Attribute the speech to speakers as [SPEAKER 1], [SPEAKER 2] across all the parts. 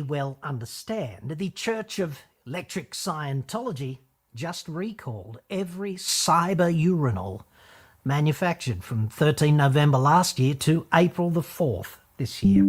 [SPEAKER 1] well understand, the Church of Electric Scientology just recalled every cyber urinal manufactured from 13 November last year to April the 4th this year.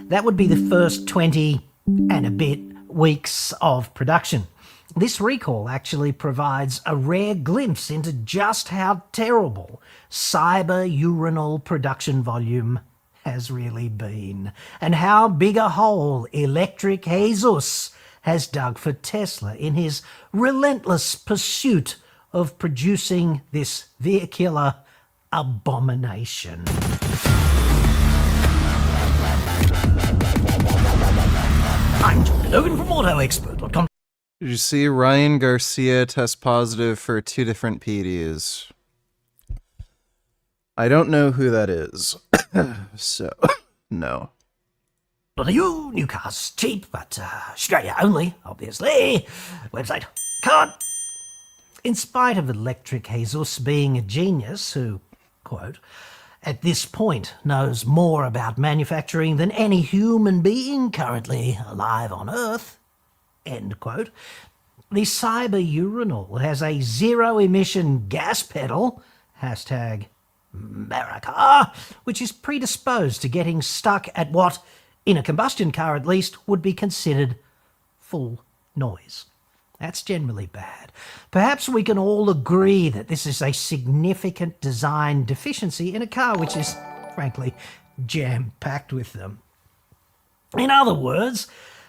[SPEAKER 1] That would be the first 20 and a bit weeks of production. This recall actually provides a rare glimpse into just how terrible cyber urinal production volume has really been, and how big a hole Electric Jesus has dug for Tesla in his relentless pursuit of producing this vehicular abomination. I'm John Logan from AutoExpert.com.
[SPEAKER 2] Did you see Ryan Garcia test positive for 2 different PDs? I don't know who that is. So, no.
[SPEAKER 1] Not a you, new cars cheap, but Australia only, obviously. Website can't. In spite of Electric Jesus being a genius who, quote, at this point knows more about manufacturing than any human being currently alive on Earth, end quote, the cyber urinal has a zero-emission gas pedal, hashtag America, which is predisposed to getting stuck at what, in a combustion car at least, would be considered full noise. That's generally bad. Perhaps we can all agree that this is a significant design deficiency in a car which is, frankly, jam-packed with them. In other words,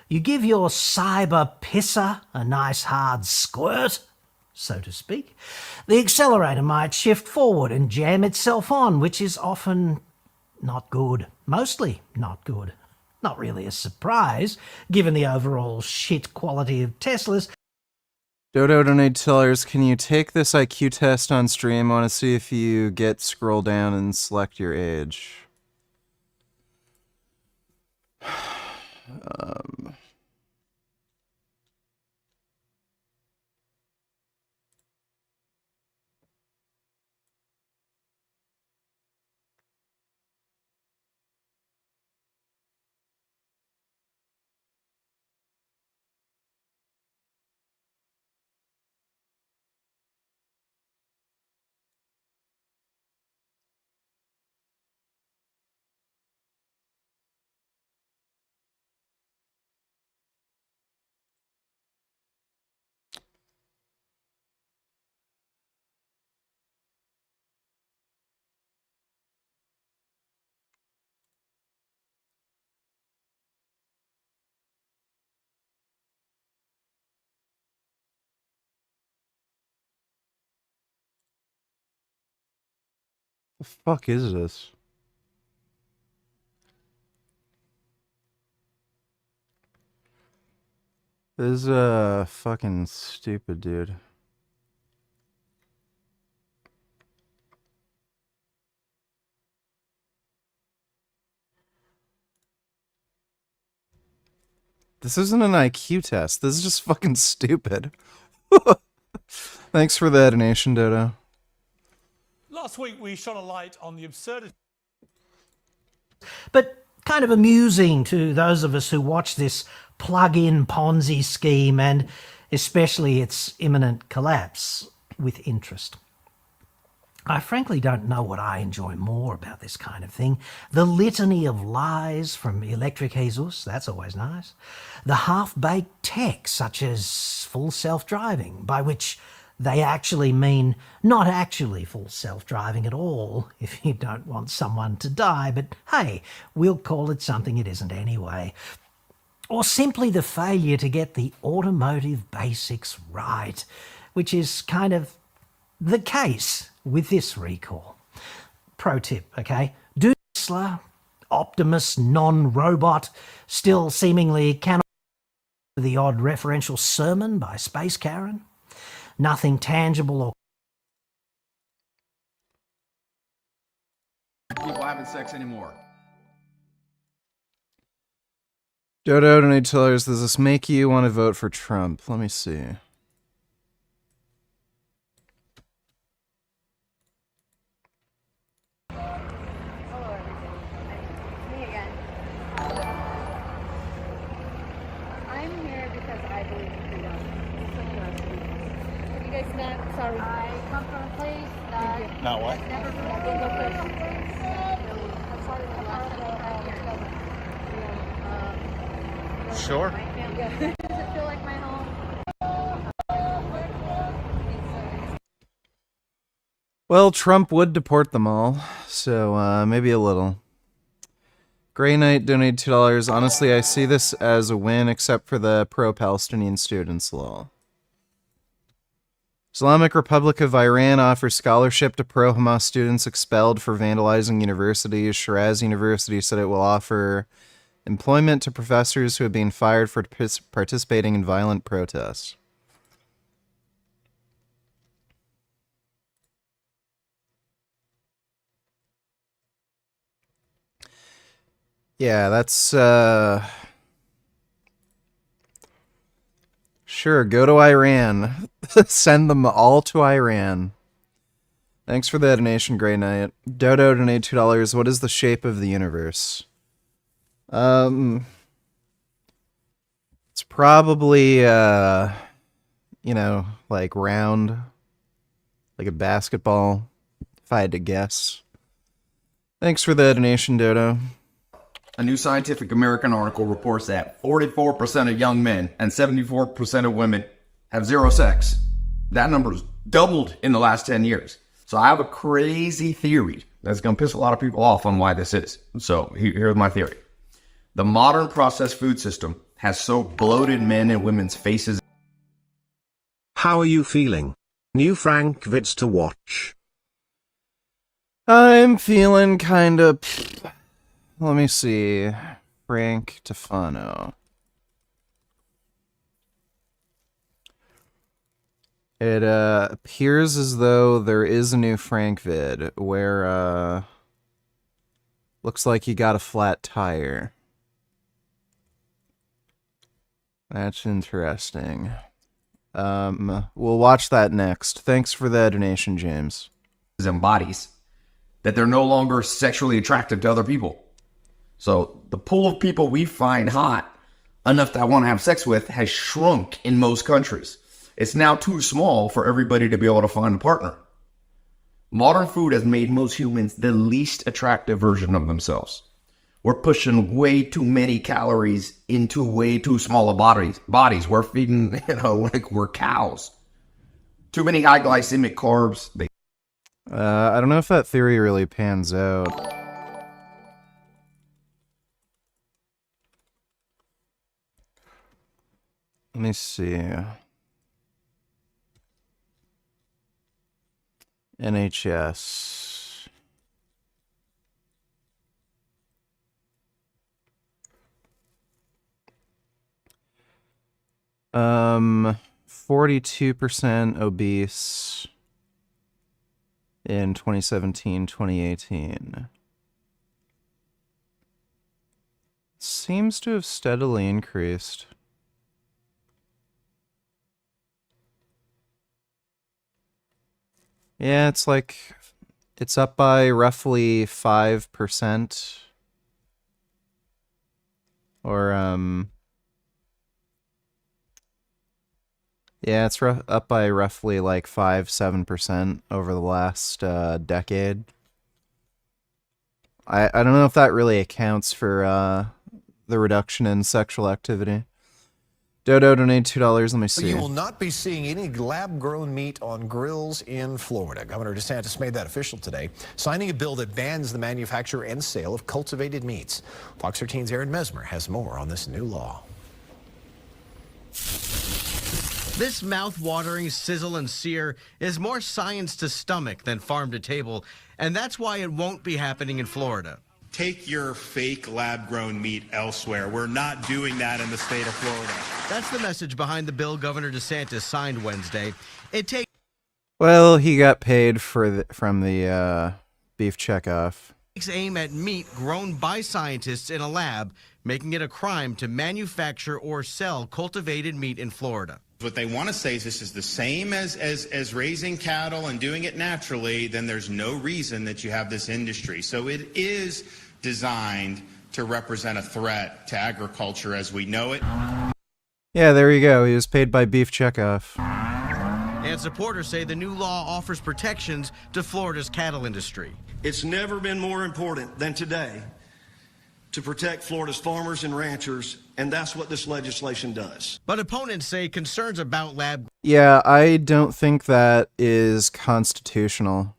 [SPEAKER 1] you give your cyber pisser a nice hard squirt, so to speak, the accelerator might shift forward and jam itself on, which is often not good. Mostly not good. Not really a surprise, given the overall shit quality of Teslas.
[SPEAKER 2] Dodo Donate Tellers, can you take this IQ test on stream? I want to see if you get scroll down and select your age. The fuck is this? This is fucking stupid, dude. This isn't an IQ test. This is just fucking stupid. Thanks for the donation, Dodo.
[SPEAKER 3] Last week we shone a light on the absurdity.
[SPEAKER 1] But kind of amusing to those of us who watch this plug-in Ponzi scheme and especially its imminent collapse with interest. I frankly don't know what I enjoy more about this kind of thing. The litany of lies from Electric Jesus, that's always nice. The half-baked tech, such as full self-driving, by which they actually mean not actually full self-driving at all, if you don't want someone to die, but hey, we'll call it something it isn't anyway. Or simply the failure to get the automotive basics right, which is kind of the case with this recall. Pro tip, okay? Do Tesla, Optimus, non-robot, still seemingly cannot the odd referential sermon by Space Karen? Nothing tangible or
[SPEAKER 4] people having sex anymore.
[SPEAKER 2] Dodo Donate Tellers, does this make you want to vote for Trump? Let me see.
[SPEAKER 4] guys not? Sorry.
[SPEAKER 5] I come from a place that
[SPEAKER 3] Not what?
[SPEAKER 5] never been a good location. So I'm sorry for the last 75 years.
[SPEAKER 3] Sure.
[SPEAKER 5] My family doesn't feel like my home.
[SPEAKER 2] Well, Trump would deport them all, so maybe a little. Grey Knight donated $2. Honestly, I see this as a win, except for the pro-Palestinian students law. Islamic Republic of Iran offers scholarship to pro-Hamas students expelled for vandalizing universities. Shiraz University said it will offer employment to professors who have been fired for participating in violent protests. Yeah, that's, sure, go to Iran. Send them all to Iran. Thanks for the donation, Grey Knight. Dodo donated $2. What is the shape of the universe? It's probably, you know, like round, like a basketball, if I had to guess. Thanks for the donation, Dodo.
[SPEAKER 6] A new Scientific American article reports that 44% of young men and 74% of women have zero sex. That number's doubled in the last 10 years. So I have a crazy theory that's going to piss a lot of people off on why this is. So here's my theory. The modern processed food system has so bloated men and women's faces.
[SPEAKER 7] How are you feeling? New Frank vids to watch.
[SPEAKER 2] I'm feeling kind of... Let me see. Frank Tufano. It appears as though there is a new Frank vid where looks like he got a flat tire. That's interesting. We'll watch that next. Thanks for the donation, James.
[SPEAKER 6] And bodies that they're no longer sexually attractive to other people. So the pool of people we find hot enough that I want to have sex with has shrunk in most countries. It's now too small for everybody to be able to find a partner. Modern food has made most humans the least attractive version of themselves. We're pushing way too many calories into way too small of bodies. We're feeding, like we're cows. Too many high glycemic carbs.
[SPEAKER 2] I don't know if that theory really pans out. Let me see. NHS. Um, 42% obese in 2017, 2018. Seems to have steadily increased. Yeah, it's like, it's up by roughly 5%. Or, yeah, it's up by roughly like 5-7% over the last decade. I don't know if that really accounts for the reduction in sexual activity. Dodo donated $2. Let me see.
[SPEAKER 8] You will not be seeing any lab-grown meat on grills in Florida. Governor DeSantis made that official today, signing a bill that bans the manufacture and sale of cultivated meats. Fox 13's Aaron Mesmer has more on this new law.
[SPEAKER 9] This mouth-watering sizzle and sear is more science to stomach than farm to table, and that's why it won't be happening in Florida.
[SPEAKER 10] Take your fake lab-grown meat elsewhere. We're not doing that in the state of Florida.
[SPEAKER 9] That's the message behind the bill Governor DeSantis signed Wednesday. It takes...
[SPEAKER 2] Well, he got paid from the beef checkoff.
[SPEAKER 9] Takes aim at meat grown by scientists in a lab, making it a crime to manufacture or sell cultivated meat in Florida.
[SPEAKER 10] What they want to say is this is the same as raising cattle and doing it naturally, then there's no reason that you have this industry. So it is designed to represent a threat to agriculture as we know it.
[SPEAKER 2] Yeah, there you go. He was paid by beef checkoff.
[SPEAKER 9] And supporters say the new law offers protections to Florida's cattle industry.
[SPEAKER 4] It's never been more important than today to protect Florida's farmers and ranchers, and that's what this legislation does.
[SPEAKER 9] But opponents say concerns about lab...
[SPEAKER 2] Yeah, I don't think that is constitutional.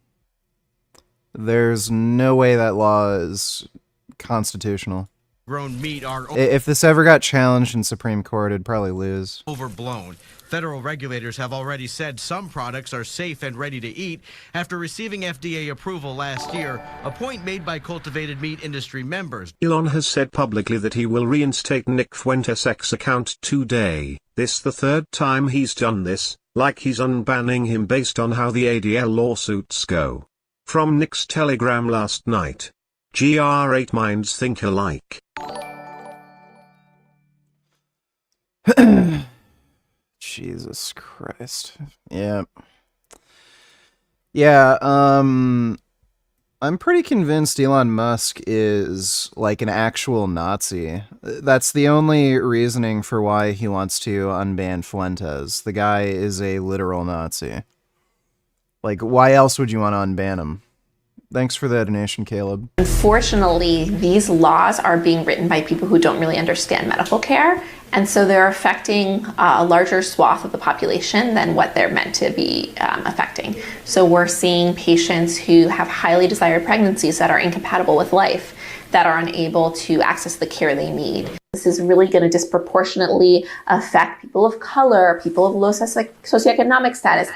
[SPEAKER 2] There's no way that law is constitutional.
[SPEAKER 9] grown meat are
[SPEAKER 2] If this ever got challenged in Supreme Court, it'd probably lose.
[SPEAKER 9] overblown. Federal regulators have already said some products are safe and ready to eat after receiving FDA approval last year, a point made by cultivated meat industry members.
[SPEAKER 7] Elon has said publicly that he will reinstate Nick Fuentes' X account today. This the third time he's done this, like he's unbanning him based on how the ADL lawsuits go. From Nick's telegram last night. GR8 minds think alike.
[SPEAKER 2] Jesus Christ. Yeah. Yeah, I'm pretty convinced Elon Musk is like an actual Nazi. That's the only reasoning for why he wants to unban Fuentes. The guy is a literal Nazi. Like, why else would you want to unban him? Thanks for the donation, Caleb.
[SPEAKER 11] Unfortunately, these laws are being written by people who don't really understand medical care, and so they're affecting a larger swath of the population than what they're meant to be affecting. So we're seeing patients who have highly desired pregnancies that are incompatible with life, that are unable to access the care they need. This is really going to disproportionately affect people of color, people of low socioeconomic status.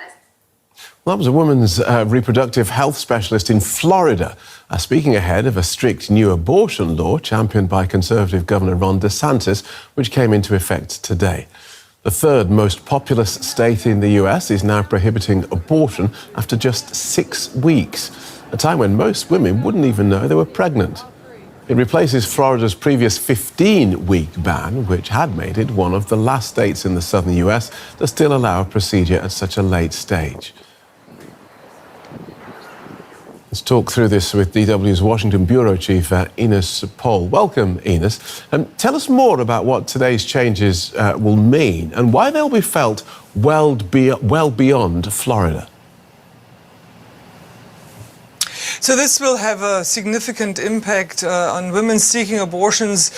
[SPEAKER 12] Well, that was a woman's reproductive health specialist in Florida, speaking ahead of a strict new abortion law championed by Conservative Governor Ron DeSantis, which came into effect today. The third most populous state in the US is now prohibiting abortion after just 6 weeks, a time when most women wouldn't even know they were pregnant. It replaces Florida's previous 15-week ban, which had made it one of the last states in the southern US to still allow a procedure at such a late stage. Let's talk through this with DW's Washington Bureau Chief, Ines Pohl. Welcome, Ines. Tell us more about what today's changes will mean and why they'll be felt well beyond Florida.
[SPEAKER 13] So this will have a significant impact on women seeking abortions,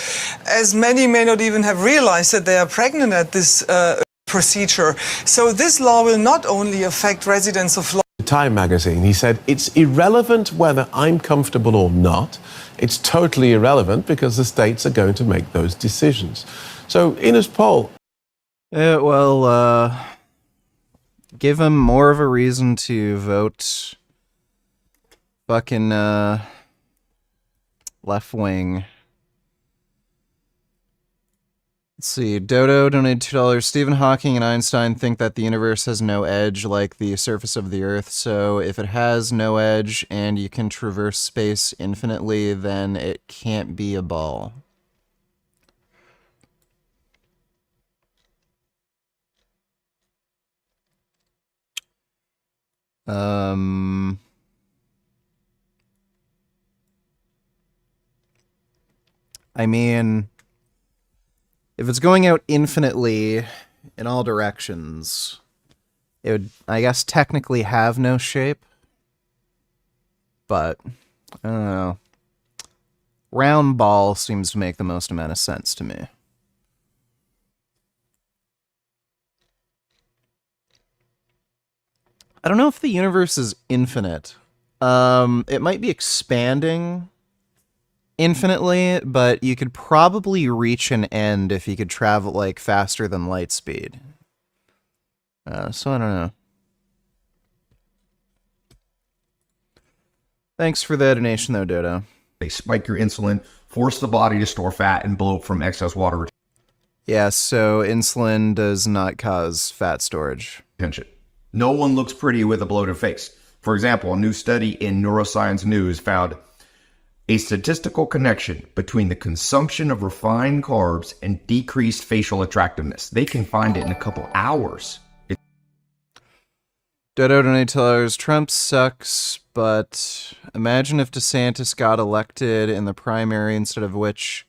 [SPEAKER 13] as many may not even have realized that they are pregnant at this procedure. So this law will not only affect residents of Florida.
[SPEAKER 12] Time magazine, he said, it's irrelevant whether I'm comfortable or not. It's totally irrelevant because the states are going to make those decisions. So, Ines Pohl.
[SPEAKER 2] Give him more of a reason to vote fucking left wing. Let's see. Dodo donated $2. Stephen Hawking and Einstein think that the universe has no edge like the surface of the Earth, so if it has no edge and you can traverse space infinitely, then it can't be a ball. I mean, if it's going out infinitely in all directions, it would, I guess, technically have no shape. But, I don't know. Round ball seems to make the most amount of sense to me. I don't know if the universe is infinite. It might be expanding infinitely, but you could probably reach an end if you could travel like faster than light speed. So I don't know. Thanks for the donation though, Dodo.
[SPEAKER 6] They spike your insulin, force the body to store fat, and bloat from excess water
[SPEAKER 2] Yeah, so insulin does not cause fat storage.
[SPEAKER 6] retention. No one looks pretty with a bloated face. For example, a new study in Neuroscience News found a statistical connection between the consumption of refined carbs and decreased facial attractiveness. They can find it in a couple hours.
[SPEAKER 2] Dodo donators, Trump sucks, but imagine if DeSantis got elected in the primary, instead of which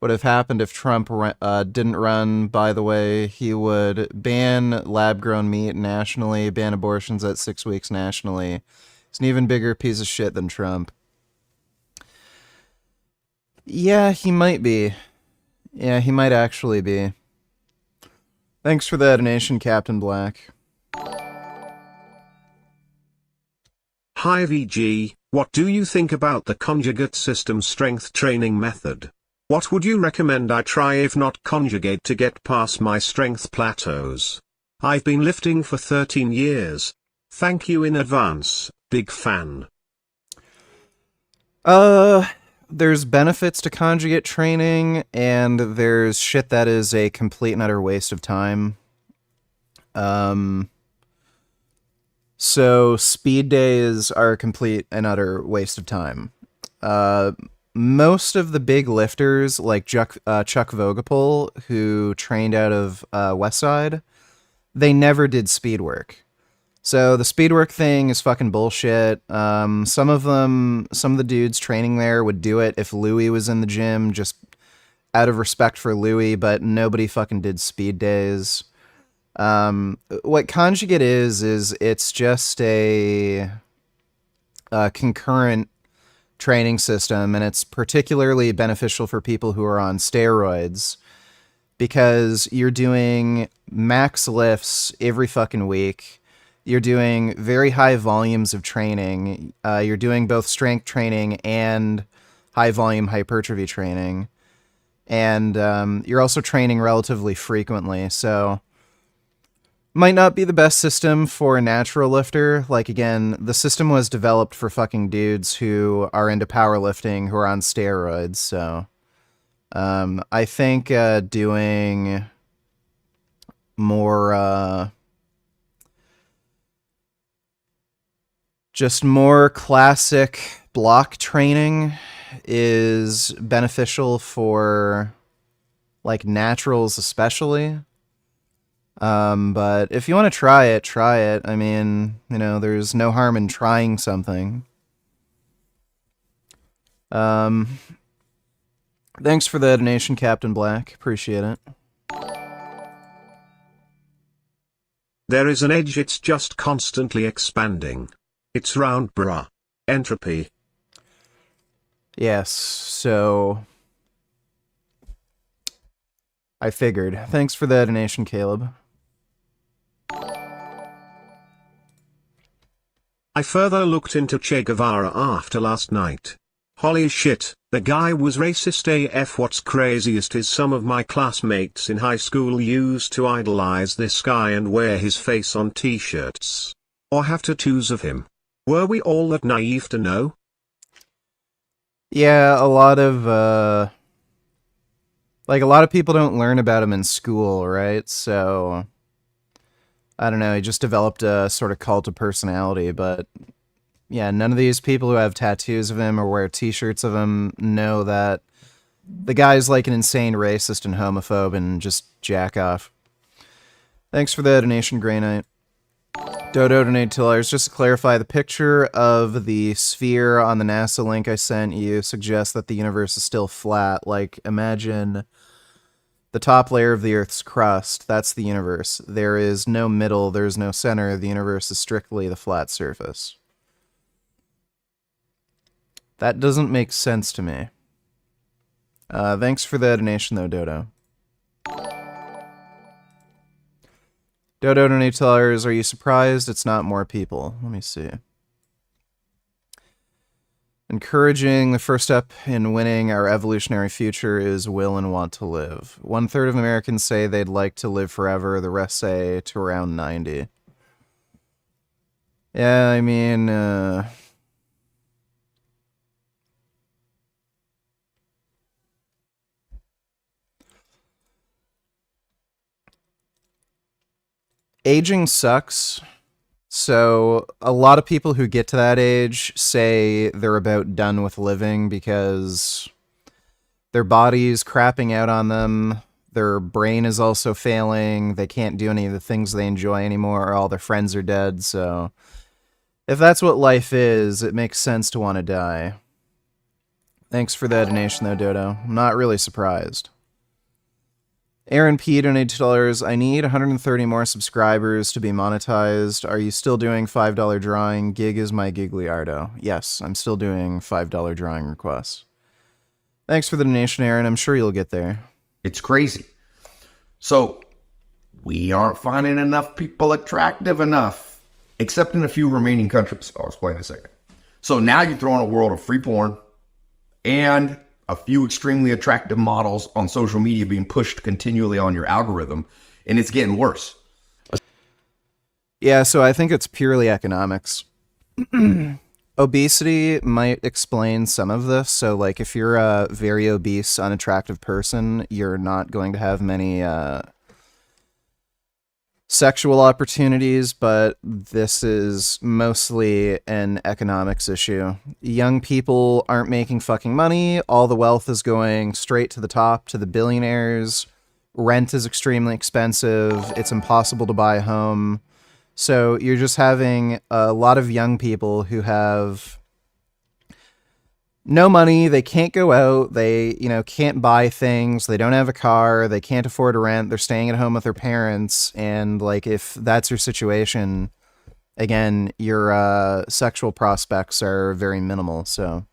[SPEAKER 2] would have happened if Trump didn't run, by the way. He would ban lab-grown meat nationally, ban abortions at 6 weeks nationally. He's an even bigger piece of shit than Trump. Yeah, he might be. Yeah, he might actually be. Thanks for the donation, Captain Black.
[SPEAKER 7] Hi VG, what do you think about the conjugate system strength training method? What would you recommend I try if not conjugate to get past my strength plateaus? I've been lifting for 13 years. Thank you in advance, big fan.
[SPEAKER 2] There's benefits to conjugate training, and there's shit that is a complete and utter waste of time. So speed days are a complete and utter waste of time. Most of the big lifters, like Chuck Vogapol, who trained out of Westside, they never did speed work. So the speed work thing is fucking bullshit. Some of the dudes training there would do it if Louis was in the gym, just out of respect for Louis, but nobody fucking did speed days. What conjugate is it's just a concurrent training system, and it's particularly beneficial for people who are on steroids, because you're doing max lifts every fucking week. You're doing very high volumes of training. You're doing both strength training and high volume hypertrophy training. And you're also training relatively frequently. So might not be the best system for a natural lifter. Like, again, the system was developed for fucking dudes who are into powerlifting, who are on steroids. So I think doing more... just more classic block training is beneficial for, like, naturals especially. But if you want to try it, try it. I mean, you know, there's no harm in trying something. Thanks for the donation, Captain Black. Appreciate it.
[SPEAKER 7] There is an edge, it's just constantly expanding. It's round, bruh. Entropy.
[SPEAKER 2] Yes, so... I figured. Thanks for the donation, Caleb.
[SPEAKER 7] I further looked into Che Guevara after last night. Holy shit, the guy was racist AF. What's craziest is some of my classmates in high school used to idolize this guy and wear his face on t-shirts. Or have tattoos of him. Were we all that naive to know?
[SPEAKER 2] Yeah, a lot of people don't learn about him in school, right? So, I don't know, he just developed a sort of cult of personality, but yeah, none of these people who have tattoos of him or wear t-shirts of him know that the guy's like an insane racist and homophobe and just jack off. Thanks for the donation, Grey Knight. Dodo donated $2. Just to clarify, the picture of the sphere on the NASA link I sent you suggests that the universe is still flat. Like, imagine the top layer of the Earth's crust. That's the universe. There is no middle, there's no center. The universe is strictly the flat surface. That doesn't make sense to me. Thanks for the donation, though, Dodo. Dodo donated $2. Are you surprised it's not more people? Let me see. Encouraging the first step in winning our evolutionary future is will and want to live. 1/3 of Americans say they'd like to live forever. The rest say to around 90. Yeah, I mean, aging sucks. So a lot of people who get to that age say they're about done with living because their body's crapping out on them. Their brain is also failing. They can't do any of the things they enjoy anymore. All their friends are dead. So if that's what life is, it makes sense to want to die. Thanks for the donation, though, Dodo. I'm not really surprised. Aaron P. donated $2. I need 130 more subscribers to be monetized. Are you still doing $5 drawing? Gig is my Gigliardo. Yes, I'm still doing $5 drawing requests. Thanks for the donation, Aaron. I'm sure you'll get there.
[SPEAKER 6] It's crazy. So, we aren't finding enough people attractive enough, except in a few remaining countries. I'll explain in a second. So now you throw in a world of free porn and a few extremely attractive models on social media being pushed continually on your algorithm, and it's getting worse.
[SPEAKER 2] Yeah, so I think it's purely economics. Obesity might explain some of this. So, like, if you're a very obese, unattractive person, you're not going to have many sexual opportunities, but this is mostly an economics issue. Young people aren't making fucking money. All the wealth is going straight to the top, to the billionaires. Rent is extremely expensive. It's impossible to buy a home. So you're just having a lot of young people who have no money, they can't go out, they, can't buy things, they don't have a car, they can't afford a rent, they're staying at home with their parents, and, like, if that's your situation, again, your sexual prospects are very minimal, so.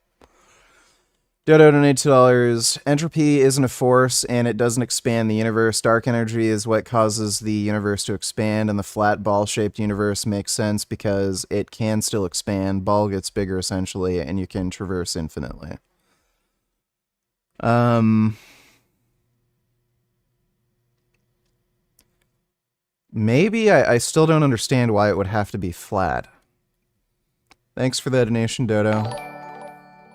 [SPEAKER 2] Dodo donated $2. Entropy isn't a force, and it doesn't expand the universe. Dark energy is what causes the universe to expand, and the flat ball-shaped universe makes sense because it can still expand. Ball gets bigger, essentially, and you can traverse infinitely. Maybe I still don't understand why it would have to be flat. Thanks for the donation, Dodo.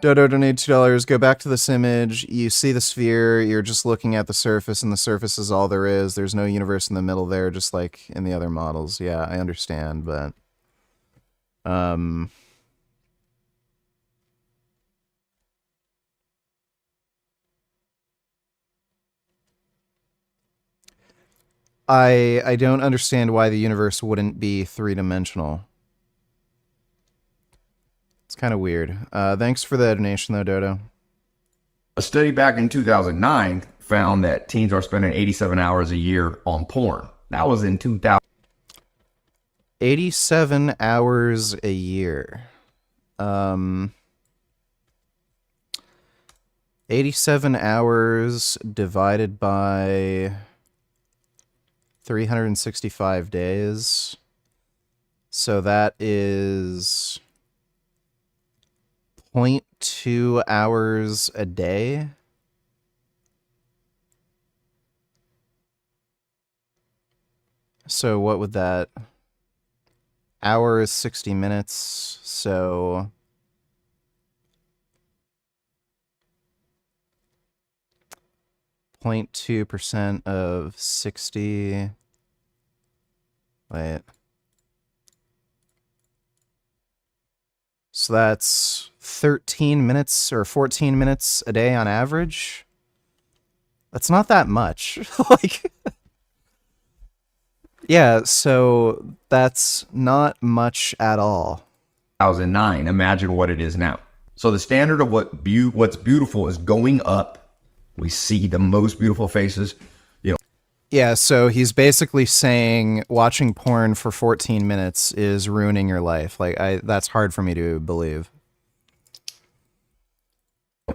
[SPEAKER 2] Dodo donated $2. Go back to this image. You see the sphere. You're just looking at the surface, and the surface is all there is. There's no universe in the middle there, just like in the other models. Yeah, I understand, but... I don't understand why the universe wouldn't be three-dimensional. It's kind of weird. Thanks for the donation, though, Dodo.
[SPEAKER 6] A study back in 2009 found that teens are spending 87 hours a year on porn. That was in 2000.
[SPEAKER 2] 87 hours a year. 87 hours divided by 365 days. So that is 0.2 hours a day. So what would that... Hour is 60 minutes, so... 0.2% of 60... Wait. So that's 13 minutes or 14 minutes a day on average. That's not that much. Like, yeah, so that's not much at all.
[SPEAKER 6] 2009. Imagine what it is now. So the standard of what's beautiful is going up. We see the most beautiful faces.
[SPEAKER 2] Yeah, so he's basically saying watching porn for 14 minutes is ruining your life. Like, that's hard for me to believe.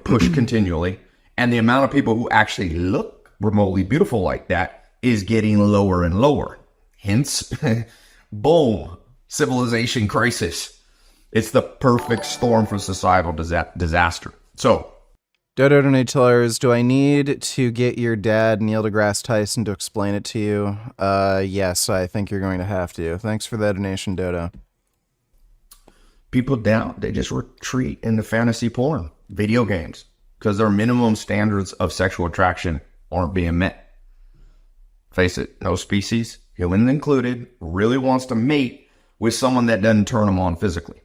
[SPEAKER 6] Push continually. And the amount of people who actually look remotely beautiful like that is getting lower and lower. Hence, boom, civilization crisis. It's the perfect storm for societal disaster. So,
[SPEAKER 2] Dodo donated, do I need to get your dad, Neil deGrasse Tyson, to explain it to you? Yes, I think you're going to have to. Thanks for that donation, Dodo.
[SPEAKER 6] People they just retreat into fantasy porn, video games, because their minimum standards of sexual attraction aren't being met. Face it, no species, humans included, really wants to mate with someone that doesn't turn them on physically.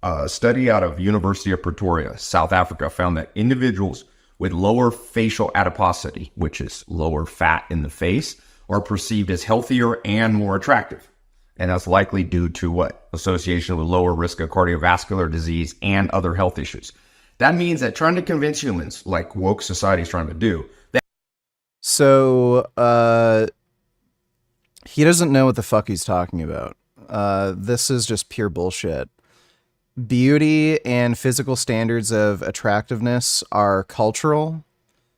[SPEAKER 6] A study out of University of Pretoria, South Africa, found that individuals with lower facial adiposity, which is lower fat in the face, are perceived as healthier and more attractive. And that's likely due to what? Association with lower risk of cardiovascular disease and other health issues. That means that trying to convince humans, like woke society is trying to do, that
[SPEAKER 2] So, he doesn't know what the fuck he's talking about. This is just pure bullshit. Beauty and physical standards of attractiveness are cultural.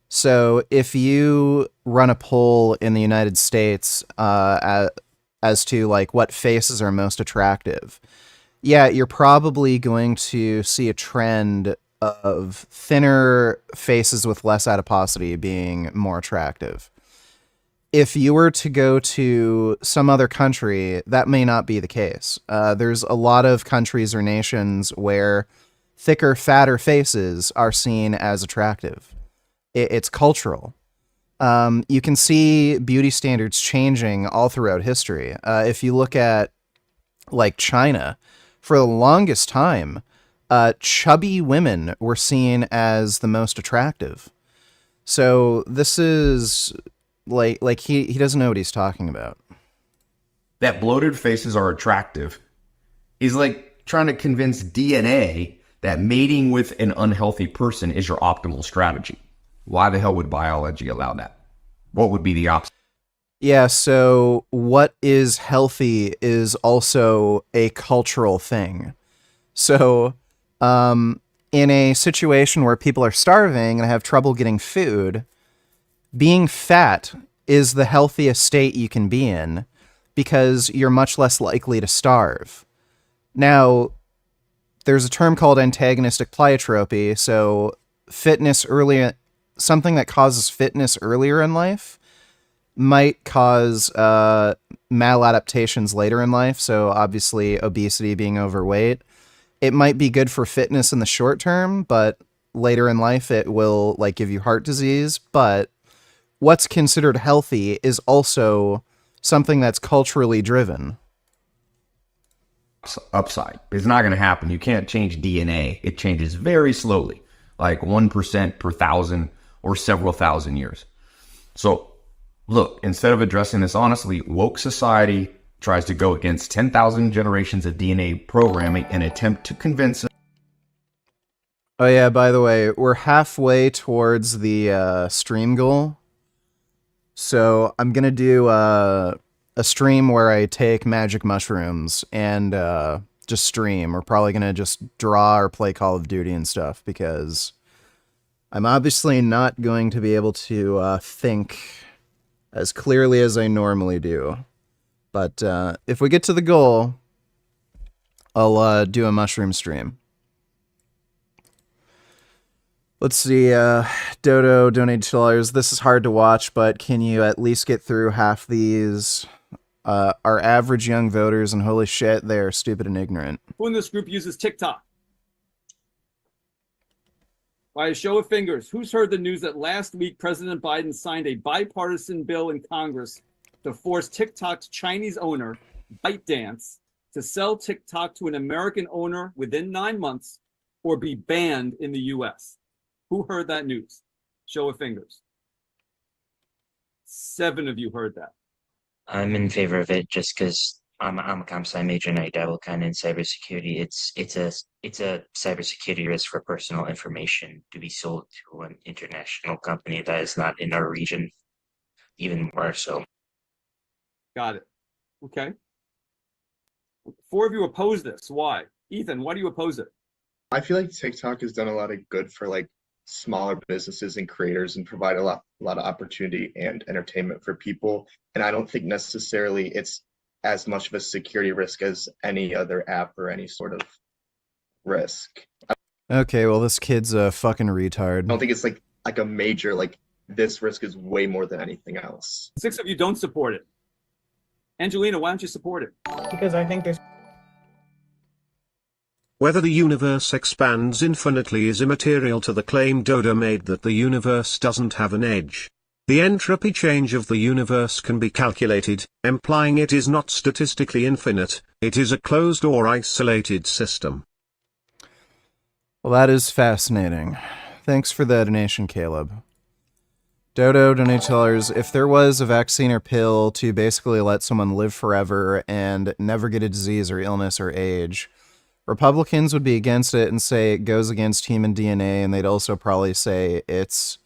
[SPEAKER 2] So if you run a poll in the United States as to like what faces are most attractive, yeah, you're probably going to see a trend of thinner faces with less adiposity being more attractive. If you were to go to some other country, that may not be the case. There's a lot of countries or nations where thicker, fatter faces are seen as attractive. It's cultural. You can see beauty standards changing all throughout history. If you look at like China, for the longest time, chubby women were seen as the most attractive. So this is like he doesn't know what he's talking about.
[SPEAKER 6] that bloated faces are attractive is like trying to convince DNA that mating with an unhealthy person is your optimal strategy. Why the hell would biology allow that? What would be the opposite?
[SPEAKER 2] Yeah, so what is healthy is also a cultural thing. So, in a situation where people are starving and have trouble getting food, being fat is the healthiest state you can be in because you're much less likely to starve. Now, there's a term called antagonistic pleiotropy, so something that causes fitness earlier in life might cause maladaptations later in life. So obviously obesity, being overweight, it might be good for fitness in the short term, but later in life it will like give you heart disease. But what's considered healthy is also something that's culturally driven.
[SPEAKER 6] Upside. It's not going to happen. You can't change DNA. It changes very slowly, like 1% per thousand or several thousand years. So look, instead of addressing this honestly, woke society tries to go against 10,000 generations of DNA programming and attempt to convince us.
[SPEAKER 2] Oh yeah, by the way, we're halfway towards the stream goal. So I'm going to do a stream where I take magic mushrooms and just stream. We're probably going to just draw or play Call of Duty and stuff because I'm obviously not going to be able to think as clearly as I normally do. But if we get to the goal, I'll do a mushroom stream. Let's see, Dodo donated $2. This is hard to watch, but can you at least get through half these? Our average young voters, and holy shit, they are stupid and ignorant.
[SPEAKER 14] Who in this group uses TikTok? By a show of fingers, who's heard the news that last week President Biden signed a bipartisan bill in Congress to force TikTok's Chinese owner, ByteDance, to sell TikTok to an American owner within 9 months or be banned in the U.S.? Who heard that news? Show of fingers. 7 of you heard that.
[SPEAKER 15] I'm in favor of it just because I'm a comp sci major and I dabble kind of in cybersecurity. It's a cybersecurity risk for personal information to be sold to an international company that is not in our region, even more so.
[SPEAKER 14] Got it. Okay. 4 of you oppose this. Why? Ethan, why do you oppose it?
[SPEAKER 16] I feel like TikTok has done a lot of good for like smaller businesses and creators and provide a lot of opportunity and entertainment for people. And I don't think necessarily it's as much of a security risk as any other app or any sort of risk.
[SPEAKER 2] Okay, well, this kid's a fucking retard.
[SPEAKER 16] I don't think it's like a major, like this risk is way more than anything else.
[SPEAKER 14] 6 of you don't support it. Angelina, why don't you support it?
[SPEAKER 5] Because I think there's
[SPEAKER 7] Whether the universe expands infinitely is immaterial to the claim Dodo made that the universe doesn't have an edge. The entropy change of the universe can be calculated, implying it is not statistically infinite, it is a closed or isolated system.
[SPEAKER 2] Well, that is fascinating. Thanks for the donation, Caleb. Dodo donated $2. If there was a vaccine or pill to basically let someone live forever and never get a disease or illness or age, Republicans would be against it and say it goes against human DNA, and they'd also probably say it's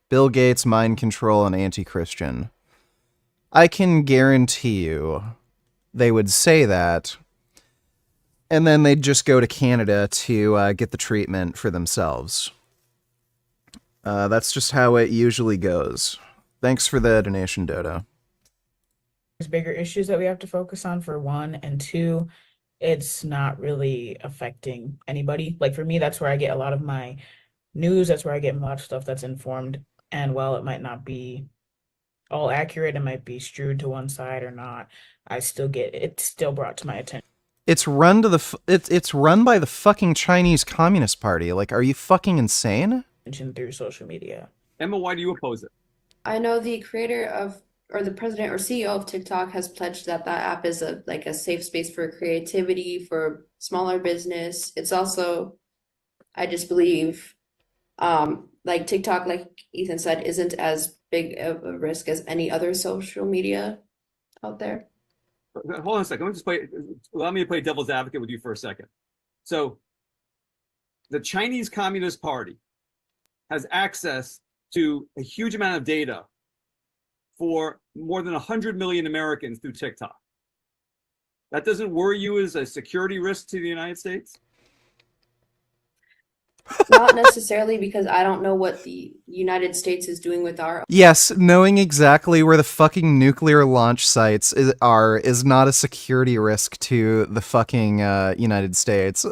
[SPEAKER 2] Bill Gates, mind control, and anti-Christian. I can guarantee you they would say that, and then they'd just go to Canada to get the treatment for themselves. That's just how it usually goes. Thanks for the donation, Dodo.
[SPEAKER 17] There's bigger issues that we have to focus on, for one, and two, it's not really affecting anybody. Like for me, that's where I get a lot of my news. That's where I get a lot of stuff that's informed. And while it might not be all accurate, it might be strewed to one side or not, I still get it still brought to my attention.
[SPEAKER 2] It's run to it's run by the fucking Chinese Communist Party. Like, are you fucking insane?
[SPEAKER 17] Through social media.
[SPEAKER 14] Emma, why do you oppose it?
[SPEAKER 18] I know the creator of, or the president or CEO of TikTok has pledged that that app is a safe space for creativity, for smaller business. It's also, I just believe, like TikTok, like Ethan said, isn't as big of a risk as any other social media out there.
[SPEAKER 14] Hold on a second. Allow me to play devil's advocate with you for a second. So, the Chinese Communist Party has access to a huge amount of data for more than 100 million Americans through TikTok. That doesn't worry you as a security risk to the United States?
[SPEAKER 18] Not necessarily, because I don't know what the United States is doing with our.
[SPEAKER 2] Yes, knowing exactly where the fucking nuclear launch sites are is not a security risk to the fucking United States.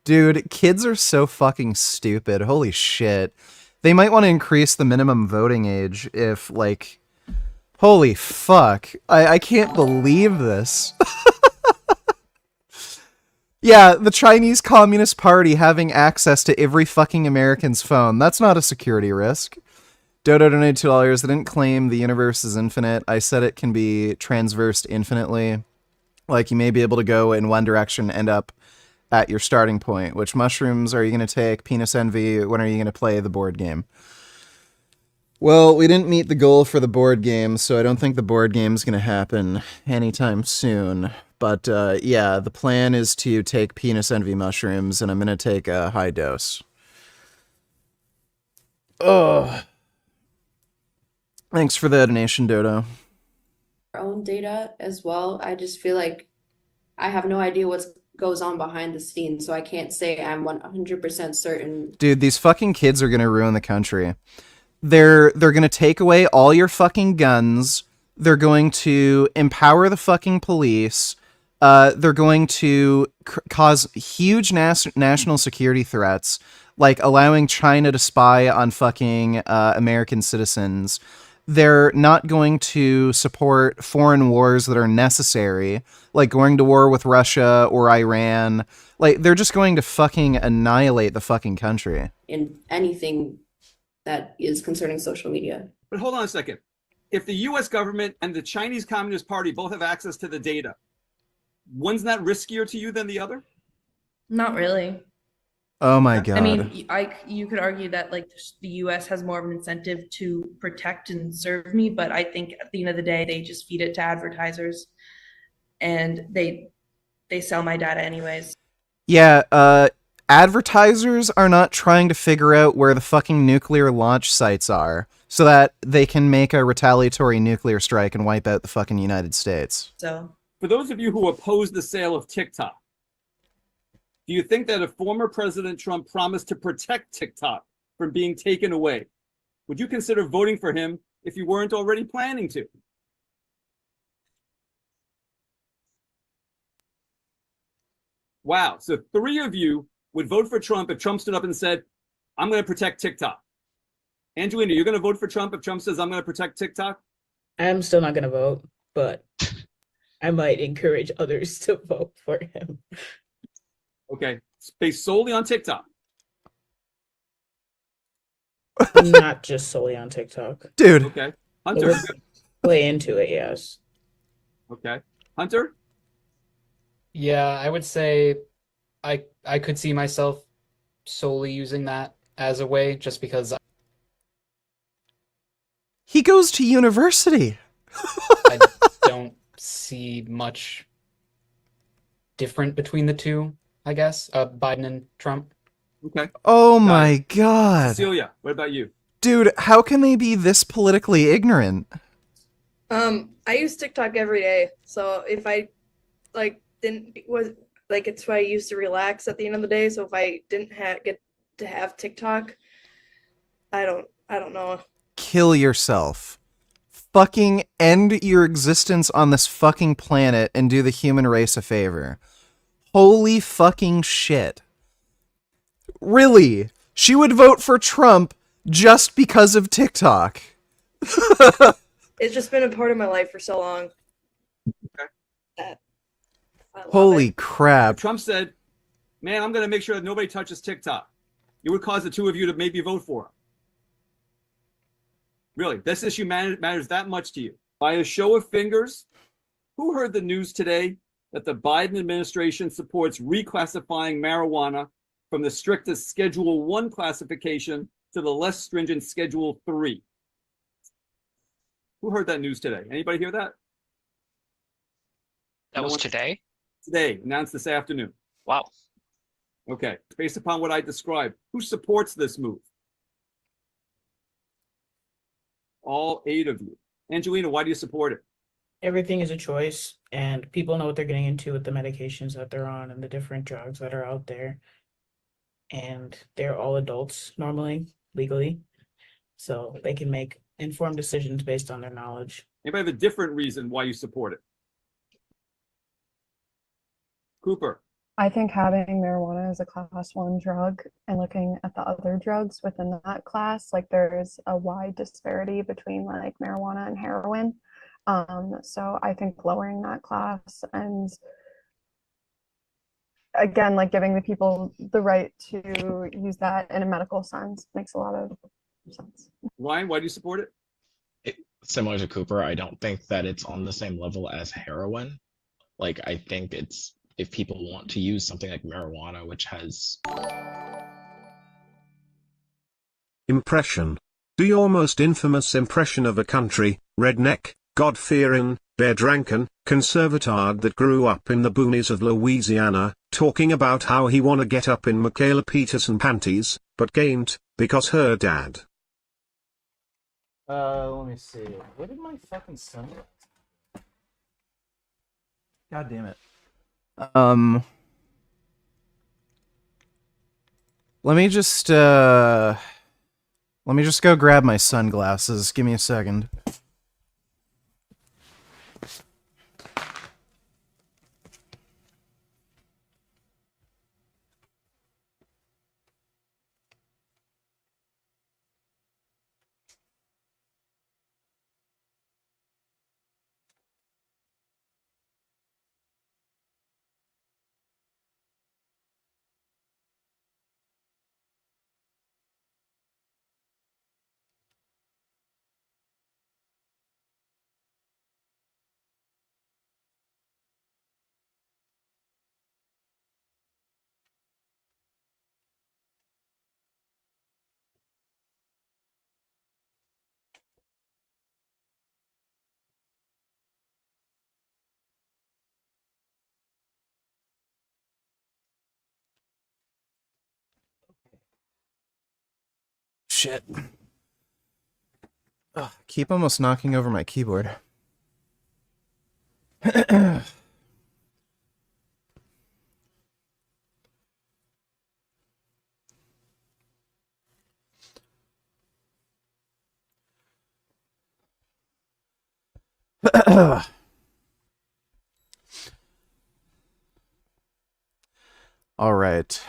[SPEAKER 2] Dude, kids are so fucking stupid. Holy shit. They might want to increase the minimum voting age if, like... Holy fuck. I can't believe this. Yeah, the Chinese Communist Party having access to every fucking American's phone. That's not a security risk. Dodo donated $2. They didn't claim the universe is infinite. I said it can be transversed infinitely. Like, you may be able to go in one direction and end up at your starting point. Which mushrooms are you going to take? Penis envy? When are you going to play the board game? Well, we didn't meet the goal for the board game, so I don't think the board game's going to happen anytime soon. But yeah, the plan is to take penis envy mushrooms, and I'm going to take a high dose. Oh. Thanks for the donation, Dodo.
[SPEAKER 18] Our own data as well. I just feel like I have no idea what goes on behind the scenes, so I can't say I'm 100% certain.
[SPEAKER 2] Dude, these fucking kids are going to ruin the country. They're going to take away all your fucking guns. They're going to empower the fucking police. They're going to cause huge national security threats, like allowing China to spy on fucking American citizens. They're not going to support foreign wars that are necessary, like going to war with Russia or Iran. Like, they're just going to fucking annihilate the fucking country.
[SPEAKER 18] In anything that is concerning social media.
[SPEAKER 14] But hold on a second. If the US government and the Chinese Communist Party both have access to the data, one's not riskier to you than the other?
[SPEAKER 19] Not really.
[SPEAKER 2] Oh my god.
[SPEAKER 19] I mean, you could argue that like the US has more of an incentive to protect and serve me, but I think at the end of the day, they just feed it to advertisers and they sell my data anyways.
[SPEAKER 2] Yeah, advertisers are not trying to figure out where the fucking nuclear launch sites are so that they can make a retaliatory nuclear strike and wipe out the fucking United States.
[SPEAKER 19] So,
[SPEAKER 14] for those of you who oppose the sale of TikTok, do you think that if former President Trump promised to protect TikTok from being taken away, would you consider voting for him if you weren't already planning to? Wow, so 3 of you would vote for Trump if Trump stood up and said, I'm going to protect TikTok. Angelina, you're going to vote for Trump if Trump says, I'm going to protect TikTok?
[SPEAKER 17] I'm still not going to vote, but I might encourage others to vote for him.
[SPEAKER 14] Okay, based solely on TikTok.
[SPEAKER 17] Not just solely on TikTok.
[SPEAKER 2] Dude.
[SPEAKER 14] Okay. Hunter.
[SPEAKER 17] Play into it, yes.
[SPEAKER 14] Okay. Hunter?
[SPEAKER 20] Yeah, I would say I could see myself solely using that as a way just because
[SPEAKER 2] He goes to university.
[SPEAKER 20] I don't see much different between the two. I guess. Biden and Trump.
[SPEAKER 14] Okay.
[SPEAKER 2] Oh my god.
[SPEAKER 14] Cecilia, what about you?
[SPEAKER 2] Dude, how can they be this politically ignorant?
[SPEAKER 21] I use TikTok every day, so if I it's what I used to relax at the end of the day. So if I didn't get to have TikTok, I don't know.
[SPEAKER 2] Kill yourself. Fucking end your existence on this fucking planet and do the human race a favor. Holy fucking shit. Really? She would vote for Trump just because of TikTok.
[SPEAKER 21] It's just been a part of my life for so long. That I love
[SPEAKER 2] Holy
[SPEAKER 21] it.
[SPEAKER 2] crap.
[SPEAKER 14] Trump said, man, I'm going to make sure that nobody touches TikTok. It would cause the two of you to maybe vote for him. Really, this issue matters that much to you. By a show of fingers, who heard the news today that the Biden administration supports reclassifying marijuana from the strictest Schedule 1 classification to the less stringent Schedule 3? Who heard that news today? Anybody hear that?
[SPEAKER 22] That was today?
[SPEAKER 14] Today, announced this afternoon.
[SPEAKER 22] Wow.
[SPEAKER 14] Okay, based upon what I described, who supports this move? All 8 of you. Angelina, why do you support it?
[SPEAKER 17] Everything is a choice, and people know what they're getting into with the medications that they're on and the different drugs that are out there. And they're all adults normally, legally, so they can make informed decisions based on their knowledge.
[SPEAKER 14] Anybody have a different reason why you support it? Cooper.
[SPEAKER 23] I think having marijuana as a class 1 drug and looking at the other drugs within that class, like there's a wide disparity between like marijuana and heroin. So I think lowering that class and again, like giving the people the right to use that in a medical sense makes a lot of sense.
[SPEAKER 14] Ryan, why do you support it?
[SPEAKER 24] Similar to Cooper, I don't think that it's on the same level as heroin. Like, I think it's, if people want to use something like marijuana, which has...
[SPEAKER 7] Impression. Do your most infamous impression of a country, redneck, God-fearing, bear-dranken, conservatard that grew up in the boonies of Louisiana, talking about how he wanna get up in Michaela Peterson panties, but can't, because her dad.
[SPEAKER 2] Let me see. Where did my fucking son go? God damn it. Let me just go grab my sunglasses. Give me a second. Shit. Ugh, keep almost knocking over my keyboard. All right.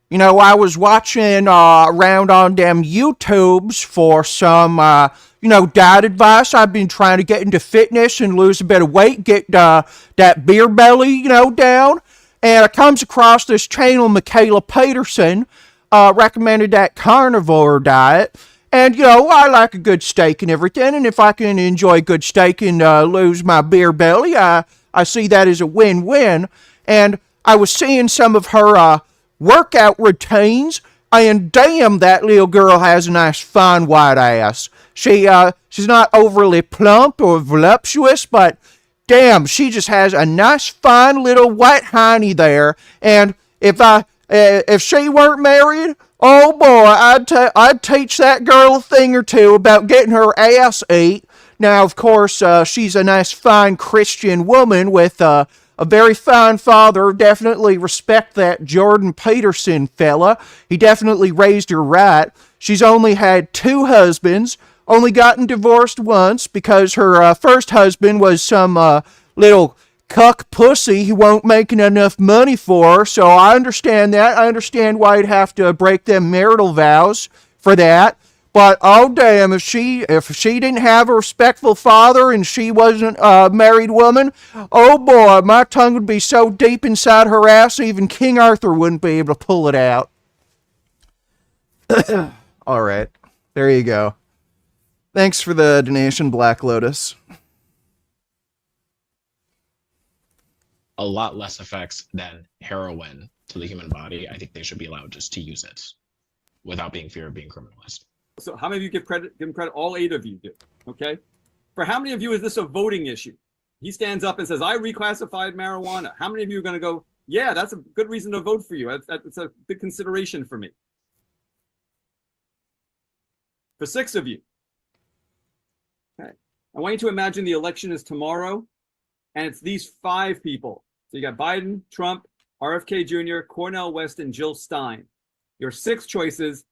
[SPEAKER 2] You know, I was watching around on them YouTubes for some, diet advice. I've been trying to get into fitness and lose a bit of weight, get that beer belly, down. And I comes across this channel, Michaela Peterson, recommended that carnivore diet. And, I like a good steak and everything. And if I can enjoy good steak and lose my beer belly, I see that as a win-win. And I was seeing some of her workout routines, and damn, that little girl has a nice fine white ass. she's not overly plump or voluptuous, but damn, she just has a nice, fine little white hiney there. And if she weren't married, oh boy, I'd teach that girl a thing or two about getting her ass ate. Now, of course, she's a nice, fine Christian woman with a very fine father. Definitely respect that Jordan Peterson fella. He definitely raised her right. She's only had 2 husbands, only gotten divorced once because her first husband was some little cuck pussy who won't making enough money for her. So I understand that. I understand why you'd have to break them marital vows for that. But oh damn, if she didn't have a respectful father and she wasn't a married woman, oh boy, my tongue would be so deep inside her ass even King Arthur wouldn't be able to pull it out. All right, there you go. Thanks for the donation, Black Lotus.
[SPEAKER 24] A lot less effects than heroin to the human body. I think they should be allowed just to use it without being fear of being criminalized.
[SPEAKER 14] So how many of you give him credit? All 8 of you do. Okay. For how many of you is this a voting issue? He stands up and says, I reclassified marijuana. How many of you are going to go, yeah, that's a good reason to vote for you. That's a big consideration for me. For 6 of you. Okay. I want you to imagine the election is tomorrow, and it's these 5 people. So you got Biden, Trump, RFK Jr., Cornel West, and Jill Stein. Your 6 choices.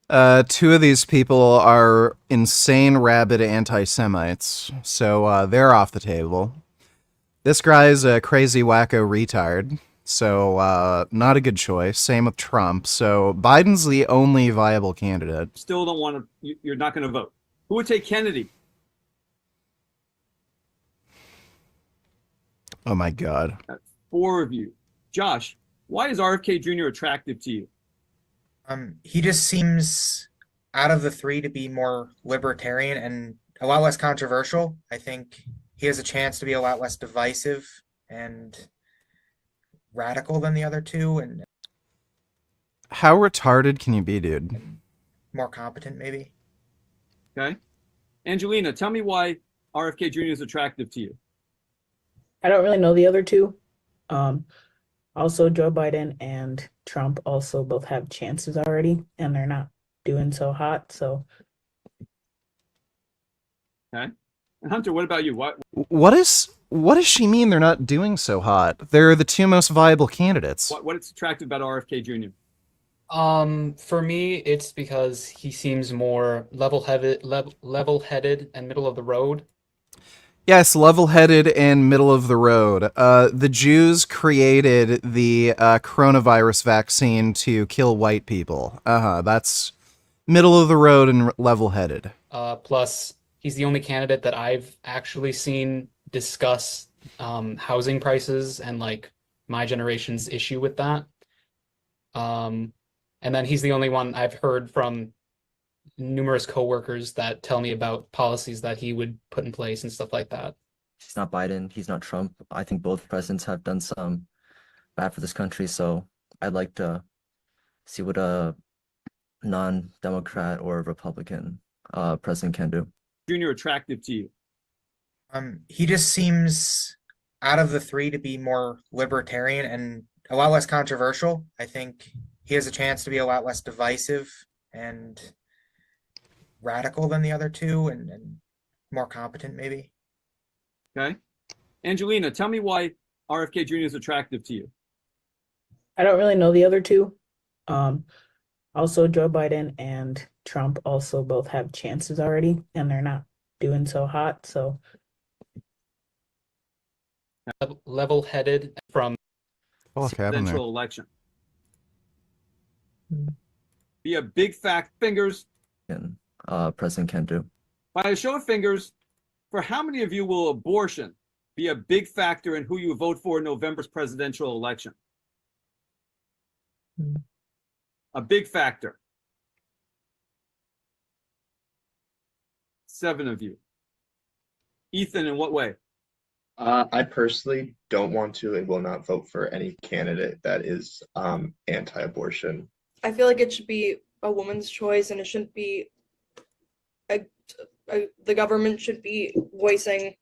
[SPEAKER 2] 2 of these people are insane, rabid anti-Semites, so they're off the table. This guy's a crazy wacko retard, so not a good choice. Same with Trump, so Biden's the only viable candidate.
[SPEAKER 14] Still don't want to, you're not going to vote. Who would take Kennedy?
[SPEAKER 2] Oh my God.
[SPEAKER 14] That's 4 of you. Josh, why is RFK Jr. attractive to you?
[SPEAKER 1] He just seems, out of the 3, to be more libertarian and a lot less controversial. I think he has a chance to be a lot less divisive and radical than the other 2, and
[SPEAKER 2] How retarded can you be, dude?
[SPEAKER 1] more competent, maybe.
[SPEAKER 14] Okay. Angelina, tell me why RFK Jr. is attractive to you.
[SPEAKER 17] I don't really know the other 2. Also, Joe Biden and Trump also both have chances already, and they're not doing so hot. So,
[SPEAKER 14] Okay. And Hunter, what about you?
[SPEAKER 2] What does she mean they're not doing so hot? They're the 2 most viable candidates.
[SPEAKER 14] What is attractive about RFK Jr.?
[SPEAKER 20] For me, it's because he seems more level-headed and middle of the road.
[SPEAKER 2] Yes, level-headed and middle of the road. The Jews created the coronavirus vaccine to kill white people. That's middle of the road and level-headed.
[SPEAKER 20] Plus, he's the only candidate that I've actually seen discuss housing prices and like my generation's issue with that. And then he's the only one I've heard from numerous coworkers that tell me about policies that he would put in place and stuff like that.
[SPEAKER 3] He's not Biden, he's not Trump. I think both presidents have done some bad for this country, so I'd like to see what a non-Democrat or Republican president can do.
[SPEAKER 14] Jr. attractive to you?
[SPEAKER 1] He just seems, out of the 3, to be more libertarian and a lot less controversial. I think he has a chance to be a lot less divisive and radical than the other 2, and more competent, maybe.
[SPEAKER 14] Okay. Angelina, tell me why RFK Jr. is attractive to you.
[SPEAKER 17] I don't really know the other 2. Also, Joe Biden and Trump also both have chances already, and they're not doing so hot. So,
[SPEAKER 20] level-headed from
[SPEAKER 14] presidential election. Be a big fact fingers.
[SPEAKER 3] President can do.
[SPEAKER 14] By a show of fingers, for how many of you will abortion be a big factor in who you vote for in November's presidential election? A big factor. 7 of you. Ethan, in what way?
[SPEAKER 16] I personally don't want to and will not vote for any candidate that is anti-abortion.
[SPEAKER 21] I feel like it should be a woman's choice and it shouldn't be the government should be voicing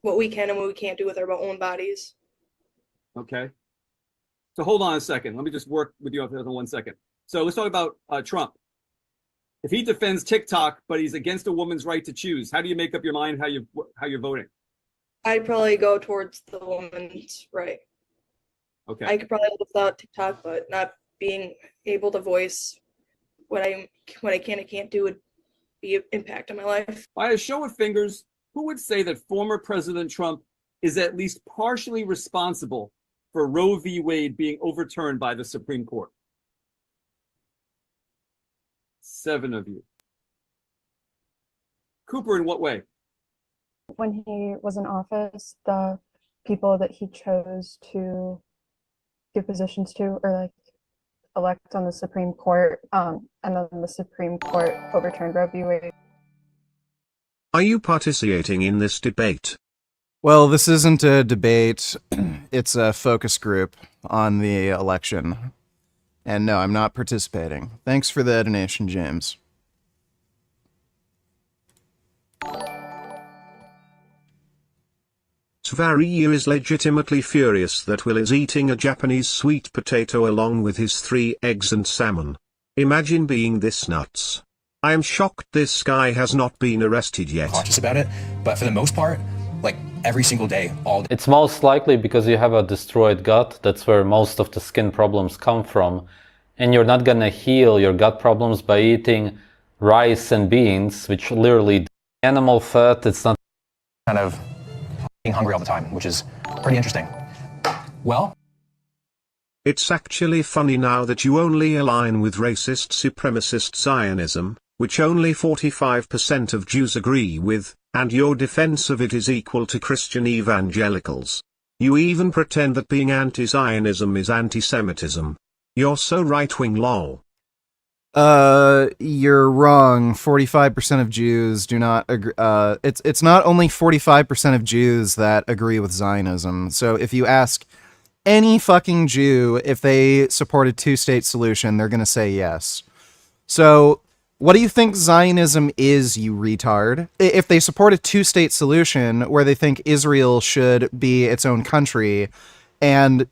[SPEAKER 21] what we can and what we can't do with our own bodies.
[SPEAKER 14] Okay. So hold on a second. Let me just work with you for 1 second. So let's talk about Trump. If he defends TikTok, but he's against a woman's right to choose, how do you make up your mind how you're voting?
[SPEAKER 21] I'd probably go towards the woman's right.
[SPEAKER 14] Okay.
[SPEAKER 21] I could probably live without TikTok, but not being able to voice what I can and can't do would be an impact on my life.
[SPEAKER 14] By a show of fingers, who would say that former President Trump is at least partially responsible for Roe v. Wade being overturned by the Supreme Court? 7 of you. Cooper, in what way?
[SPEAKER 23] When he was in office, the people that he chose to give positions to or like elect on the Supreme Court, and then the Supreme Court overturned Roe v. Wade.
[SPEAKER 7] Are you participating in this debate?
[SPEAKER 2] Well, this isn't a debate. It's a focus group on the election. And no, I'm not participating. Thanks for the donation, James.
[SPEAKER 7] Svaryu is legitimately furious that Will is eating a Japanese sweet potato along with his 3 eggs and salmon. Imagine being this nuts. I am shocked this guy has not been arrested yet.
[SPEAKER 4] Conscious about it, but for the most part, like every single day, all day.
[SPEAKER 8] It's most likely because you have a destroyed gut. That's where most of the skin problems come from. And you're not gonna heal your gut problems by eating rice and beans, which literally animal fat. It's not
[SPEAKER 4] kind of being hungry all the time, which is pretty interesting. Well,
[SPEAKER 7] it's actually funny now that you only align with racist supremacist Zionism, which only 45% of Jews agree with, and your defense of it is equal to Christian evangelicals. You even pretend that being anti-Zionism is anti-Semitism. You're so right-wing, lol.
[SPEAKER 2] You're wrong. 45% of Jews do not agree. It's not only 45% of Jews that agree with Zionism. So if you ask any fucking Jew if they support a 2-state solution, they're gonna say yes. So what do you think Zionism is, you retard? If they support a 2-state solution where they think Israel should be its own country and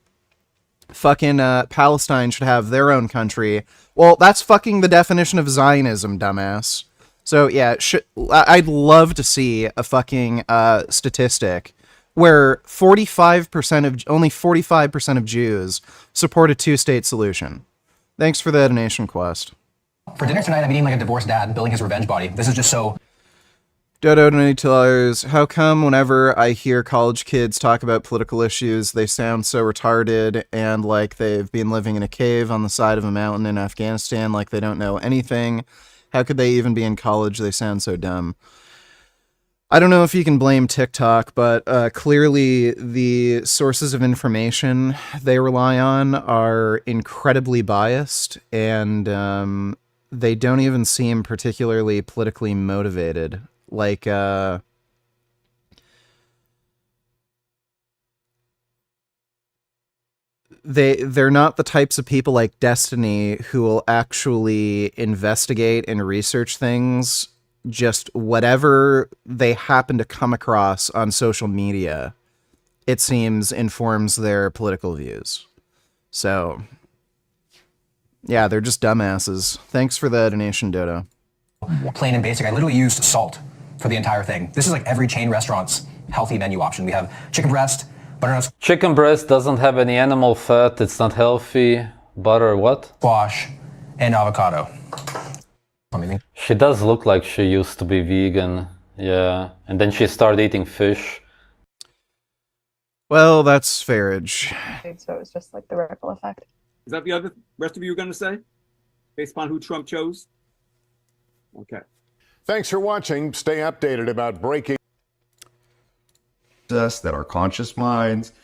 [SPEAKER 2] fucking Palestine should have their own country, well, that's fucking the definition of Zionism, dumbass. So yeah, I'd love to see a fucking statistic where only 45% of Jews support a 2-state solution. Thanks for the donation, Quest.
[SPEAKER 4] for dinner tonight, I'm eating like a divorced dad building his revenge body. This is just so...
[SPEAKER 2] Dodo $20. How come whenever I hear college kids talk about political issues, they sound so retarded and like they've been living in a cave on the side of a mountain in Afghanistan, like they don't know anything? How could they even be in college? They sound so dumb. I don't know if you can blame TikTok, but clearly the sources of information they rely on are incredibly biased, and they don't even seem particularly politically motivated. Like, they're not the types of people like Destiny who will actually investigate and research things. Just whatever they happen to come across on social media, it seems, informs their political views. So, yeah, they're just dumbasses. Thanks for the donation, Dodo.
[SPEAKER 4] Plain and basic. I literally used salt for the entire thing. This is like every chain restaurant's healthy menu option. We have chicken breast, butternut
[SPEAKER 8] Chicken breast doesn't have any animal fat. It's not healthy. Butter, what?
[SPEAKER 4] squash, and avocado.
[SPEAKER 8] She does look like she used to be vegan. Yeah. And then she started eating fish.
[SPEAKER 2] Well, that's farage.
[SPEAKER 23] So it was just like the ripple effect.
[SPEAKER 14] Is that the rest of you are going to say? Based upon who Trump chose? Okay.
[SPEAKER 10] Thanks for watching. Stay updated about breaking.
[SPEAKER 6] Us that are conscious minds,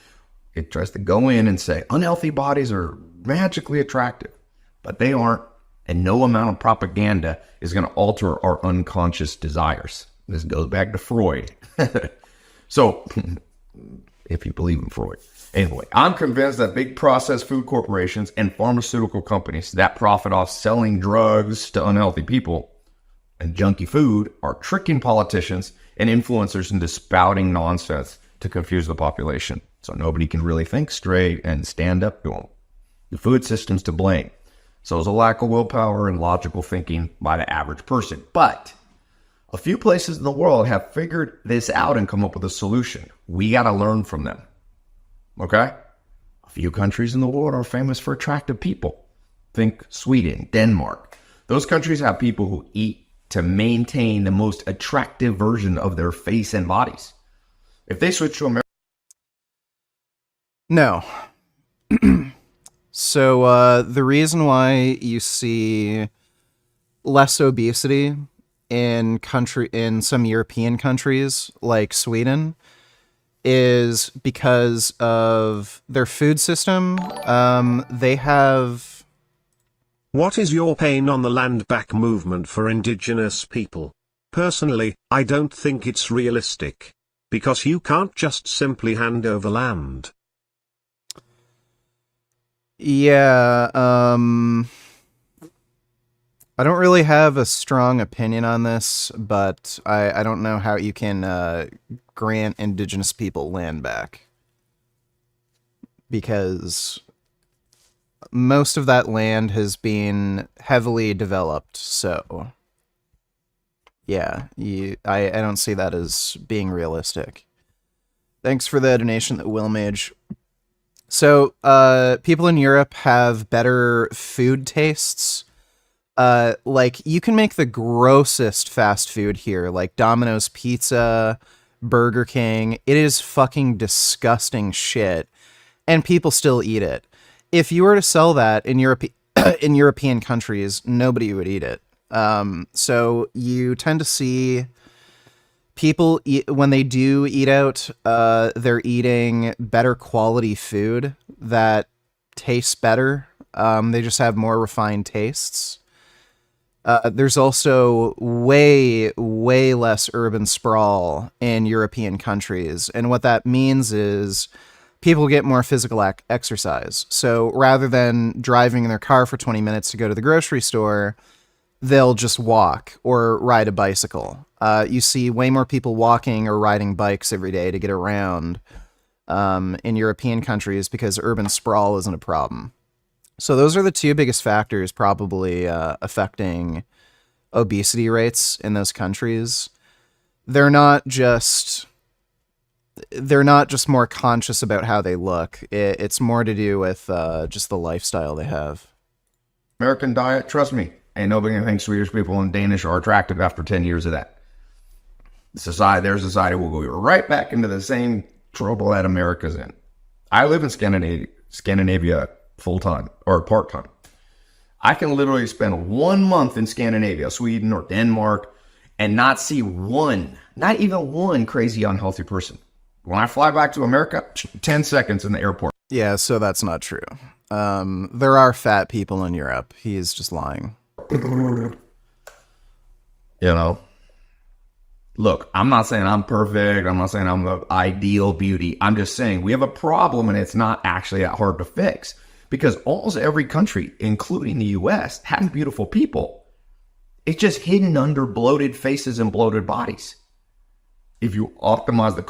[SPEAKER 6] it tries to go in and say unhealthy bodies are magically attractive, but they aren't, and no amount of propaganda is going to alter our unconscious desires. This goes back to Freud. So, if you believe in Freud. Anyway, I'm convinced that big processed food corporations and pharmaceutical companies that profit off selling drugs to unhealthy people, and junky food are tricking politicians and influencers into spouting nonsense to confuse the population, so nobody can really think straight and stand up to them. The food system's to blame. So is a lack of willpower and logical thinking by the average person. But a few places in the world have figured this out and come up with a solution. We got to learn from them. Okay? A few countries in the world are famous for attractive people. Think Sweden, Denmark. Those countries have people who eat to maintain the most attractive version of their face and bodies. If they switch to America...
[SPEAKER 2] No. So the reason why you see less obesity in some European countries like Sweden is because of their food system. They have...
[SPEAKER 7] What is your pain on the land back movement for indigenous people? Personally, I don't think it's realistic. Because you can't just simply hand over land.
[SPEAKER 2] Yeah, I don't really have a strong opinion on this, but I don't know how you can grant indigenous people land back. Because most of that land has been heavily developed, so... Yeah, I don't see that as being realistic. Thanks for the donation that Will Mage. So, people in Europe have better food tastes. Like, you can make the grossest fast food here, like Domino's Pizza, Burger King. It is fucking disgusting shit, and people still eat it. If you were to sell that in in European countries, nobody would eat it. So you tend to see people when they do eat out, they're eating better quality food that tastes better. They just have more refined tastes. There's also way less urban sprawl in European countries. And what that means is people get more physical exercise. So rather than driving in their car for 20 minutes to go to the grocery store, they'll just walk or ride a bicycle. You see way more people walking or riding bikes every day to get around in European countries because urban sprawl isn't a problem. So those are the two biggest factors probably affecting obesity rates in those countries. They're not just more conscious about how they look. It's more to do with just the lifestyle they have.
[SPEAKER 6] American diet, trust me. Ain't nobody gonna think Swedish people and Danish are attractive after 10 years of that. Their society will go right back into the same trouble that America's in. I live in Scandinavia full-time or part-time. I can literally spend 1 month in Scandinavia, Sweden or Denmark, and not see not even one crazy unhealthy person. When I fly back to America, 10 seconds in the airport.
[SPEAKER 2] Yeah, so that's not true. There are fat people in Europe. He's just lying.
[SPEAKER 6] You know, look, I'm not saying I'm perfect. I'm not saying I'm the ideal beauty. I'm just saying we have a problem and it's not actually that hard to fix because almost every country, including the US, has beautiful people. It's just hidden under bloated faces and bloated bodies. If you optimize the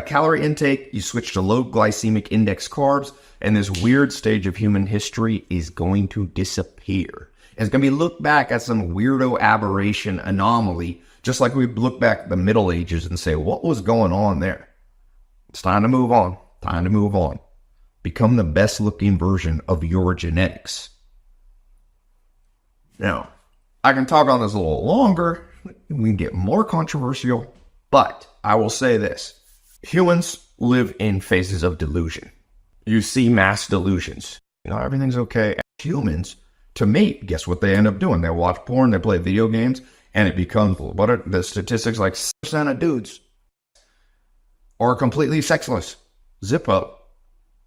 [SPEAKER 6] calorie intake, you switch to low glycemic index carbs, and this weird stage of human history is going to disappear. It's going to be looked back at some weirdo aberration anomaly, just like we look back at the Middle Ages and say, what was going on there? It's time to move on. Time to move on. Become the best looking version of your genetics. Now, I can talk on this a little longer. We can get more controversial, but I will say this. Humans live in phases of delusion. You see mass delusions. You know, everything's okay. Humans, to mate, guess what they end up doing? They watch porn, they play video games, and it becomes, what are the statistics, like 6% of dudes are completely sexless. Zip up.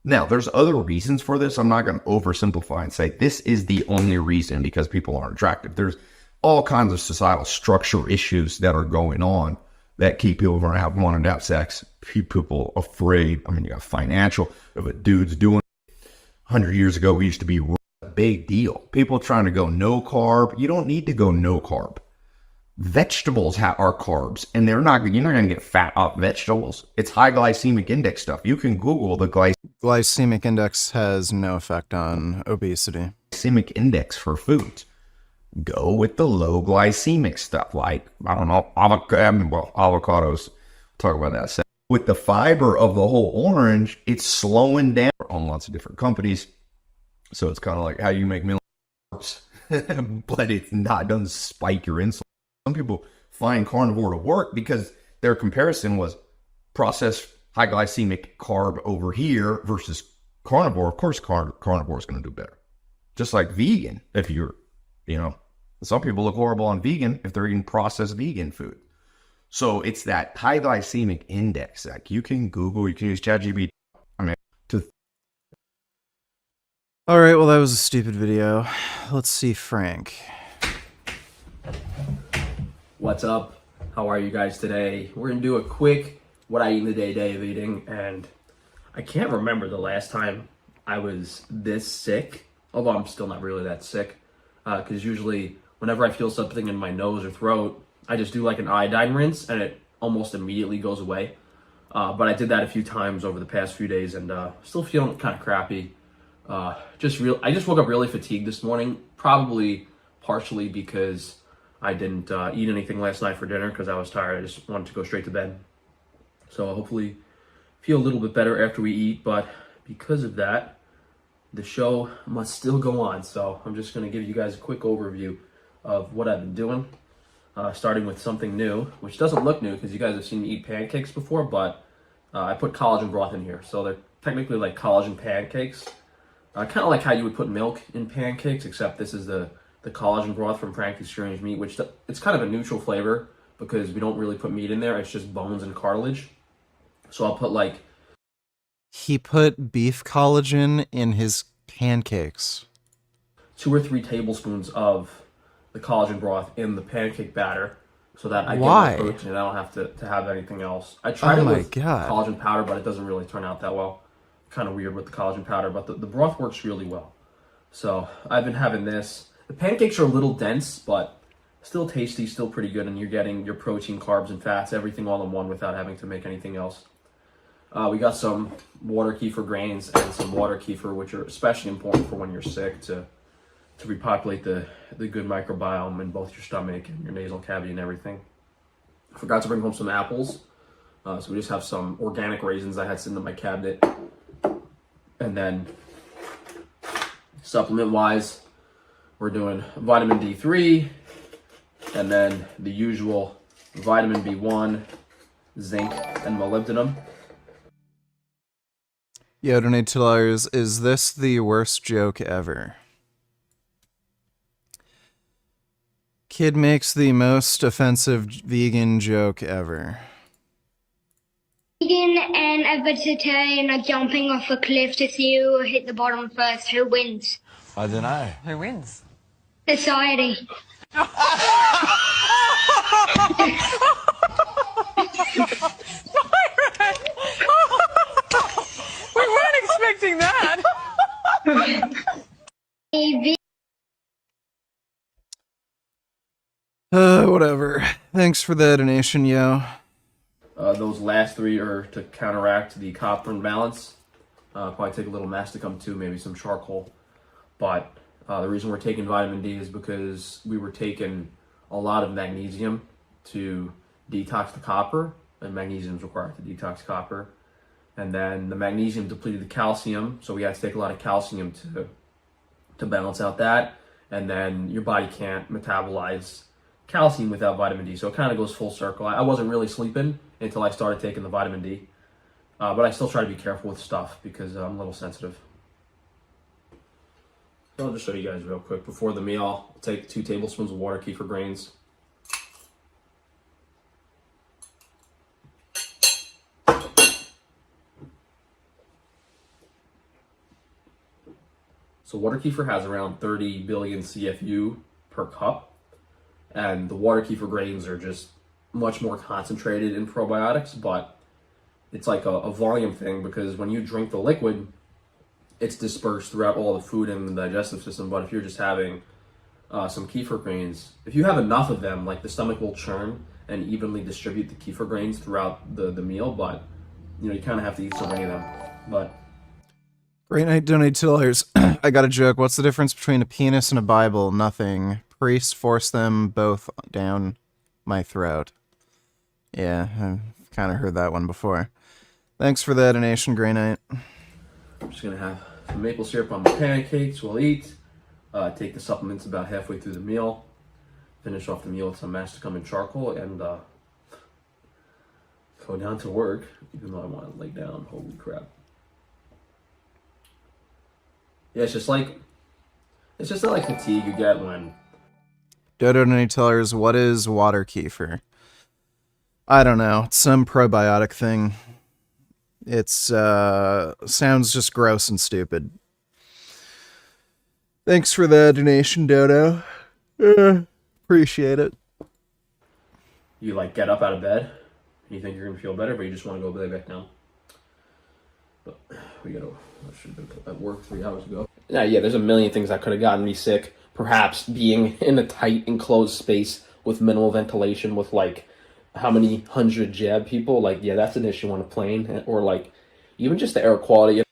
[SPEAKER 6] Now, there's other reasons for this. I'm not going to oversimplify and say this is the only reason because people aren't attractive. There's all kinds of societal structure issues that are going on that keep people from wanting to have sex, keep people afraid. I mean, you got financial, if a dude's doing it. 100 years ago, we used to be a big deal. People trying to go no carb. You don't need to go no carb. Vegetables are carbs, and you're not going to get fat off vegetables. It's high glycemic index stuff. You can Google the
[SPEAKER 2] Glycemic index has no effect on obesity.
[SPEAKER 6] Glycemic index for foods. Go with the low glycemic stuff, like, I don't know, avocados. Talk about that. With the fiber of the whole orange, it's slowing down on lots of different companies. So it's kind of like how you make million carbs, but it's not, it doesn't spike your insulin. Some people find carnivore to work because their comparison was processed high glycemic carb over here versus carnivore. Of course, carnivore is going to do better. Just like vegan, if you're, some people look horrible on vegan if they're eating processed vegan food. So it's that high glycemic index. Like, you can Google, you can use ChatGPT.
[SPEAKER 2] All right, well, that was a stupid video. Let's see Frank.
[SPEAKER 9] What's up? How are you guys today? We're gonna do a quick what I eat in the day of eating, and I can't remember the last time I was this sick, although I'm still not really that sick, because usually whenever I feel something in my nose or throat, I just do like an iodine rinse and it almost immediately goes away. But I did that a few times over the past few days and still feeling kind of crappy. I just woke up really fatigued this morning, probably partially because I didn't eat anything last night for dinner because I was tired. I just wanted to go straight to bed. So hopefully feel a little bit better after we eat, but because of that, the show must still go on. So I'm just going to give you guys a quick overview of what I've been doing, starting with something new, which doesn't look new because you guys have seen me eat pancakes before, but I put collagen broth in here. So they're technically like collagen pancakes, kind of like how you would put milk in pancakes, except this is the collagen broth from Frankie's Strange Meat, which it's kind of a neutral flavor because we don't really put meat in there. It's just bones and cartilage. So I'll put
[SPEAKER 2] He put beef collagen in his pancakes.
[SPEAKER 9] 2 or 3 tablespoons of the collagen broth in the pancake batter so that I
[SPEAKER 2] Why?
[SPEAKER 9] get my protein and I don't have to have anything else. I tried it with
[SPEAKER 2] God.
[SPEAKER 9] collagen powder, but it doesn't really turn out that well. Kind of weird with the collagen powder, but the broth works really well. So I've been having this. The pancakes are a little dense, but still tasty, still pretty good, and you're getting your protein, carbs, and fats, everything all in one without having to make anything else. We got some water kefir grains and some water kefir, which are especially important for when you're sick to repopulate the good microbiome in both your stomach and your nasal cavity and everything. I forgot to bring home some apples, so we just have some organic raisins I had sitting in my cabinet. And then supplement-wise, we're doing vitamin D3, and then the usual vitamin B1, zinc, and molybdenum.
[SPEAKER 2] Yo, donate $2. Is this the worst joke ever? Kid makes the most offensive vegan joke ever.
[SPEAKER 11] Vegan and a vegetarian are jumping off a cliff to see who will hit the bottom first. Who wins?
[SPEAKER 13] I don't know.
[SPEAKER 22] Who wins?
[SPEAKER 11] Society.
[SPEAKER 22] We weren't expecting that.
[SPEAKER 2] Whatever. Thanks for the donation, yo.
[SPEAKER 9] Those last 3 are to counteract the copper imbalance. Probably take a little masticum too, maybe some charcoal. But the reason we're taking vitamin D is because we were taking a lot of magnesium to detox the copper, and magnesium is required to detox copper. And then the magnesium depleted the calcium, so we had to take a lot of calcium to balance out that. And then your body can't metabolize calcium without vitamin D, so it kind of goes full circle. I wasn't really sleeping until I started taking the vitamin D, but I still try to be careful with stuff because I'm a little sensitive. So I'll just show you guys real quick. Before the meal, I'll take 2 tablespoons of water kefir grains. So water kefir has around 30 billion CFU per cup, and the water kefir grains are just much more concentrated in probiotics, but it's like a volume thing because when you drink the liquid, it's dispersed throughout all the food in the digestive system. But if you're just having some kefir grains. If you have enough of them, like the stomach will churn and evenly distribute the kefir grains throughout the meal, but you know, you kind of have to eat so many of them. But
[SPEAKER 2] Great night, donate $2. I got a joke. What's the difference between a penis and a Bible? Nothing. Priests force them both down my throat. Yeah, I've kind of heard that one before. Thanks for the donation, Grey Knight.
[SPEAKER 9] I'm just gonna have some maple syrup on my pancakes. We'll eat. Take the supplements about halfway through the meal. Finish off the meal with some mashed cumin charcoal and go down to work. Even though I want to lay down. Holy crap! Yeah, it's just that like fatigue you get when.
[SPEAKER 2] Dodo Tellers, what is water kefir? I don't know. It's some probiotic thing. It's sounds just gross and stupid. Thanks for the donation, Dodo. Appreciate it.
[SPEAKER 9] You like get up out of bed, and you think you're gonna feel better, but you just want to go lay back down. But I should have been at work 3 hours ago. Yeah, there's a million things that could have gotten me sick. Perhaps being in a tight, enclosed space with minimal ventilation with like how many 100 jab people. Like, yeah, that's an issue on a plane. Or like even just the air quality.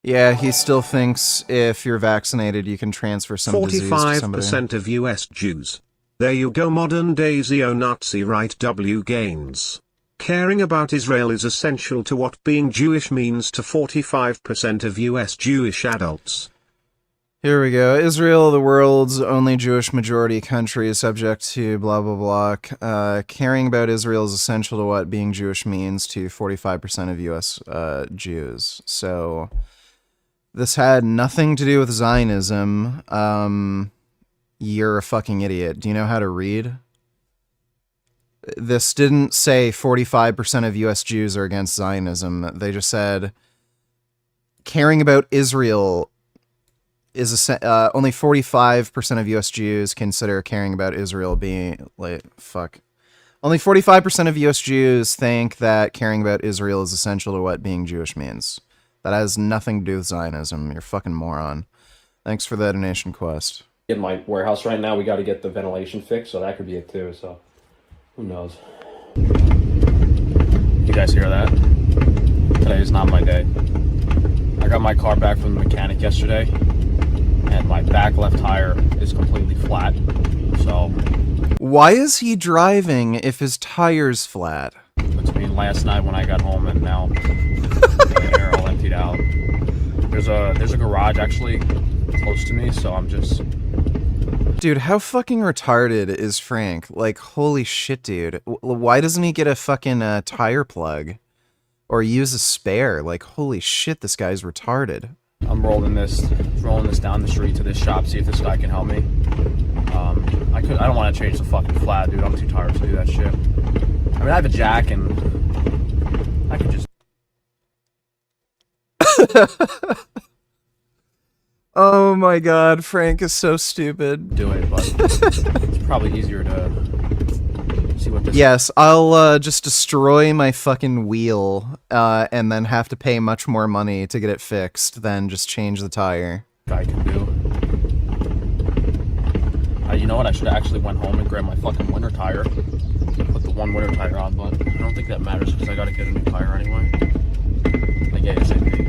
[SPEAKER 2] Yeah, he still thinks if you're vaccinated, you can transfer some disease to somebody.
[SPEAKER 7] 45% of US Jews. There you go, modern day Zeo-Nazi right W gains. Caring about Israel is essential to what being Jewish means to 45% of US Jewish adults.
[SPEAKER 2] Here we go. Israel, the world's only Jewish majority country, is subject to blah, blah, blah. Caring about Israel is essential to what being Jewish means to 45% of US Jews. So this had nothing to do with Zionism. You're a fucking idiot. Do you know how to read? This didn't say 45% of US Jews are against Zionism. They just said caring about Israel is only 45% of US Jews consider caring about Israel being like Only 45% of US Jews think that caring about Israel is essential to what being Jewish means. That has nothing to do with Zionism. You're a fucking moron. Thanks for the donation, Quest.
[SPEAKER 9] In my warehouse right now, we got to get the ventilation fixed, so that could be it too. So who knows?
[SPEAKER 5] You guys hear that? Today is not my day. I got my car back from the mechanic yesterday, and my back left tire is completely flat. So
[SPEAKER 2] why is he driving if his tire's flat?
[SPEAKER 5] Between last night when I got home and now the air all emptied out. There's a garage actually close to me, so I'm just.
[SPEAKER 2] Dude, how fucking retarded is Frank? Like, holy shit, dude. Why doesn't he get a fucking tire plug? Or use a spare? Like, holy shit, this guy's retarded.
[SPEAKER 5] I'm rolling this down the street to this shop, see if this guy can help me. I don't want to change the fucking flat, dude. I'm too tired to do that shit. I mean, I have a jack and I could just.
[SPEAKER 2] Oh my god, Frank is so stupid.
[SPEAKER 5] Do it, but it's probably easier to see what this.
[SPEAKER 2] Yes, I'll just destroy my fucking wheel and then have to pay much more money to get it fixed than just change the tire.
[SPEAKER 5] Guy can do. You know what? I should have actually went home and grabbed my fucking winter tire. Put the one winter tire on, but I don't think that matters because I gotta get a new tire anyway. Like ASAP.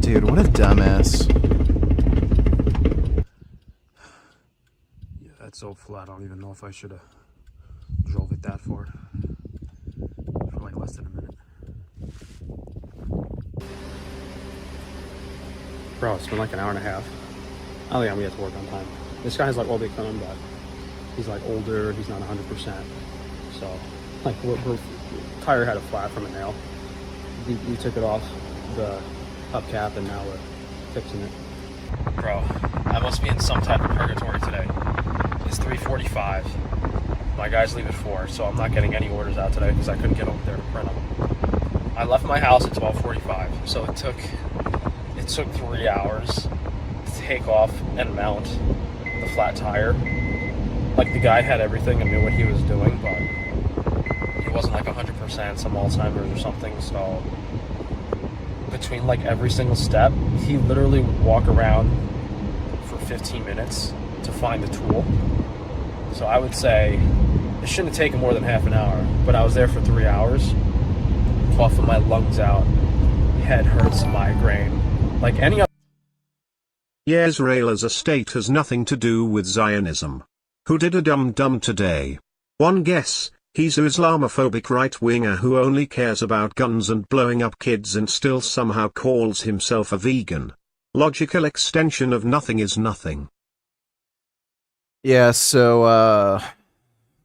[SPEAKER 2] Dude, what a dumbass.
[SPEAKER 12] Yeah, that's so flat. I don't even know if I should have drove it that far. For like less than a minute.
[SPEAKER 20] Bro, it's been like an hour and a half. I don't think I'm gonna get to work on time. This guy's like all become, but he's like older, he's not 100%. So, like, we're tire had a flat from a nail. We took it off the hubcap and now we're fixing it.
[SPEAKER 5] Bro, I must be in some type of purgatory today. It's 3:45. My guys leave at 4, so I'm not getting any orders out today because I couldn't get over there to print them. I left my house at 12:45, so it took 3 hours to take off and mount the flat tire. Like, the guy had everything and knew what he was doing, but he wasn't like 100%, some Alzheimer's or something, so between like every single step, he literally would walk around for 15 minutes to find the tool. So I would say it shouldn't have taken more than half an hour, but I was there for 3 hours, coughing my lungs out, head hurts, migraine, like any other.
[SPEAKER 7] Yeah, Israel as a state has nothing to do with Zionism. Who did a dum-dum today? One guess, he's an Islamophobic right-winger who only cares about guns and blowing up kids and still somehow calls himself a vegan. Logical extension of nothing is nothing.
[SPEAKER 2] Yeah, so,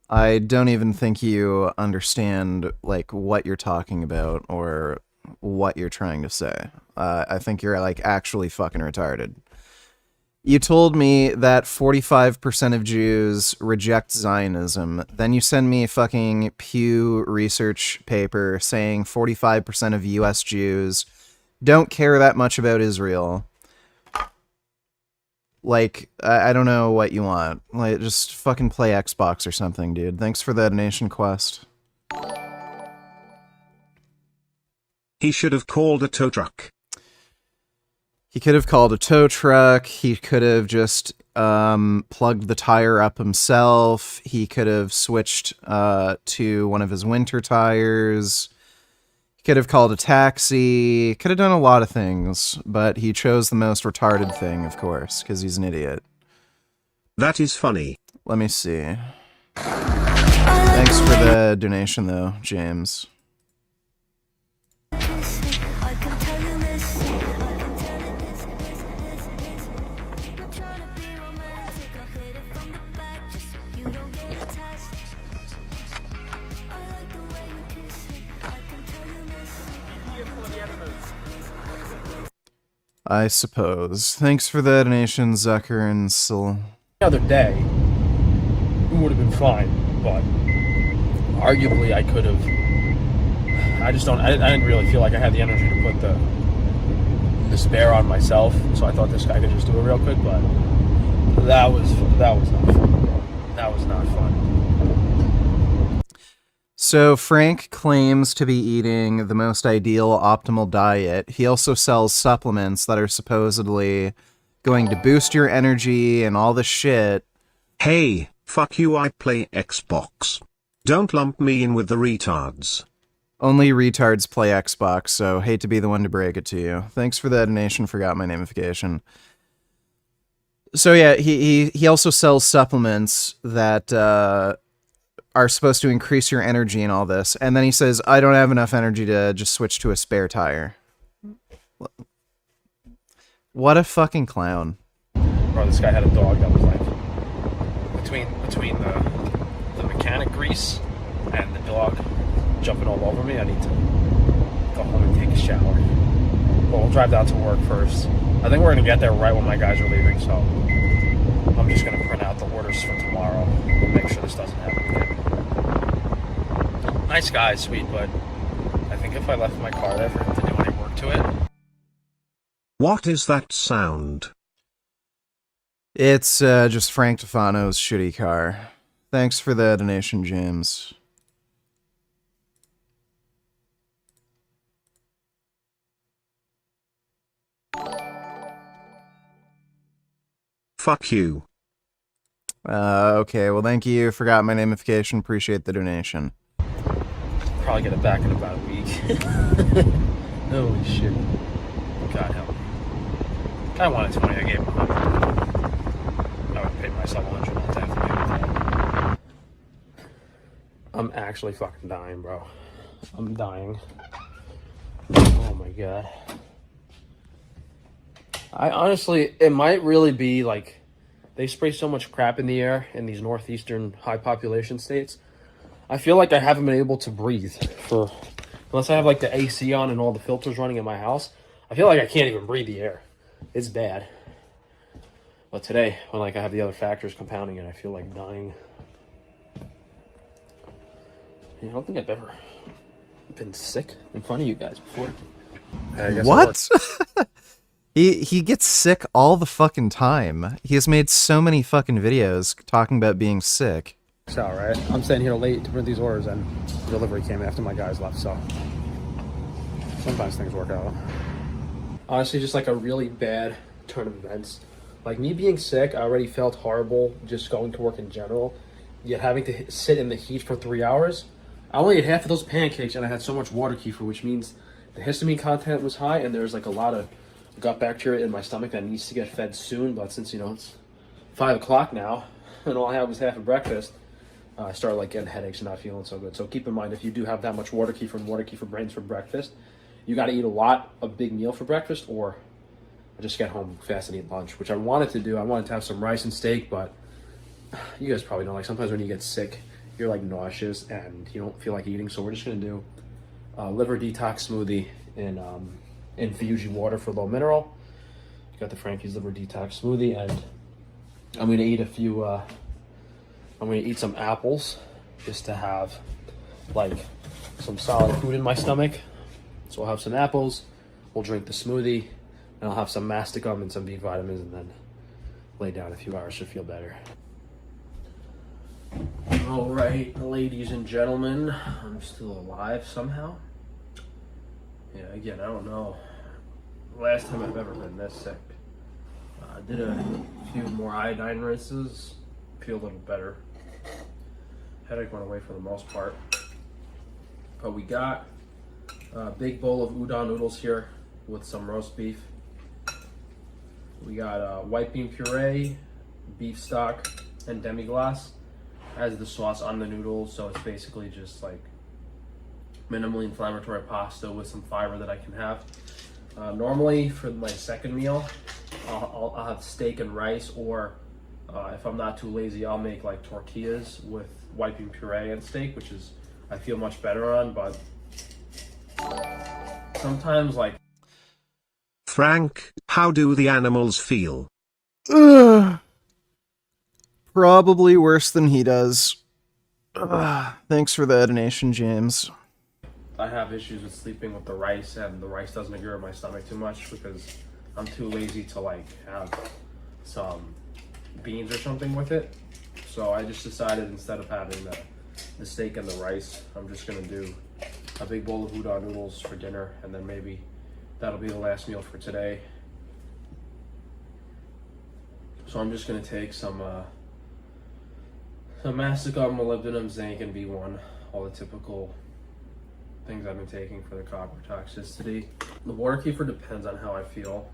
[SPEAKER 2] I don't even think you understand, like, what you're talking about or what you're trying to say. I think you're, like, actually fucking retarded. You told me that 45% of Jews reject Zionism. Then you send me a fucking Pew Research paper saying 45% of US Jews don't care that much about Israel. Like, I don't know what you want. Like, just fucking play Xbox or something, dude. Thanks for the donation, Quest.
[SPEAKER 7] He should have called a tow truck.
[SPEAKER 2] He could have called a tow truck. He could have just plugged the tire up himself. He could have switched to one of his winter tires. He could have called a taxi. Could have done a lot of things, but he chose the most retarded thing, of course, because he's an idiot.
[SPEAKER 7] That is funny.
[SPEAKER 2] Let me see. Thanks for the donation, though, James. I suppose. Thanks for the donation, Zucker and Sil.
[SPEAKER 5] The other day, it would have been fine, but arguably I could have. I didn't really feel like I had the energy to put the spare on myself, so I thought this guy could just do it real quick, but that was not fun. That was not fun.
[SPEAKER 2] So Frank claims to be eating the most ideal optimal diet. He also sells supplements that are supposedly going to boost your energy and all this shit.
[SPEAKER 7] Hey, fuck you, I play Xbox. Don't lump me in with the retards.
[SPEAKER 2] Only retards play Xbox, so hate to be the one to break it to you. Thanks for the donation, forgot my namification. So yeah, he also sells supplements that are supposed to increase your energy and all this. And then he says, I don't have enough energy to just switch to a spare tire. What a fucking clown.
[SPEAKER 5] Bro, this guy had a dog that was like between the mechanic grease and the dog jumping all over me. I need to go home and take a shower. But we'll drive down to work first. I think we're gonna get there right when my guys are leaving, so I'm just gonna print out the orders for tomorrow and make sure this doesn't happen again. Nice guy, sweet, but I think if I left my car there for him to do any work to it.
[SPEAKER 7] What is that sound?
[SPEAKER 2] It's just Frank Tufano's shitty car. Thanks for the donation, James.
[SPEAKER 7] Fuck you.
[SPEAKER 2] Okay, well thank you. Forgot my namification. Appreciate the donation.
[SPEAKER 5] Probably get it back in about a week. Holy shit. God help me. I wanted 20, I gave him 100. I would pay myself 100 not to have to deal with that. I'm actually fucking dying, bro. I'm dying. Oh my god. I honestly, it might really be like, they spray so much crap in the air in these northeastern high population states. I feel like I haven't been able to breathe unless I have like the AC on and all the filters running in my house. I feel like I can't even breathe the air. It's bad. But today, when like I have the other factors compounding it, I feel like dying. I don't think I've ever been sick in front of you guys before.
[SPEAKER 2] What? He gets sick all the fucking time. He has made so many fucking videos talking about being sick.
[SPEAKER 5] It's all right. I'm staying here late to print these orders, and delivery came after my guys left, so sometimes things work out. Honestly, just like a really bad turn of events. Like me being sick, I already felt horrible just going to work in general. Yet having to sit in the heat for 3 hours, I only ate half of those pancakes and I had so much water kefir, which means the histamine content was high and there's like a lot of gut bacteria in my stomach that needs to get fed soon. But since, you know, it's 5 o'clock now and all I had was half of breakfast, I started like getting headaches and not feeling so good. So keep in mind, if you do have that much water kefir and water kefir brains for breakfast, you got to eat a big meal for breakfast, or just get home fast and eat lunch, which I wanted to do. I wanted to have some rice and steak, but you guys probably know, like sometimes when you get sick, you're like nauseous and you don't feel like eating. So we're just gonna do a liver detox smoothie in Fiji water for low mineral. Got the Frankie's liver detox smoothie, and I'm gonna eat I'm gonna eat some apples just to have like some solid food in my stomach. So I'll have some apples, we'll drink the smoothie, and I'll have some masticum and some B vitamins, and then lay down a few hours to feel better. All right, ladies and gentlemen, I'm still alive somehow. Yeah, again, I don't know. Last time I've ever been this sick. I did a few more iodine rinses, feel a little better. Headache went away for the most part. But we got a big bowl of udon noodles here with some roast beef. We got white bean puree, beef stock, and demi-glace as the sauce on the noodles. So it's basically just like minimally inflammatory pasta with some fiber that I can have. Normally for my second meal, I'll have steak and rice, or if I'm not too lazy, I'll make like tortillas with white bean puree and steak, which is I feel much better on. But sometimes like
[SPEAKER 7] Frank, how do the animals feel?
[SPEAKER 2] Probably worse than he does. Thanks for the donation, James.
[SPEAKER 5] I have issues with sleeping with the rice, and the rice doesn't agree with my stomach too much because I'm too lazy to like have some beans or something with it. So I just decided instead of having the steak and the rice, I'm just gonna do a big bowl of udon noodles for dinner, and then maybe that'll be the last meal for today. So I'm just gonna take some masticum, molybdenum, zinc, and B1, all the typical things I've been taking for the copper toxicity. The water kefir depends on how I feel.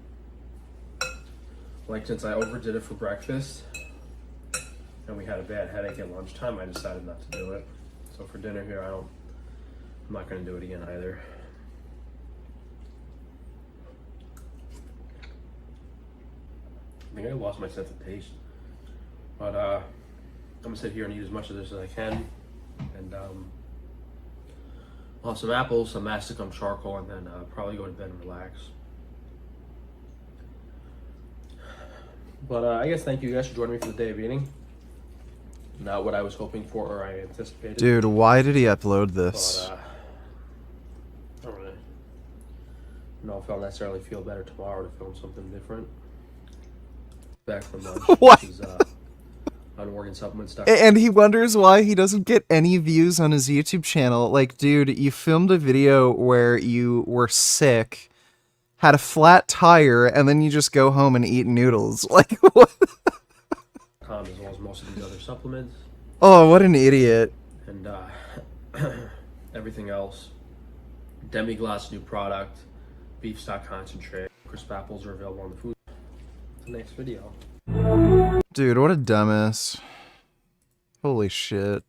[SPEAKER 5] Like since I overdid it for breakfast and we had a bad headache at lunchtime, I decided not to do it. So for dinner here, I'm not gonna do it again either. I think I lost my sense of taste. But I'm gonna sit here and eat as much of this as I can. And I'll have some apples, some masticum charcoal, and then probably go to bed and relax. But I guess thank you guys for joining me for the day of eating. Not what I was hoping for or I anticipated.
[SPEAKER 2] Dude, why did he upload this?
[SPEAKER 5] But I don't really know if I'll necessarily feel better tomorrow to film something different. Back from lunch.
[SPEAKER 2] What?
[SPEAKER 5] Which is, on organ supplement stuff.
[SPEAKER 2] And he wonders why he doesn't get any views on his YouTube channel. Like, dude, you filmed a video where you were sick, had a flat tire, and then you just go home and eat noodles. Like, what?
[SPEAKER 5] As well as most of these other supplements.
[SPEAKER 2] Oh, what an idiot.
[SPEAKER 5] And everything else. Demi-glace new product, beef stock concentrate, crisp apples are available on the food. The next video.
[SPEAKER 2] Dude, what a dumbass. Holy shit.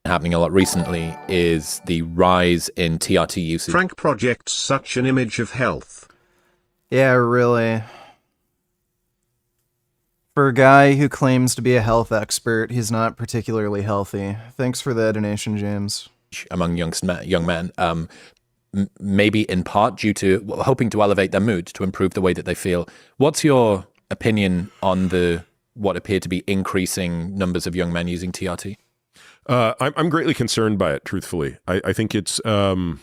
[SPEAKER 13] Happening a lot recently is the rise in TRT usage.
[SPEAKER 7] Frank projects such an image of health.
[SPEAKER 2] Yeah, really. For a guy who claims to be a health expert, he's not particularly healthy. Thanks for the donation, James.
[SPEAKER 13] Among young men, maybe in part due to hoping to elevate their mood to improve the way that they feel. What's your opinion on what appear to be increasing numbers of young men using TRT?
[SPEAKER 15] I'm greatly concerned by it, truthfully. I think it's, I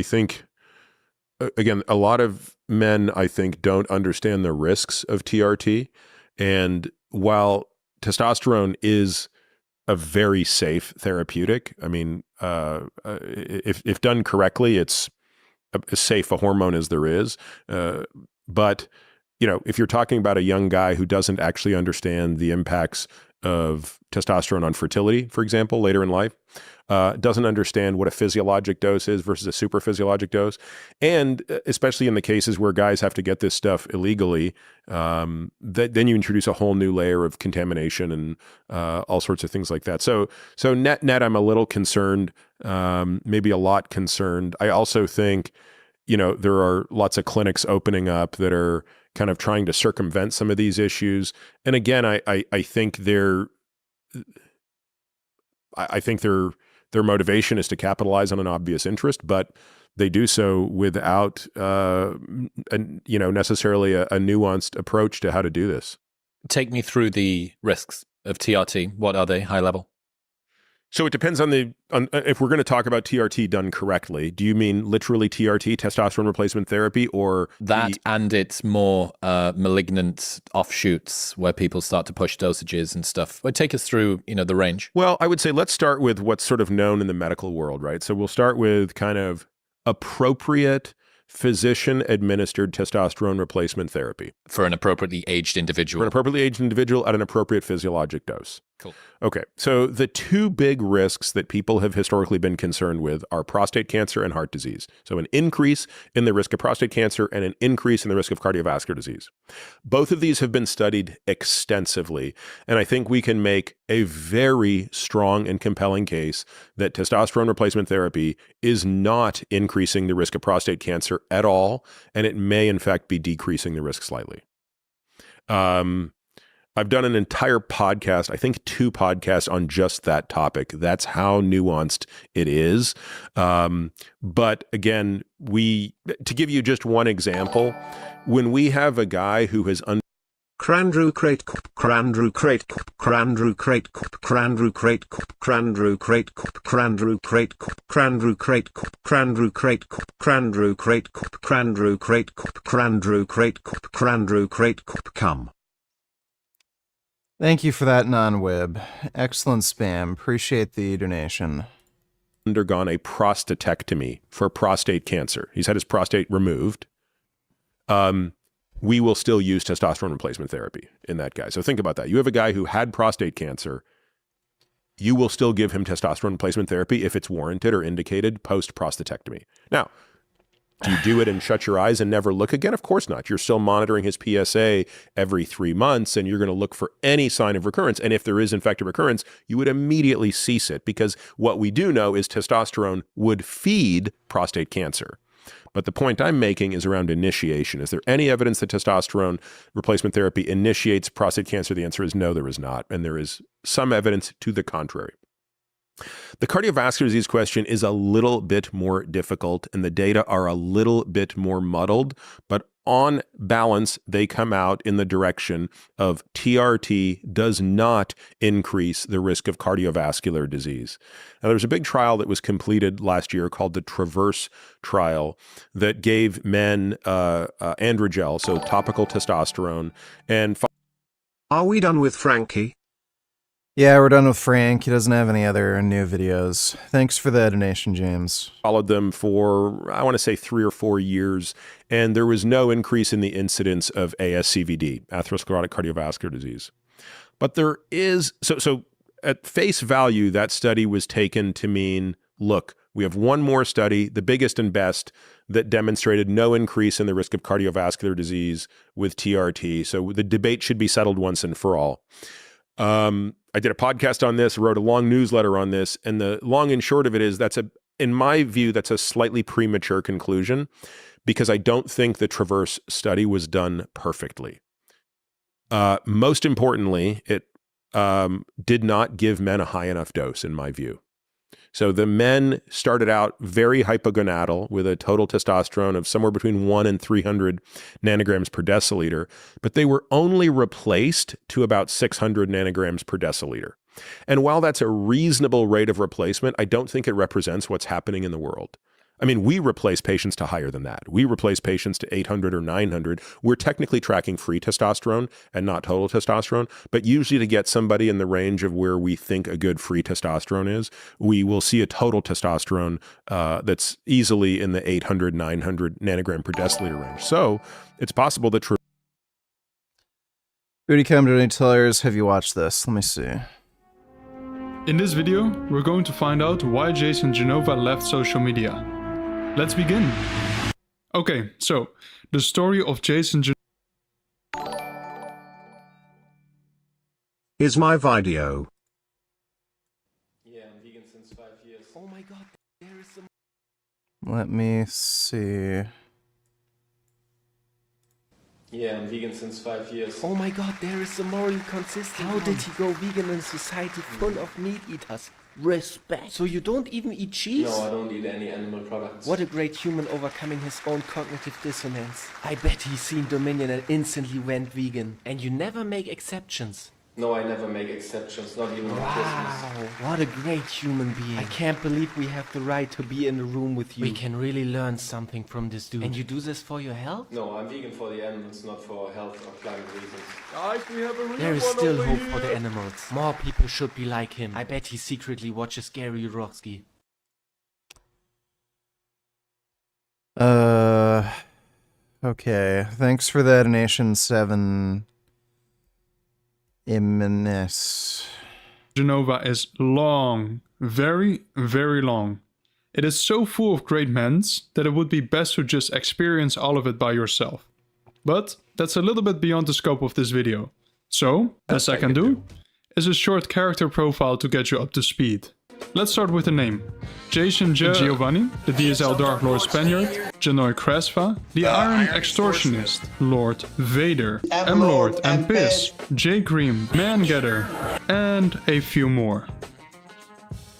[SPEAKER 15] think, again, a lot of men, I think, don't understand the risks of TRT. And while testosterone is a very safe therapeutic, I mean, if done correctly, it's as safe a hormone as there is. But, you know, if you're talking about a young guy who doesn't actually understand the impacts of testosterone on fertility, for example, later in life, doesn't understand what a physiologic dose is versus a super physiologic dose, and especially in the cases where guys have to get this stuff illegally, then you introduce a whole new layer of contamination and all sorts of things like that. So net, I'm a little concerned, maybe a lot concerned. I also think, you know, there are lots of clinics opening up that are kind of trying to circumvent some of these issues. And again, I think their motivation is to capitalize on an obvious interest, but they do so without, necessarily a nuanced approach to how to do this.
[SPEAKER 13] Take me through the risks of TRT. What are they, high level?
[SPEAKER 15] So it depends on if we're going to talk about TRT done correctly. Do you mean literally TRT, testosterone replacement therapy, or
[SPEAKER 13] that and its more malignant offshoots where people start to push dosages and stuff? But take us through, the range.
[SPEAKER 15] Well, I would say let's start with what's sort of known in the medical world, right? So we'll start with kind of appropriate physician-administered testosterone replacement therapy.
[SPEAKER 13] For an appropriately aged individual.
[SPEAKER 15] For an appropriately aged individual at an appropriate physiologic dose.
[SPEAKER 13] Cool.
[SPEAKER 15] Okay, so the two big risks that people have historically been concerned with are prostate cancer and heart disease. So an increase in the risk of prostate cancer and an increase in the risk of cardiovascular disease. Both of these have been studied extensively, and I think we can make a very strong and compelling case that testosterone replacement therapy is not increasing the risk of prostate cancer at all, and it may in fact be decreasing the risk slightly. I've done an entire podcast, I think 2 podcasts on just that topic. That's how nuanced it is. But again, to give you just one example, when we have a guy who has
[SPEAKER 7] Crandrew crate, Crandrew crate, Crandrew crate, Crandrew crate, Crandrew crate, Crandrew crate, Crandrew crate, Crandrew crate, Crandrew crate, Crandrew crate, Crandrew crate, Crandrew crate, come.
[SPEAKER 2] Thank you for that, non-web. Excellent spam. Appreciate the donation.
[SPEAKER 15] Undergone a prostatectomy for prostate cancer. He's had his prostate removed. We will still use testosterone replacement therapy in that guy. So think about that. You have a guy who had prostate cancer. You will still give him testosterone replacement therapy if it's warranted or indicated post-prostatectomy. Now, do you do it and shut your eyes and never look again? Of course not. You're still monitoring his PSA every 3 months, and you're going to look for any sign of recurrence. And if there is, in fact, a recurrence, you would immediately cease it, because what we do know is testosterone would feed prostate cancer. But the point I'm making is around initiation. Is there any evidence that testosterone replacement therapy initiates prostate cancer? The answer is no, there is not. And there is some evidence to the contrary. The cardiovascular disease question is a little bit more difficult, and the data are a little bit more muddled, but on balance, they come out in the direction of TRT does not increase the risk of cardiovascular disease. Now, there was a big trial that was completed last year called the Traverse trial that gave men androgel, so topical testosterone, and...
[SPEAKER 7] Are we done with Frankie?
[SPEAKER 2] Yeah, we're done with Frank. He doesn't have any other new videos. Thanks for the donation, James.
[SPEAKER 15] Followed them for, I want to say 3 or 4 years, and there was no increase in the incidence of ASCVD, atherosclerotic cardiovascular disease. But there is, so at face value, that study was taken to mean, look, we have one more study, the biggest and best, that demonstrated no increase in the risk of cardiovascular disease with TRT. So the debate should be settled once and for all. I did a podcast on this, wrote a long newsletter on this, and the long and short of it is in my view, that's a slightly premature conclusion, because I don't think the Traverse study was done perfectly. Most importantly, it did not give men a high enough dose, in my view. So the men started out very hypogonadal with a total testosterone of somewhere between 1 and 300 nanograms per deciliter, but they were only replaced to about 600 nanograms per deciliter. And while that's a reasonable rate of replacement, I don't think it represents what's happening in the world. I mean, we replace patients to higher than that. We replace patients to 800 or 900. We're technically tracking free testosterone and not total testosterone, but usually to get somebody in the range of where we think a good free testosterone is, we will see a total testosterone that's easily in the 800, 900 nanogram per deciliter range. So it's possible that...
[SPEAKER 2] Booty Cam Donating Tellers, have you watched this? Let me see.
[SPEAKER 1] In this video, we're going to find out why Jason Genova left social media. Let's begin. Okay, so the story of Jason
[SPEAKER 7] Here's my video.
[SPEAKER 18] Yeah, I'm vegan since 5 years. Oh my god, there is some...
[SPEAKER 2] Let me see.
[SPEAKER 18] Yeah, I'm vegan since 5 years. Oh my god, there is a morally consistent. How did he go vegan in a society full of meat eaters? Respect. So you don't even eat cheese? No, I don't eat any animal products. What a great human overcoming his own cognitive dissonance. I bet he's seen Dominion and instantly went vegan. And you never make exceptions. No, I never make exceptions, not even on Christmas. Wow, what a great human being. I can't believe we have the right to be in a room with you. We can really learn something from this dude. And you do this for your health? No, I'm vegan for the animals, not for health or climate reasons. Guys, we have a real There is still hope for the animals. More people should be like him. I bet he secretly watches Gary Yurovsky.
[SPEAKER 2] Okay. Thanks for that, Nation 7. Imminence.
[SPEAKER 1] Genova is long, very, very long. It is so full of great mens that it would be best to just experience all of it by yourself. But that's a little bit beyond the scope of this video. So, best I can do is a short character profile to get you up to speed. Let's start with the name. Jason Giovanni, the DSL Dark Lord Spaniard, Janoi Cresva, the Iron Extortionist, Lord Vader, M-Lord and Piss, J. Cream, Man-Getter, and a few more.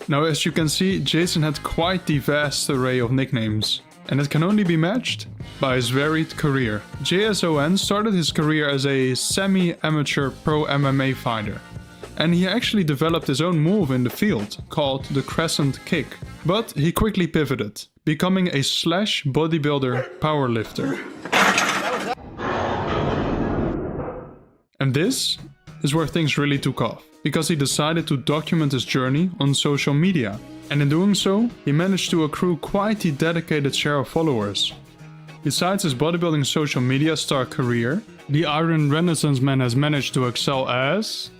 [SPEAKER 1] Now, as you can see, Jason had quite the vast array of nicknames, and it can only be matched by his varied career. JSON started his career as a semi-amateur pro MMA fighter, and he actually developed his own move in the field, called the Crescent Kick. But he quickly pivoted, becoming a slash bodybuilder powerlifter. And this is where things really took off, because he decided to document his journey on social media. And in doing so, he managed to accrue quite a dedicated share of followers. Besides his bodybuilding social media star career, the Iron Renaissance Man has managed to excel as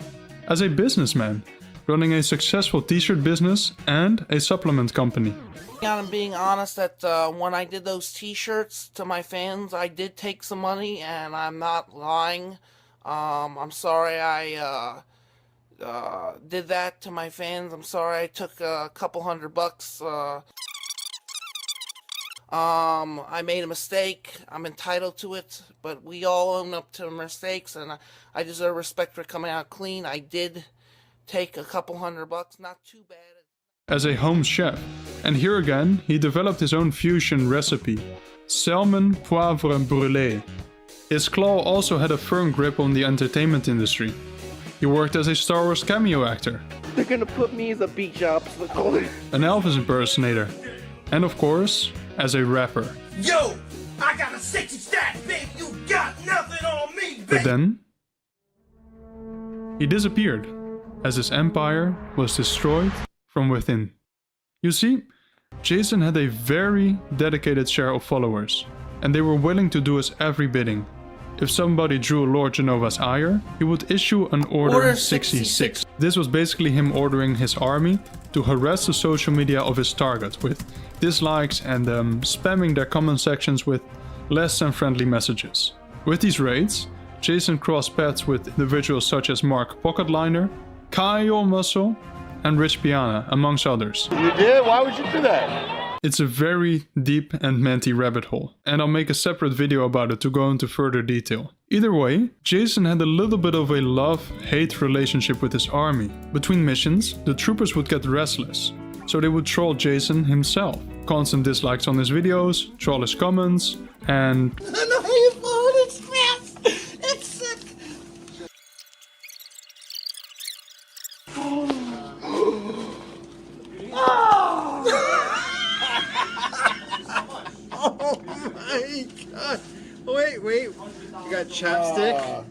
[SPEAKER 1] a businessman, running a successful t-shirt business and a supplement company.
[SPEAKER 19] I'm being honest that when I did those t-shirts to my fans, I did take some money, and I'm not lying. I'm sorry I did that to my fans. I'm sorry I took a couple $100. I made a mistake. I'm entitled to it, but we all own up to mistakes, and I deserve respect for coming out clean. I did take a couple $100, not too bad.
[SPEAKER 1] As a home chef, and here again, he developed his own fusion recipe, salmon poivre brûlée. His claw also had a firm grip on the entertainment industry. He worked as a Star Wars cameo actor.
[SPEAKER 19] They're gonna put me as a beach officer.
[SPEAKER 1] An Elvis impersonator, and of course, as a rapper.
[SPEAKER 24] Yo, I got a sexy stack, babe. You got nothing on me, babe.
[SPEAKER 1] But then, he disappeared, as his empire was destroyed from within. You see, Jason had a very dedicated share of followers, and they were willing to do his every bidding. If somebody drew Lord Genova's ire, he would issue an Order 66. This was basically him ordering his army to harass the social media of his target with dislikes and spamming their comment sections with less than friendly messages. With these raids, Jason crossed paths with individuals such as Mark Pocketliner, Kyle Muscle, and Rich Piana, amongst others.
[SPEAKER 24] You did? Why would you do that?
[SPEAKER 1] It's a very deep and minty rabbit hole, and I'll make a separate video about it to go into further detail. Either way, Jason had a little bit of a love-hate relationship with his army. Between missions, the troopers would get restless, so they would troll Jason himself. Constant dislikes on his videos, troll his comments, and
[SPEAKER 24] I know how you feel. It's fast. It's sick.
[SPEAKER 3] wait. You got chapstick?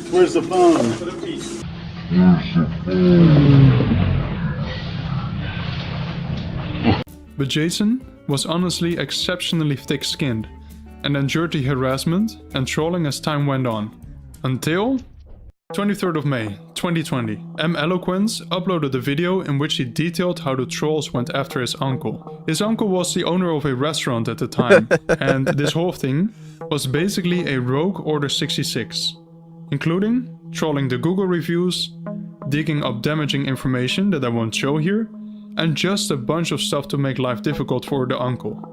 [SPEAKER 16] Where's the phone?
[SPEAKER 1] But Jason was honestly exceptionally thick-skinned and endured the harassment and trolling as time went on. Until 23rd of May 2020, M. Eloquence uploaded a video in which he detailed how the trolls went after his uncle. His uncle was the owner of a restaurant at the time, and this whole thing was basically a rogue Order 66, including trolling the Google reviews, digging up damaging information that I won't show here, and just a bunch of stuff to make life difficult for the uncle.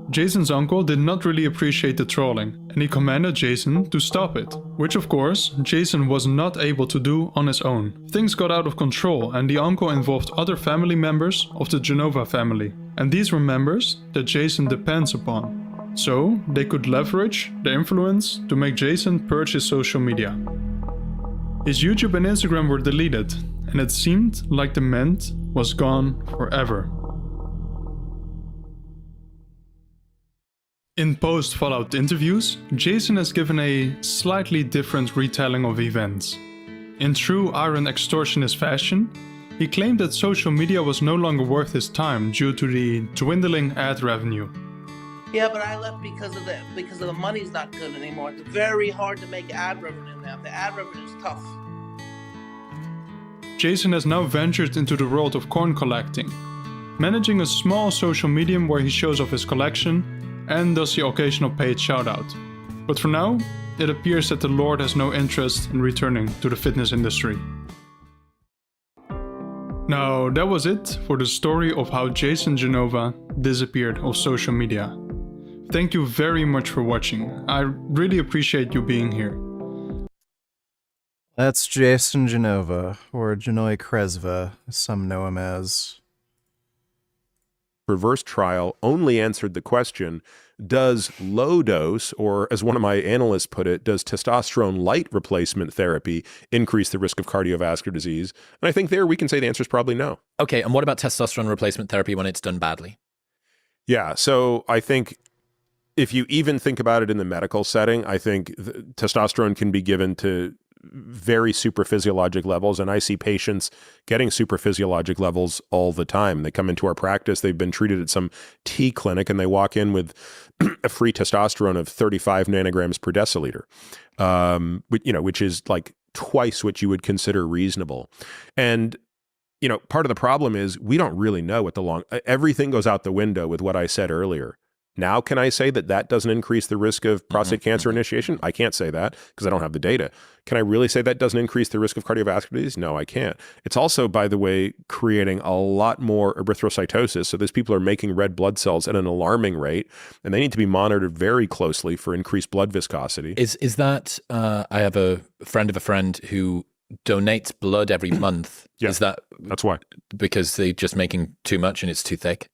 [SPEAKER 1] Jason's uncle did not really appreciate the trolling, and he commanded Jason to stop it, which of course Jason was not able to do on his own. Things got out of control and the uncle involved other family members of the Genova family, and these were members that Jason depends upon. So they could leverage the influence to make Jason purge his social media. His YouTube and Instagram were deleted, and it seemed like the man was gone forever. In post-Fallout interviews, Jason has given a slightly different retelling of events. In true Iron extortionist fashion, he claimed that social media was no longer worth his time due to the dwindling ad revenue.
[SPEAKER 19] Yeah, but I left because of the money's not good anymore. It's very hard to make ad revenue now. The ad revenue is tough.
[SPEAKER 1] Jason has now ventured into the world of coin collecting, managing a small social medium where he shows off his collection and does the occasional paid shoutout. But for now, it appears that the Lord has no interest in returning to the fitness industry. Now, that was it for the story of how Jason Genova disappeared off social media. Thank you very much for watching. I really appreciate you being here.
[SPEAKER 2] That's Jason Genova, or Genoy Kresva, as some know him as.
[SPEAKER 15] Reverse trial only answered the question, does low dose, or as one of my analysts put it, does testosterone light replacement therapy increase the risk of cardiovascular disease? And I think there we can say the answer is probably no.
[SPEAKER 13] Okay, and what about testosterone replacement therapy when it's done badly?
[SPEAKER 15] Yeah, so I think if you even think about it in the medical setting, I think testosterone can be given to very superphysiologic levels, and I see patients getting superphysiologic levels all the time. They come into our practice, they've been treated at some T clinic, and they walk in with a free testosterone of 35 nanograms per deciliter, which is like twice what you would consider reasonable. And part of the problem is we don't really know what everything goes out the window with what I said earlier. Now, can I say that that doesn't increase the risk of prostate cancer initiation? I can't say that because I don't have the data. Can I really say that doesn't increase the risk of cardiovascular disease? No, I can't. It's also, by the way, creating a lot more erythrocytosis. So these people are making red blood cells at an alarming rate, and they need to be monitored very closely for increased blood viscosity.
[SPEAKER 13] Is that, I have a friend of a friend who donates blood every month.
[SPEAKER 15] Yeah,
[SPEAKER 13] is that's
[SPEAKER 15] why.
[SPEAKER 13] Because they're just making too much and it's too thick?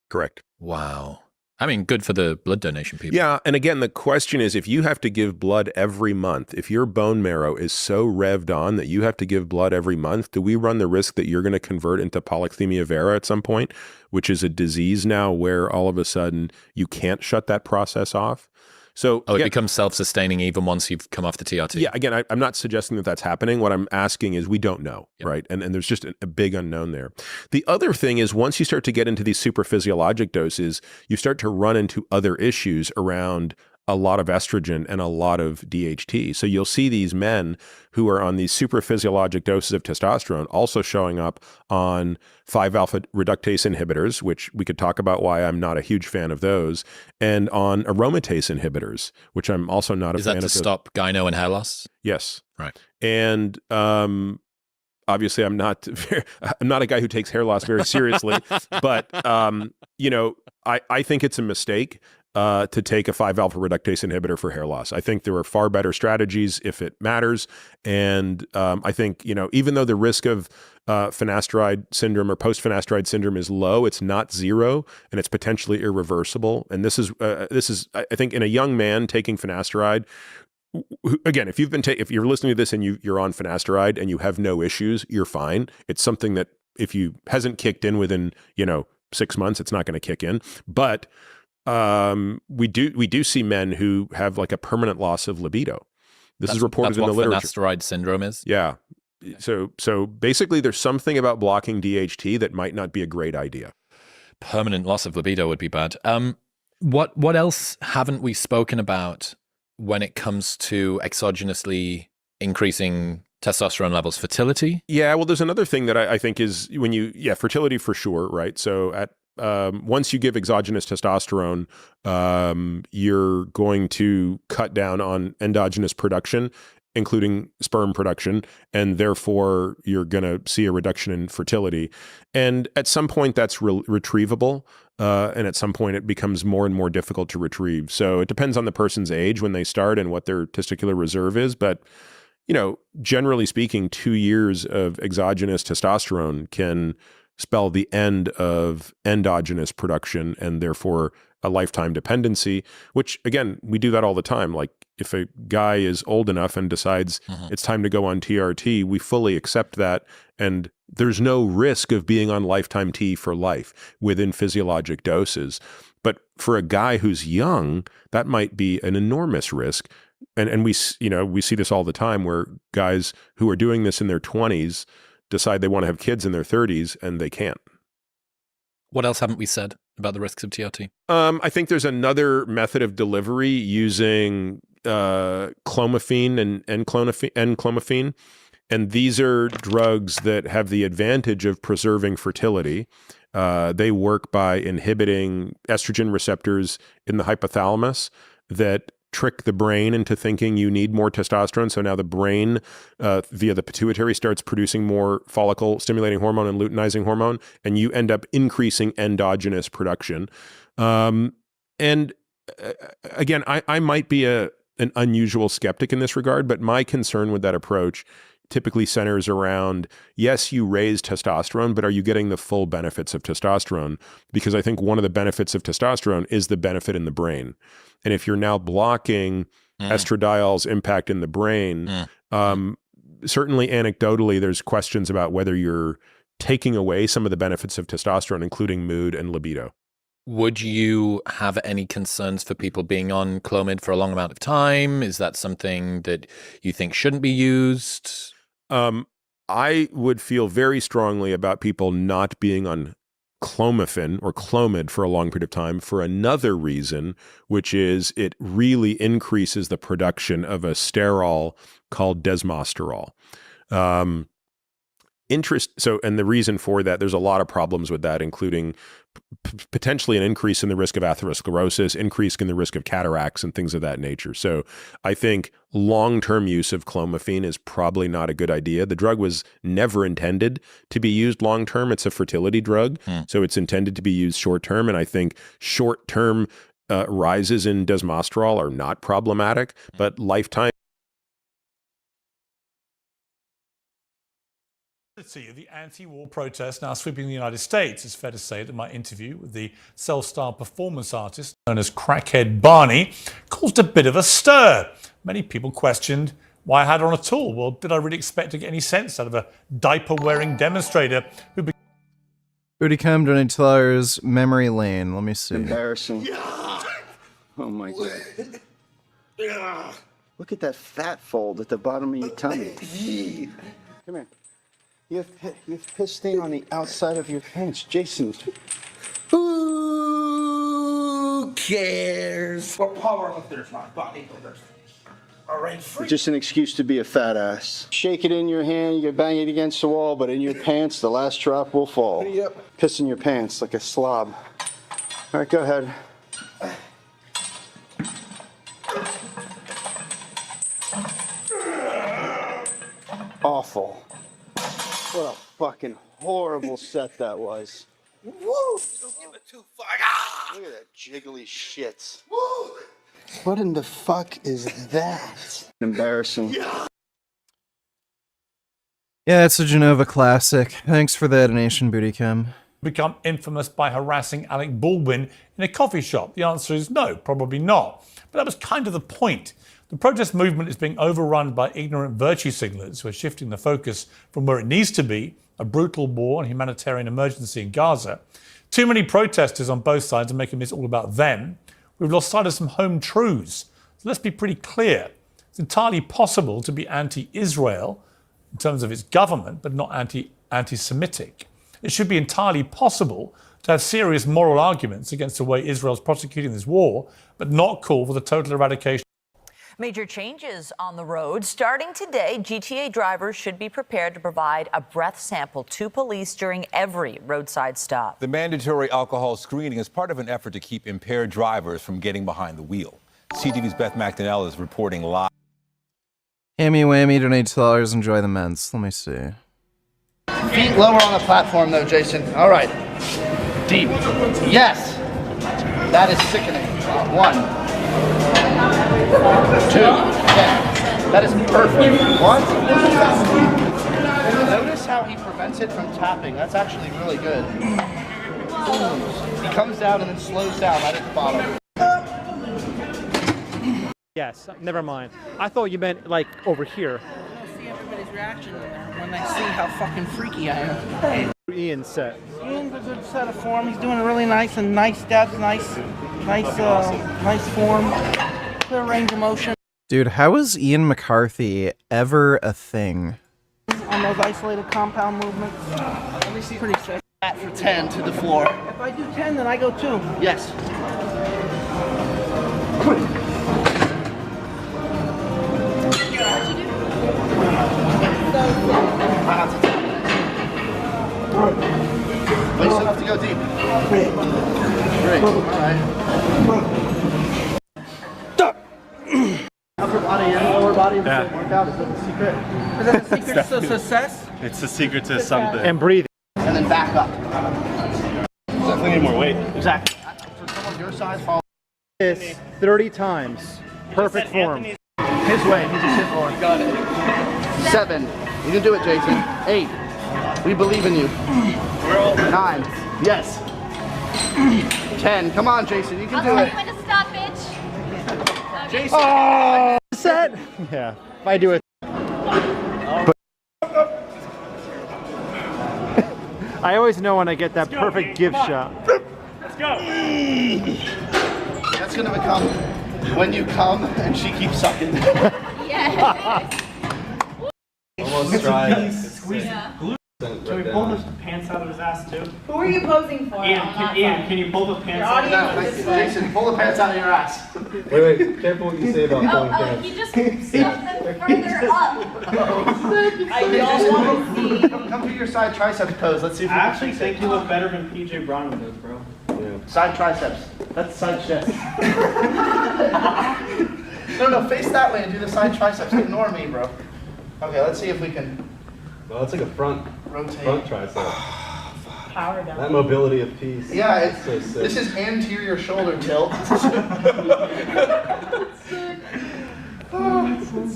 [SPEAKER 15] Correct.
[SPEAKER 13] Wow. I mean, good for the blood donation people.
[SPEAKER 15] Yeah, and again, the question is, if you have to give blood every month, if your bone marrow is so revved on that you have to give blood every month, do we run the risk that you're going to convert into polycythemia vera at some point, which is a disease now where all of a sudden you can't shut that process off? So
[SPEAKER 13] it becomes self-sustaining even once you've come off the TRT.
[SPEAKER 15] Yeah, again, I'm not suggesting that that's happening. What I'm asking is we don't know, right? And there's just a big unknown there. The other thing is once you start to get into these super physiologic doses, you start to run into other issues around a lot of estrogen and a lot of DHT. So you'll see these men who are on these super physiologic doses of testosterone also showing up on 5-alpha reductase inhibitors, which we could talk about why I'm not a huge fan of those, and on aromatase inhibitors, which I'm also not a fan of.
[SPEAKER 13] Is that to stop gyno and hair loss?
[SPEAKER 15] Yes.
[SPEAKER 13] Right.
[SPEAKER 15] And obviously I'm not a guy who takes hair loss very seriously, but I think it's a mistake to take a 5-alpha reductase inhibitor for hair loss. I think there are far better strategies if it matters. And I think, even though the risk of finasteride syndrome or post-finasteride syndrome is low, it's not zero, and it's potentially irreversible. And this is, I think, in a young man taking finasteride, again, if you're listening to this and you're on finasteride and you have no issues, you're fine. It's something that if you hasn't kicked in within, 6 months, it's not going to kick in. But we do see men who have like a permanent loss of libido. This is reported in the literature.
[SPEAKER 13] That's what finasteride syndrome is?
[SPEAKER 15] Yeah. So basically there's something about blocking DHT that might not be a great idea.
[SPEAKER 13] Permanent loss of libido would be bad. What else haven't we spoken about when it comes to exogenously increasing testosterone levels? Fertility?
[SPEAKER 15] Yeah, well, there's another thing that I think is fertility for sure, right? So once you give exogenous testosterone, you're going to cut down on endogenous production, including sperm production, and therefore you're going to see a reduction in fertility. And at some point that's retrievable, and at some point it becomes more and more difficult to retrieve. So it depends on the person's age when they start and what their testicular reserve is. But, generally speaking, 2 years of exogenous testosterone can spell the end of endogenous production and therefore a lifetime dependency, which again, we do that all the time. Like if a guy is old enough and decides it's time to go on TRT, we fully accept that. And there's no risk of being on lifetime T for life within physiologic doses. But for a guy who's young, that might be an enormous risk. And we see this all the time where guys who are doing this in their 20s decide they want to have kids in their 30s and they can't.
[SPEAKER 13] What else haven't we said about the risks of TRT?
[SPEAKER 15] I think there's another method of delivery using clomiphene and clomiphene. And these are drugs that have the advantage of preserving fertility. They work by inhibiting estrogen receptors in the hypothalamus that trick the brain into thinking you need more testosterone. So now the brain, via the pituitary, starts producing more follicle-stimulating hormone and luteinizing hormone, and you end up increasing endogenous production. And again, I might be an unusual skeptic in this regard, but my concern with that approach typically centers around, yes, you raise testosterone, but are you getting the full benefits of testosterone? Because I think one of the benefits of testosterone is the benefit in the brain. And if you're now blocking estradiol's impact in the brain, certainly anecdotally, there's questions about whether you're taking away some of the benefits of testosterone, including mood and libido.
[SPEAKER 13] Would you have any concerns for people being on Clomid for a long amount of time? Is that something that you think shouldn't be used?
[SPEAKER 15] I would feel very strongly about people not being on clomiphene or Clomid for a long period of time for another reason, which is it really increases the production of a sterol called desmosterol. And the reason for that, there's a lot of problems with that, including potentially an increase in the risk of atherosclerosis, increase in the risk of cataracts and things of that nature. So I think long-term use of clomiphene is probably not a good idea. The drug was never intended to be used long-term. It's a fertility drug, so it's intended to be used short-term. And I think short-term rises in desmosterol are not problematic, but lifetime.
[SPEAKER 4] The anti-war protests now sweeping the United States. It's fair to say that my interview with the self-styled performance artist known as Crackhead Barney caused a bit of a stir. Many people questioned why I had on at all. Well, did I really expect to get any sense out of a diaper-wearing demonstrator who...
[SPEAKER 2] Bootycom $20 memory lane. Let me see.
[SPEAKER 3] Embarrassing. Oh my god. Look at that fat fold at the bottom of your tummy. Come here. You have piss stain on the outside of your pants, Jason. Who cares?
[SPEAKER 24] We're powerlifters, not bodybuilders. All right, free.
[SPEAKER 3] Just an excuse to be a fat ass. Shake it in your hand, you can bang it against the wall, but in your pants, the last drop will fall.
[SPEAKER 24] Yep.
[SPEAKER 3] Piss in your pants like a slob. All right, go ahead. Awful. What a fucking horrible set that was.
[SPEAKER 24] Woo! Don't give it too far. Ah!
[SPEAKER 3] Look at that jiggly shit.
[SPEAKER 24] Woo!
[SPEAKER 3] What in the fuck is that? Embarrassing.
[SPEAKER 2] Yeah, it's a Genova classic. Thanks for the donation, Bootycom.
[SPEAKER 4] Become infamous by harassing Alec Baldwin in a coffee shop? The answer is no, probably not. But that was kind of the point. The protest movement is being overrun by ignorant virtue signalers who are shifting the focus from where it needs to be, a brutal war and humanitarian emergency in Gaza. Too many protesters on both sides are making this all about them. We've lost sight of some home truths. So let's be pretty clear. It's entirely possible to be anti-Israel in terms of its government, but not anti-Semitic. It should be entirely possible to have serious moral arguments against the way Israel's prosecuting this war, but not call for the total eradication.
[SPEAKER 8] Major changes on the road. Starting today, GTA drivers should be prepared to provide a breath sample to police during every roadside stop.
[SPEAKER 17] The mandatory alcohol screening is part of an effort to keep impaired drivers from getting behind the wheel. CTV's Beth McDonnell is reporting live.
[SPEAKER 2] Hammy Whammy, donate $2, enjoy the men's. Let me see.
[SPEAKER 3] Feet lower on the platform, though, Jason. All right. Deep. Yes. That is sickening. 1, 2. Yeah. That is perfect. 1. Notice how he prevents it from tapping. That's actually really good. He comes down and then slows down right at the bottom.
[SPEAKER 21] Yes, never mind. I thought you meant like over here.
[SPEAKER 19] I see everybody's reaction when they see how fucking freaky I am.
[SPEAKER 21] Ian's set.
[SPEAKER 19] Ian's a good set of form. He's doing it really nice and nice steps, nice form, clear range of motion.
[SPEAKER 2] Dude, how is Ian McCarthy ever a thing?
[SPEAKER 19] On those isolated compound movements. Let me see. Pretty sick.
[SPEAKER 3] That for 10 to the floor.
[SPEAKER 19] If I do 10, then I go 2.
[SPEAKER 3] Yes. But you still have to go deep. 3. Alright. Upper body and lower body in the same workout. Is that the secret?
[SPEAKER 19] Is that the secret to success?
[SPEAKER 23] It's the secret to something.
[SPEAKER 21] And breathing.
[SPEAKER 3] And then back up.
[SPEAKER 23] Definitely need more weight.
[SPEAKER 3] Exactly. For someone your size, follow
[SPEAKER 21] This 30 times. Perfect form.
[SPEAKER 3] his way. He's a shit board. Got it. 7. You can do it, Jason. 8. We believe in you. 9. Yes. 10. Come on, Jason. You can do it.
[SPEAKER 25] When to stop, bitch.
[SPEAKER 3] Jason.
[SPEAKER 21] Oh, set. Yeah, if I do it. I always know when I get that perfect give shot.
[SPEAKER 23] Let's go.
[SPEAKER 3] That's gonna become when you come and she keeps sucking.
[SPEAKER 25] Yes.
[SPEAKER 23] Almost dry.
[SPEAKER 3] Squeeze.
[SPEAKER 23] Can we pull the pants out of his ass too?
[SPEAKER 25] Who are you posing for?
[SPEAKER 23] Ian, can you pull the pants out?
[SPEAKER 3] No, Jason, pull the pants out of your ass.
[SPEAKER 23] Wait, careful what you say about pulling
[SPEAKER 25] Oh, he just stuffed them further up. I don't want to see.
[SPEAKER 3] Come to your side triceps pose. Let's see if we
[SPEAKER 23] I
[SPEAKER 3] can
[SPEAKER 23] actually
[SPEAKER 3] fix
[SPEAKER 23] think
[SPEAKER 3] it.
[SPEAKER 23] you look better than PJ Brown does, bro. Yeah.
[SPEAKER 3] Side triceps. That's side chest. No, face that way and do the side triceps. Ignore me, bro. Okay, let's see if we can
[SPEAKER 23] Well, that's like a front
[SPEAKER 3] rotate.
[SPEAKER 23] tricep.
[SPEAKER 25] Power down.
[SPEAKER 23] That mobility of peace.
[SPEAKER 3] Yeah, it's,
[SPEAKER 23] so sick.
[SPEAKER 3] this is anterior shoulder tilt. It's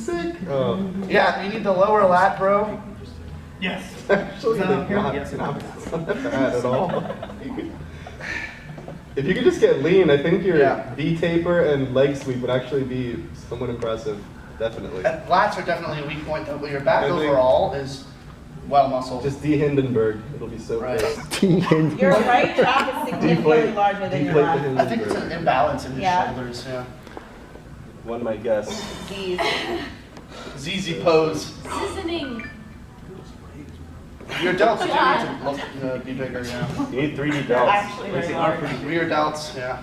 [SPEAKER 3] sick.
[SPEAKER 23] Oh.
[SPEAKER 3] Yeah, you need the lower lat, bro.
[SPEAKER 23] Yes. Actually, not bad at all. If you could just get lean, I think your V-taper and leg sweep would actually be somewhat impressive. Definitely.
[SPEAKER 3] Lats are definitely a weak point, though, but your back
[SPEAKER 23] I think-
[SPEAKER 3] overall is well muscled.
[SPEAKER 23] Just D. Hindenburg. It'll be so
[SPEAKER 3] Right.
[SPEAKER 23] good.
[SPEAKER 25] Your right trap is significantly larger than your left.
[SPEAKER 3] I think it's an imbalance in his shoulders, yeah.
[SPEAKER 23] One might guess.
[SPEAKER 3] ZZ pose.
[SPEAKER 25] Seasoning.
[SPEAKER 3] Your delts do need to be bigger, yeah.
[SPEAKER 23] You need 3D delts.
[SPEAKER 25] Actually, very large.
[SPEAKER 3] Rear delts, yeah.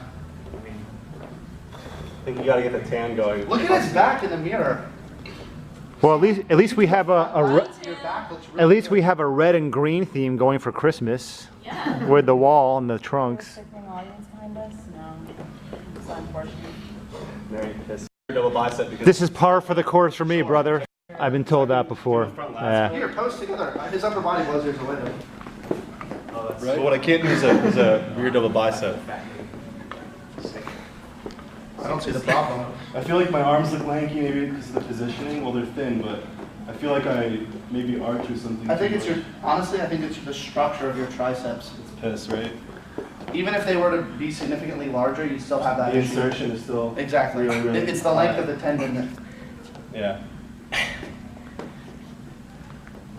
[SPEAKER 23] I think you gotta get the tan going.
[SPEAKER 3] Look at his back in the mirror.
[SPEAKER 21] Well, at least we have
[SPEAKER 3] Your back looks really
[SPEAKER 21] at least we have a red and green theme going for Christmas.
[SPEAKER 25] Yeah.
[SPEAKER 21] With the wall and the trunks.
[SPEAKER 25] Audience behind us? No. It's unfortunate.
[SPEAKER 23] Mary piss. Double bicep because
[SPEAKER 21] This is par for the course for me, brother. I've been told that before. Yeah.
[SPEAKER 3] Here, pose together. His upper body blows yours away, though.
[SPEAKER 23] Oh, that's right. But what I can't do is a rear double bicep.
[SPEAKER 3] I don't see the problem.
[SPEAKER 23] I feel like my arms look lanky maybe because of the positioning. Well, they're thin, but I feel like I maybe arch or something.
[SPEAKER 3] I think it's honestly, I think it's the structure of your triceps.
[SPEAKER 23] It's piss, right?
[SPEAKER 3] Even if they were to be significantly larger, you still have that
[SPEAKER 23] The
[SPEAKER 3] issue.
[SPEAKER 23] insertion is still
[SPEAKER 3] Exactly.
[SPEAKER 23] really
[SPEAKER 3] It's the length of the tendon that.
[SPEAKER 23] Yeah.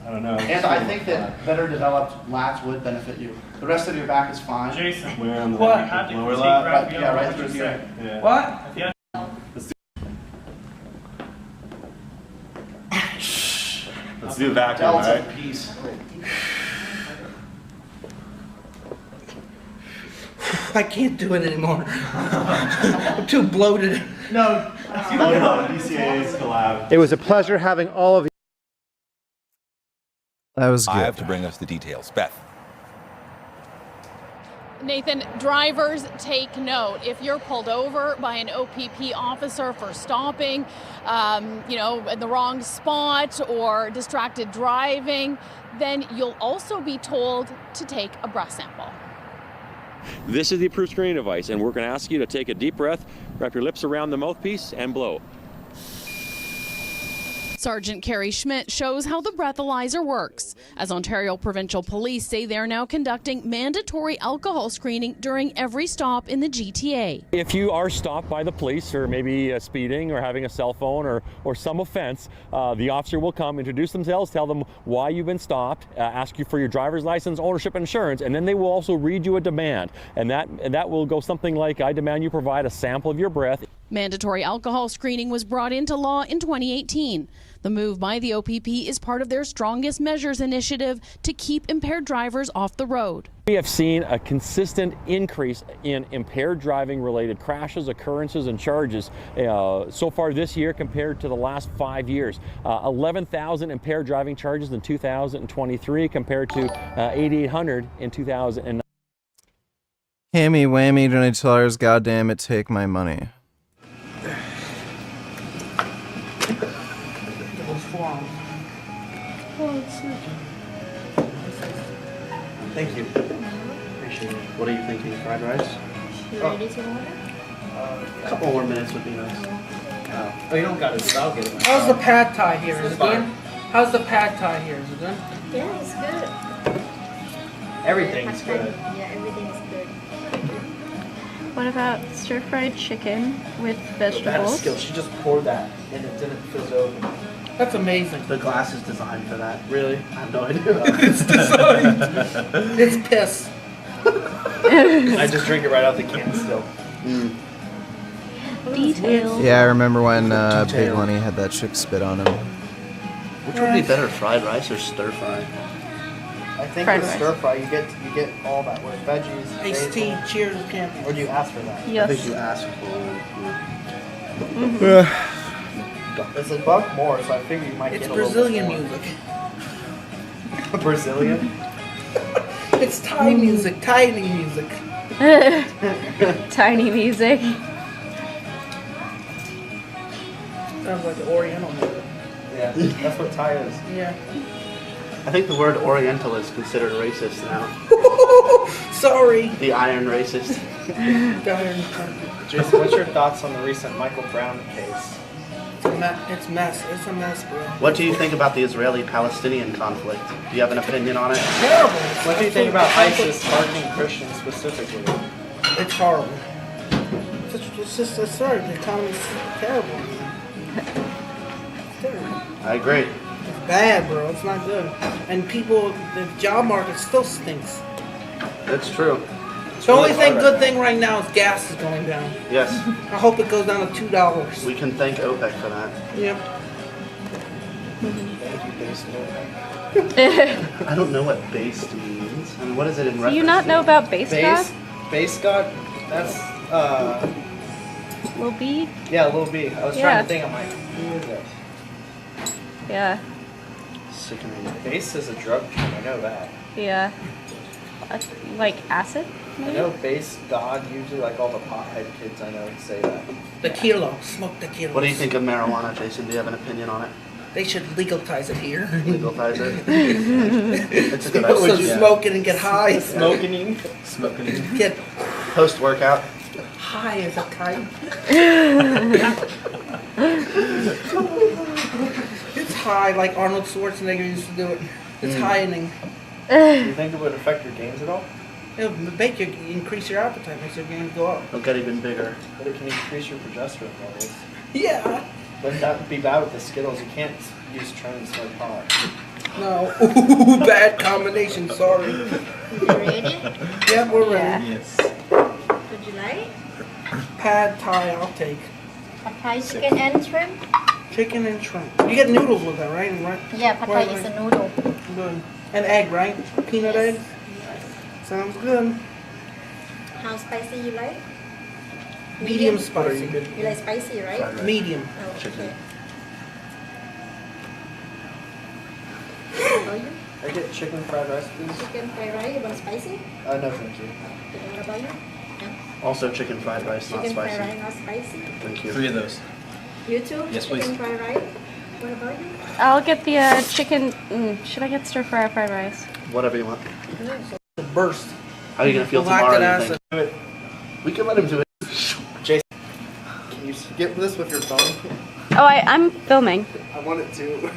[SPEAKER 6] I don't know.
[SPEAKER 10] And I think that better developed lats would benefit you. The rest of your back is fine.
[SPEAKER 6] Jason, where on the
[SPEAKER 10] What?
[SPEAKER 6] lower lat?
[SPEAKER 10] Right, yeah, right through here.
[SPEAKER 6] Yeah.
[SPEAKER 10] What?
[SPEAKER 6] Let's do vacuum,
[SPEAKER 10] Delta,
[SPEAKER 6] right?
[SPEAKER 10] peace.
[SPEAKER 19] I can't do it anymore. I'm too bloated.
[SPEAKER 10] No.
[SPEAKER 6] DCA's collab.
[SPEAKER 21] It was a pleasure having all of you.
[SPEAKER 2] That was good.
[SPEAKER 17] I have to bring us the details. Beth.
[SPEAKER 11] Nathan, drivers take note. If you're pulled over by an OPP officer for stopping, in the wrong spot or distracted driving, then you'll also be told to take a breath sample.
[SPEAKER 14] This is the approved screening device, and we're going to ask you to take a deep breath, wrap your lips around the mouthpiece, and blow.
[SPEAKER 11] Sergeant Carrie Schmidt shows how the breathalyzer works, as Ontario Provincial Police say they're now conducting mandatory alcohol screening during every stop in the GTA.
[SPEAKER 14] If you are stopped by the police, or maybe speeding or having a cell phone or some offense, the officer will come, introduce themselves, tell them why you've been stopped, ask you for your driver's license, ownership, insurance, and then they will also read you a demand. And that will go something like, I demand you provide a sample of your breath.
[SPEAKER 11] Mandatory alcohol screening was brought into law in 2018. The move by the OPP is part of their Strongest Measures initiative to keep impaired drivers off the road.
[SPEAKER 14] We have seen a consistent increase in impaired driving related crashes, occurrences, and charges so far this year compared to the last 5 years. 11,000 impaired driving charges in 2023 compared to 8,800 in 2009.
[SPEAKER 2] Hammy whammy $20, goddamn it, take my money.
[SPEAKER 10] Thank you. Appreciate it. What are you thinking? Fried rice?
[SPEAKER 25] You ready to order?
[SPEAKER 10] A couple more minutes would be nice. Oh, you don't got it. I'll get it.
[SPEAKER 19] How's the pad thai here? Is it
[SPEAKER 10] It's fine.
[SPEAKER 19] good? How's the pad thai here? Is it good?
[SPEAKER 25] Yeah, it's good.
[SPEAKER 10] Everything's good.
[SPEAKER 25] Yeah, everything's good.
[SPEAKER 22] What about stir-fried chicken with
[SPEAKER 10] That is
[SPEAKER 22] vegetables?
[SPEAKER 10] skill. She just poured that and it didn't fizz over.
[SPEAKER 19] That's amazing.
[SPEAKER 10] The glass is designed for that.
[SPEAKER 19] Really?
[SPEAKER 10] I have no idea.
[SPEAKER 19] It's designed. It's piss.
[SPEAKER 10] I just drink it right out the can still.
[SPEAKER 22] Details.
[SPEAKER 2] Yeah, I remember when Big Lenny had that chick spit on him.
[SPEAKER 10] Which would be better, fried rice or stir fry? I think
[SPEAKER 22] Fried
[SPEAKER 10] with
[SPEAKER 22] rice.
[SPEAKER 10] stir fry you get all that with veggies.
[SPEAKER 19] Iced tea, cheers, champion.
[SPEAKER 10] Or do you ask for that?
[SPEAKER 22] Yes.
[SPEAKER 10] I think you ask for it.
[SPEAKER 22] Mhm.
[SPEAKER 10] It's $1 more, so I figure you might
[SPEAKER 19] It's
[SPEAKER 10] get a little
[SPEAKER 19] Brazilian
[SPEAKER 10] bit more.
[SPEAKER 19] music.
[SPEAKER 10] Brazilian?
[SPEAKER 19] It's Thai music, tiny music.
[SPEAKER 22] Tiny music.
[SPEAKER 19] Sounds like the Oriental music.
[SPEAKER 10] Yeah, that's what Thai is.
[SPEAKER 19] Yeah.
[SPEAKER 10] I think the word Oriental is considered racist now.
[SPEAKER 19] Sorry.
[SPEAKER 10] The iron racist. Jason, what's your thoughts on the recent Michael Brown case?
[SPEAKER 19] It's mess. It's a mess, bro.
[SPEAKER 10] What do you think about the Israeli-Palestinian conflict? Do you have an opinion on it?
[SPEAKER 19] Terrible.
[SPEAKER 10] What do you think about ISIS targeting Christians specifically?
[SPEAKER 19] It's horrible. It's sorry. The economy's terrible. It's terrible.
[SPEAKER 10] I agree.
[SPEAKER 19] It's bad, bro. It's not good. And people, the job market still stinks.
[SPEAKER 10] That's true.
[SPEAKER 19] The only good thing right now is gas is going down.
[SPEAKER 10] Yes.
[SPEAKER 19] I hope it goes down to $2.
[SPEAKER 10] We can thank OPEC for that.
[SPEAKER 19] Yep.
[SPEAKER 10] I don't know what based means. I mean, what is it in
[SPEAKER 22] Do
[SPEAKER 10] reference
[SPEAKER 22] you not
[SPEAKER 10] to?
[SPEAKER 22] know about base god?
[SPEAKER 10] Base god? That's,
[SPEAKER 22] Lil B?
[SPEAKER 10] yeah, Lil B. I was
[SPEAKER 22] Yeah.
[SPEAKER 10] trying to think, I'm like, who is it?
[SPEAKER 22] Yeah.
[SPEAKER 10] Sickening. Base is a drug term, I know that.
[SPEAKER 22] Yeah. Like acid,
[SPEAKER 10] I
[SPEAKER 22] maybe?
[SPEAKER 10] know base god, usually like all the pothead kids I know say that.
[SPEAKER 19] The kilo. Smoke the kilo.
[SPEAKER 10] What do you think of marijuana, Jason? Do you have an opinion on it?
[SPEAKER 19] They should legalize it here.
[SPEAKER 10] Legalize it? It's a good
[SPEAKER 19] People
[SPEAKER 10] idea.
[SPEAKER 19] should smoke it and get high.
[SPEAKER 10] Smoking?
[SPEAKER 19] Get
[SPEAKER 10] Post-workout?
[SPEAKER 19] high as a kite. It's high like Arnold Schwarzenegger used to do it. It's highening.
[SPEAKER 10] Do you think it would affect your gains at all?
[SPEAKER 19] It'll make you increase your appetite, makes your gains go up.
[SPEAKER 10] It'll get even bigger. But it can increase your progesterone levels.
[SPEAKER 19] Yeah.
[SPEAKER 10] But that would be bad with the Skittles. You can't use trying to smoke pot.
[SPEAKER 19] No. Ooh, bad combination, sorry.
[SPEAKER 25] You ready?
[SPEAKER 19] Yep, we're ready.
[SPEAKER 6] Yes.
[SPEAKER 25] Would you like?
[SPEAKER 19] Pad Thai, I'll take.
[SPEAKER 25] Pad Thai chicken and shrimp?
[SPEAKER 19] Chicken and shrimp. You get noodles with that, right?
[SPEAKER 25] Yeah, Pad Thai is a noodle.
[SPEAKER 19] Good. And egg, right? Peanut egg? Sounds good.
[SPEAKER 25] How spicy you like?
[SPEAKER 19] Medium spicy.
[SPEAKER 25] You like spicy, right?
[SPEAKER 19] Medium.
[SPEAKER 25] Oh, okay.
[SPEAKER 10] I get chicken fried rice, please.
[SPEAKER 25] Chicken fried rice, you want spicy?
[SPEAKER 10] No, thank you.
[SPEAKER 25] Okay, what about you? Yeah.
[SPEAKER 10] Also chicken fried rice, not
[SPEAKER 25] Chicken
[SPEAKER 10] spicy.
[SPEAKER 25] fried rice, not spicy?
[SPEAKER 10] Thank you.
[SPEAKER 6] 3 of those.
[SPEAKER 25] You too?
[SPEAKER 6] Yes, please.
[SPEAKER 25] Chicken fried rice? What about you?
[SPEAKER 22] I'll get the chicken. Should I get stir fry fried rice?
[SPEAKER 10] Whatever you want.
[SPEAKER 19] The burst.
[SPEAKER 10] How are you gonna feel
[SPEAKER 19] Lactic
[SPEAKER 10] tomorrow? You
[SPEAKER 19] acid.
[SPEAKER 10] think? We can let him do it. Jason, can you skip this with your phone?
[SPEAKER 22] Oh, I'm filming.
[SPEAKER 10] I want it to.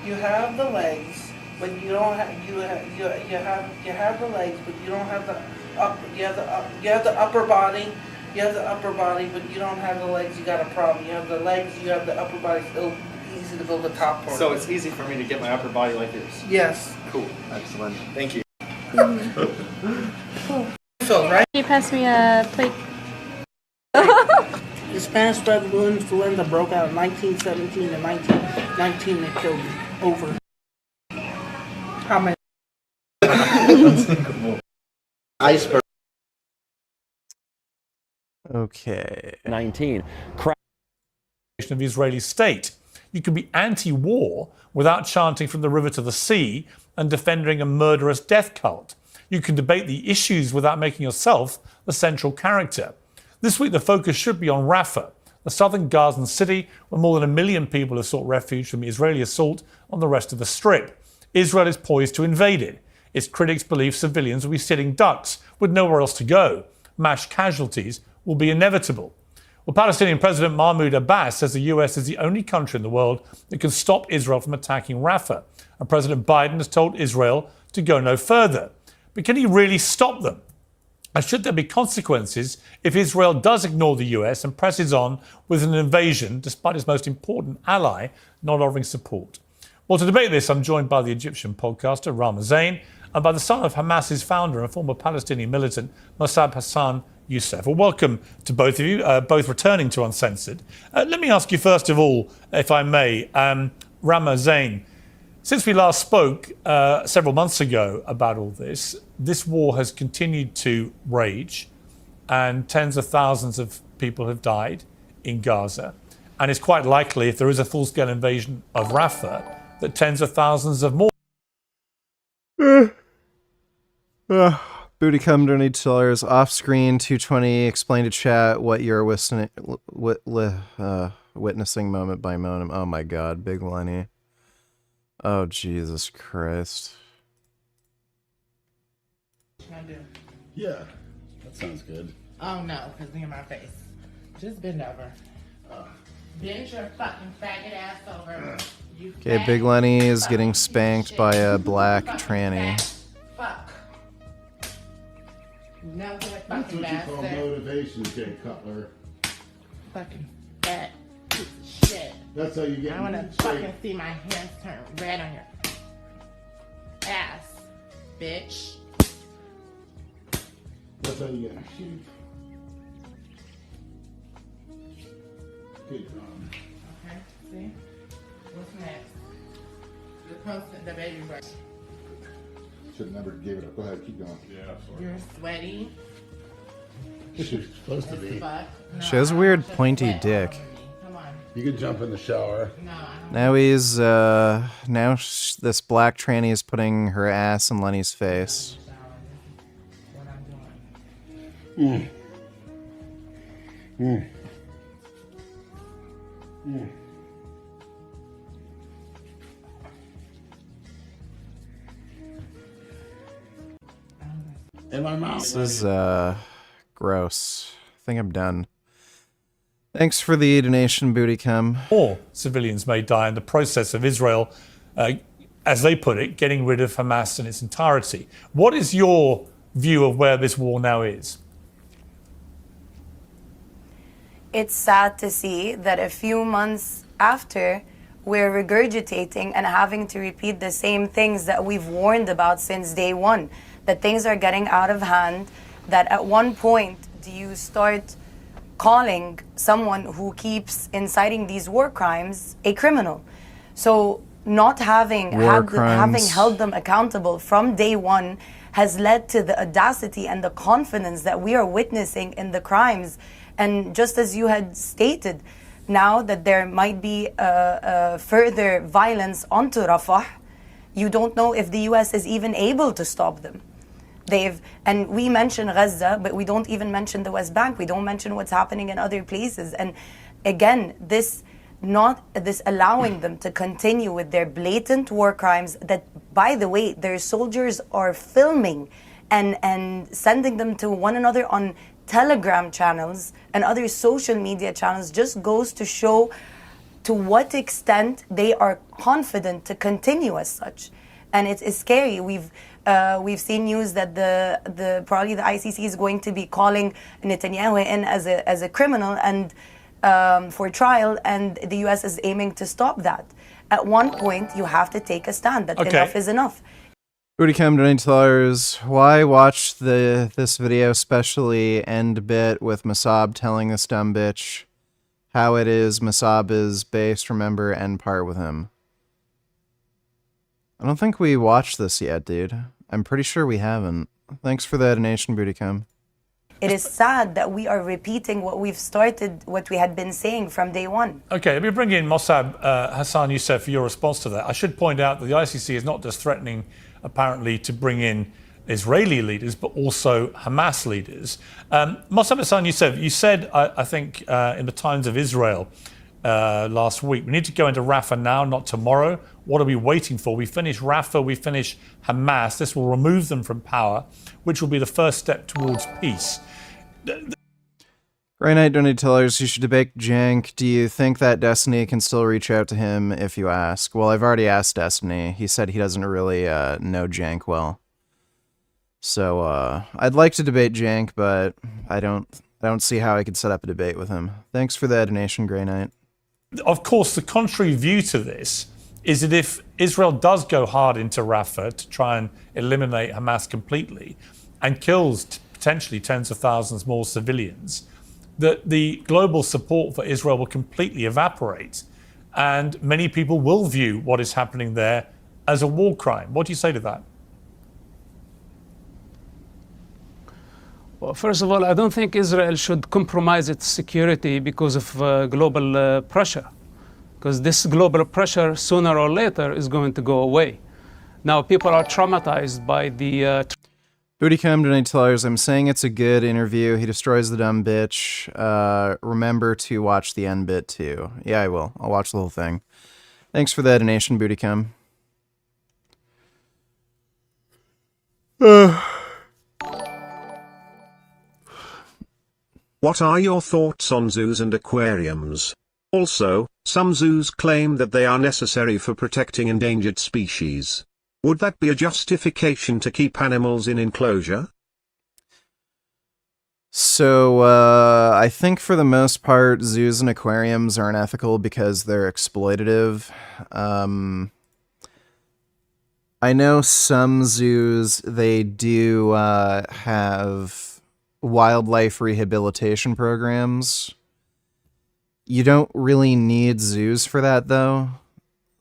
[SPEAKER 19] You have the legs, but you don't have you have the legs, but you don't have the you have the upper body. You have the upper body, but you don't have the legs. You got a problem. You have the legs. You have the upper body. Still easy to build the top part.
[SPEAKER 6] So it's easy for me to get my upper body like this.
[SPEAKER 19] Yes.
[SPEAKER 6] Cool. Excellent. Thank you.
[SPEAKER 19] So right.
[SPEAKER 22] Can you pass me a plate?
[SPEAKER 19] The Spanish flu influenza broke out in 1917 and 1919. They killed over. How many?
[SPEAKER 10] Iceberg.
[SPEAKER 2] Okay.
[SPEAKER 14] 19.
[SPEAKER 4] Of the Israeli state. You can be anti-war without chanting from the river to the sea and defending a murderous death cult. You can debate the issues without making yourself the central character. This week, the focus should be on Rafah, the southern Gazan city where more than 1 million people have sought refuge from the Israeli assault on the rest of the Strip. Israel is poised to invade it. Its critics believe civilians will be sitting ducks with nowhere else to go. Mass casualties will be inevitable. Well, Palestinian President Mahmoud Abbas says the US is the only country in the world that can stop Israel from attacking Rafah. And President Biden has told Israel to go no further. But can he really stop them? And should there be consequences if Israel does ignore the US and presses on with an invasion, despite its most important ally not offering support? Well, to debate this, I'm joined by the Egyptian podcaster Rama Zain and by the son of Hamas's founder and former Palestinian militant Mossab Hassan Youssef. Well, welcome to both of you, both returning to Uncensored. Let me ask you first of all, if I may, Rama Zain, since we last spoke several months ago about all this, this war has continued to rage and tens of thousands of people have died in Gaza. And it's quite likely, if there is a full-scale invasion of Rafah, that tens of thousands of more.
[SPEAKER 2] Booty cum $20 off screen 220. Explain to chat what you're witnessing moment by moment. Oh my God, Big Lenny. Oh Jesus Christ.
[SPEAKER 16] Yeah, that sounds good.
[SPEAKER 5] Oh no, because me in my face. Just bend over. Bend your fucking faggot ass over. You
[SPEAKER 2] Okay,
[SPEAKER 5] fat
[SPEAKER 2] Big Lenny is
[SPEAKER 5] fucking
[SPEAKER 2] getting spanked by a black
[SPEAKER 5] fucking
[SPEAKER 2] tranny.
[SPEAKER 5] fat Fuck. No, that
[SPEAKER 16] That's
[SPEAKER 5] fucking
[SPEAKER 16] what you call
[SPEAKER 5] bastard.
[SPEAKER 16] motivation, Jay Cutler.
[SPEAKER 5] Fucking fat piece of shit.
[SPEAKER 16] That's how you get
[SPEAKER 5] I wanna
[SPEAKER 16] in shape.
[SPEAKER 5] fucking see my hands turn red on your ass, bitch.
[SPEAKER 16] That's how you get in shape. Good job.
[SPEAKER 5] Okay, see? What's next? You're posting the baby breath.
[SPEAKER 16] Should never gave it up. Go ahead, keep going. Yeah, sorry.
[SPEAKER 5] You're sweaty.
[SPEAKER 16] She's supposed to
[SPEAKER 5] as
[SPEAKER 16] be.
[SPEAKER 5] fuck. No,
[SPEAKER 2] She has a
[SPEAKER 5] I
[SPEAKER 2] weird
[SPEAKER 5] want you to
[SPEAKER 2] pointy
[SPEAKER 5] sweat all
[SPEAKER 2] dick.
[SPEAKER 5] over me. Come on.
[SPEAKER 16] You can jump in the shower.
[SPEAKER 5] No, I don't.
[SPEAKER 2] Now he's this black tranny is putting her ass in Lenny's face.
[SPEAKER 5] What I'm doing.
[SPEAKER 16] In my mouth.
[SPEAKER 2] This is gross. I think I'm done. Thanks for the donation, Booty Cum.
[SPEAKER 4] More civilians may die in the process of Israel, as they put it, getting rid of Hamas in its entirety. What is your view of where this war now is?
[SPEAKER 7] It's sad to see that a few months after we're regurgitating and having to repeat the same things that we've warned about since day one, that things are getting out of hand, that at one point do you start calling someone who keeps inciting these war crimes a criminal. So not having held them accountable from day one has led to the audacity and the confidence that we are witnessing in the crimes. And just as you had stated, now that there might be further violence onto Rafah, you don't know if the US is even able to stop them. And we mention Gaza, but we don't even mention the West Bank. We don't mention what's happening in other places. And again, this allowing them to continue with their blatant war crimes that, by the way, their soldiers are filming and sending them to one another on Telegram channels and other social media channels, just goes to show to what extent they are confident to continue as such. And it's scary. We've seen news that probably the ICC is going to be calling Netanyahu in as a criminal and for trial, and the US is aiming to stop that. At one point, you have to take a stand that enough is enough.
[SPEAKER 2] Booty Cam $20. Why watch this video, especially end bit with Masab telling this dumb bitch how it is Masab is based, remember, end part with him? I don't think we watched this yet, dude. I'm pretty sure we haven't. Thanks for the donation, Booty Cam.
[SPEAKER 7] It is sad that we are repeating what we had been saying from day one.
[SPEAKER 4] Okay, let me bring in Mossab Hassan Youssef for your response to that. I should point out that the ICC is not just threatening, apparently, to bring in Israeli leaders, but also Hamas leaders. Mossab Hassan Youssef, you said, I think, in the Times of Israel last week, we need to go into Rafah now, not tomorrow. What are we waiting for? We finish Rafah, we finish Hamas. This will remove them from power, which will be the first step towards peace.
[SPEAKER 2] Right Night Donate Tellers, you should debate Jank. Do you think that Destiny can still reach out to him if you ask? Well, I've already asked Destiny. He said he doesn't really know Jank well. So I'd like to debate Jank, but I don't see how I could set up a debate with him. Thanks for the donation, Grey Knight.
[SPEAKER 4] Of course, the contrary view to this is that if Israel does go hard into Rafah to try and eliminate Hamas completely and kills potentially tens of thousands more civilians, that the global support for Israel will completely evaporate. And many people will view what is happening there as a war crime. What do you say to that?
[SPEAKER 9] Well, first of all, I don't think Israel should compromise its security because of global pressure. Because this global pressure, sooner or later, is going to go away. Now, people are traumatized by the...
[SPEAKER 2] Booty Cam Donate Tellers, I'm saying it's a good interview. He destroys the dumb bitch. Remember to watch the end bit, too. Yeah, I will. I'll watch the whole thing. Thanks for the donation, Booty Cam.
[SPEAKER 12] What are your thoughts on zoos and aquariums? Also, some zoos claim that they are necessary for protecting endangered species. Would that be a justification to keep animals in enclosure?
[SPEAKER 2] So, I think for the most part, zoos and aquariums aren't ethical because they're exploitative. I know some zoos, they do have wildlife rehabilitation programs. You don't really need zoos for that, though.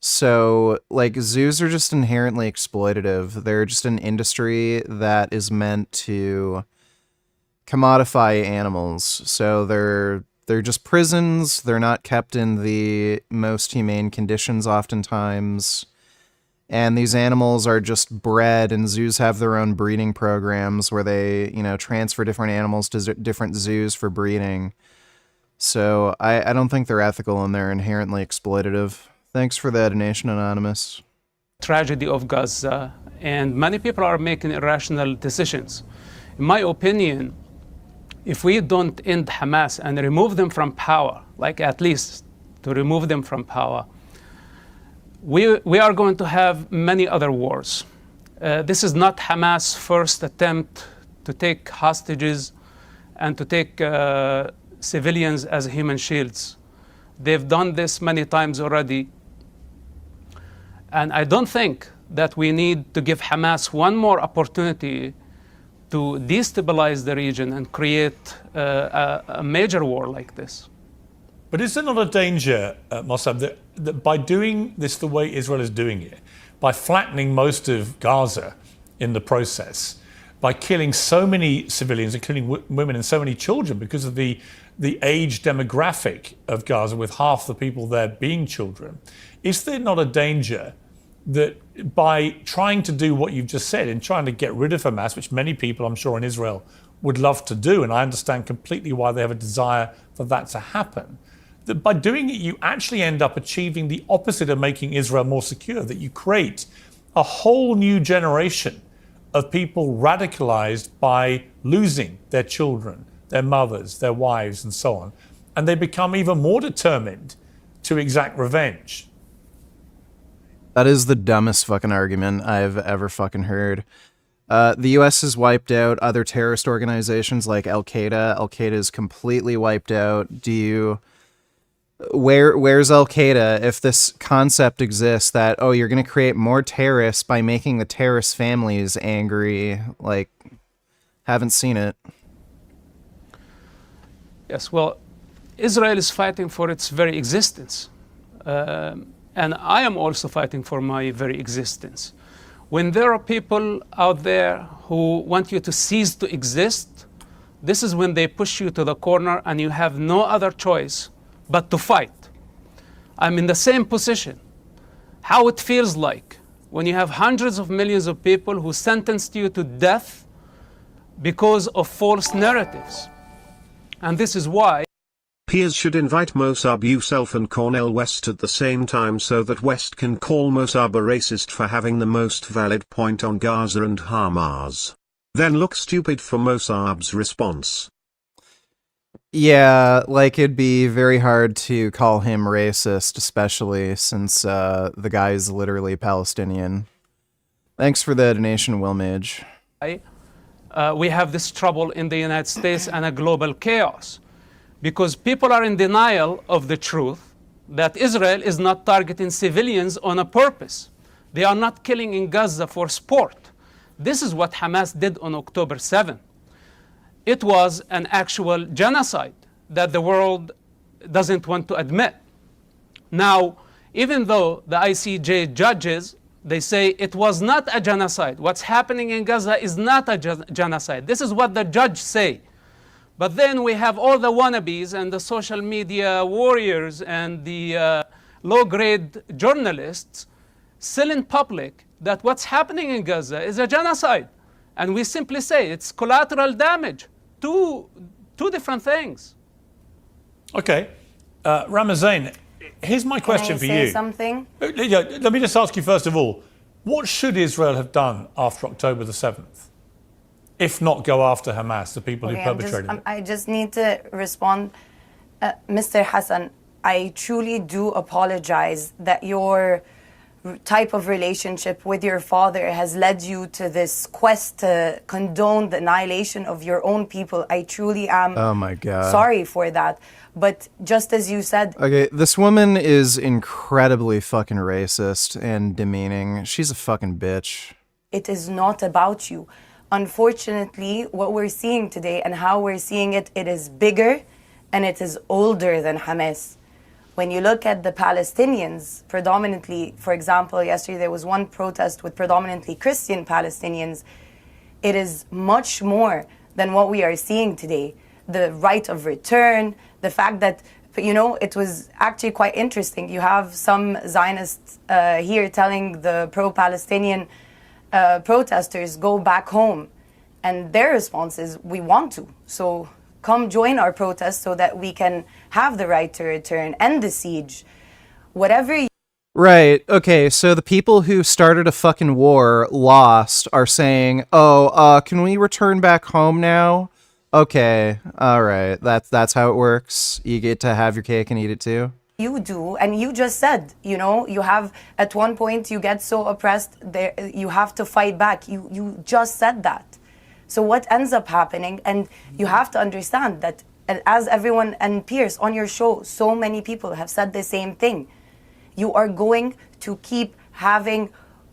[SPEAKER 2] So, like, zoos are just inherently exploitative. They're just an industry that is meant to commodify animals. So they're just prisons. They're not kept in the most humane conditions oftentimes. And these animals are just bred, and zoos have their own breeding programs where they, transfer different animals to different zoos for breeding. So I don't think they're ethical, and they're inherently exploitative. Thanks for the donation, Anonymous.
[SPEAKER 9] Tragedy of Gaza, and many people are making irrational decisions. In my opinion, if we don't end Hamas and remove them from power, like at least to remove them from power, we are going to have many other wars. This is not Hamas' first attempt to take hostages and to take civilians as human shields. They've done this many times already. And I don't think that we need to give Hamas one more opportunity to destabilize the region and create a major war like this.
[SPEAKER 4] But is there not a danger, Mossab, that by doing this the way Israel is doing it, by flattening most of Gaza in the process, by killing so many civilians, including women and so many children, because of the age demographic of Gaza, with half the people there being children, is there not a danger that by trying to do what you've just said, in trying to get rid of Hamas, which many people, I'm sure, in Israel would love to do, and I understand completely why they have a desire for that to happen, that by doing it, you actually end up achieving the opposite of making Israel more secure, that you create a whole new generation of people radicalized by losing their children, their mothers, their wives, and so on. And they become even more determined to exact revenge.
[SPEAKER 2] That is the dumbest fucking argument I've ever fucking heard. The US has wiped out other terrorist organizations like Al-Qaeda. Al-Qaeda is completely wiped out. Where's Al-Qaeda if this concept exists that, oh, you're going to create more terrorists by making the terrorist families angry? Like, haven't seen it.
[SPEAKER 9] Yes, well, Israel is fighting for its very existence. And I am also fighting for my very existence. When there are people out there who want you to cease to exist, this is when they push you to the corner and you have no other choice but to fight. I'm in the same position. How it feels like when you have hundreds of millions of people who sentenced you to death because of false narratives. And this is why
[SPEAKER 12] Peers should invite Mossab Yousef and Cornel West at the same time so that West can call Mossab a racist for having the most valid point on Gaza and Hamas. Then look stupid for Mossab's response.
[SPEAKER 2] Yeah, like it'd be very hard to call him racist, especially since the guy is literally Palestinian. Thanks for the donation, Wilmage.
[SPEAKER 9] We have this trouble in the United States and a global chaos. Because people are in denial of the truth that Israel is not targeting civilians on a purpose. They are not killing in Gaza for sport. This is what Hamas did on October 7th. It was an actual genocide that the world doesn't want to admit. Now, even though the ICJ judges, they say it was not a genocide. What's happening in Gaza is not a genocide. This is what the judge say. But then we have all the wannabes and the social media warriors and the low-grade journalists still in public that what's happening in Gaza is a genocide. And we simply say it's collateral damage. Two different things.
[SPEAKER 4] Okay. Ramazan, here's my question for you.
[SPEAKER 7] Can I say something?
[SPEAKER 4] Let me just ask you first of all, what should Israel have done after October the 7th? If not go after Hamas, the people who perpetrated it?
[SPEAKER 7] I just need to respond. Mr. Hassan, I truly do apologize that your type of relationship with your father has led you to this quest to condone the annihilation of your own people. I truly am sorry for that. But just as you said...
[SPEAKER 2] Okay, this woman is incredibly fucking racist and demeaning. She's a fucking bitch.
[SPEAKER 7] It is not about you. Unfortunately, what we're seeing today and how we're seeing it, it is bigger and it is older than Hamas. When you look at the Palestinians, predominantly, for example, yesterday there was one protest with predominantly Christian Palestinians. It is much more than what we are seeing today. The right of return, the fact that, you know, it was actually quite interesting. You have some Zionists here telling the pro-Palestinian protesters go back home, and their response is we want to, so come join our protest so that we can have the right to return, end the siege, whatever.
[SPEAKER 2] Right, okay, so the people who started a fucking war lost are saying, oh, can we return back home now? Okay, alright, that's how it works. You get to have your cake and eat it too.
[SPEAKER 7] You do, and you just said, you know, you have, at one point you get so oppressed, there you have to fight back. You just said that. So what ends up happening, and you have to understand that, as everyone, and Pierce, on your show, so many people have said the same thing. You are going to keep having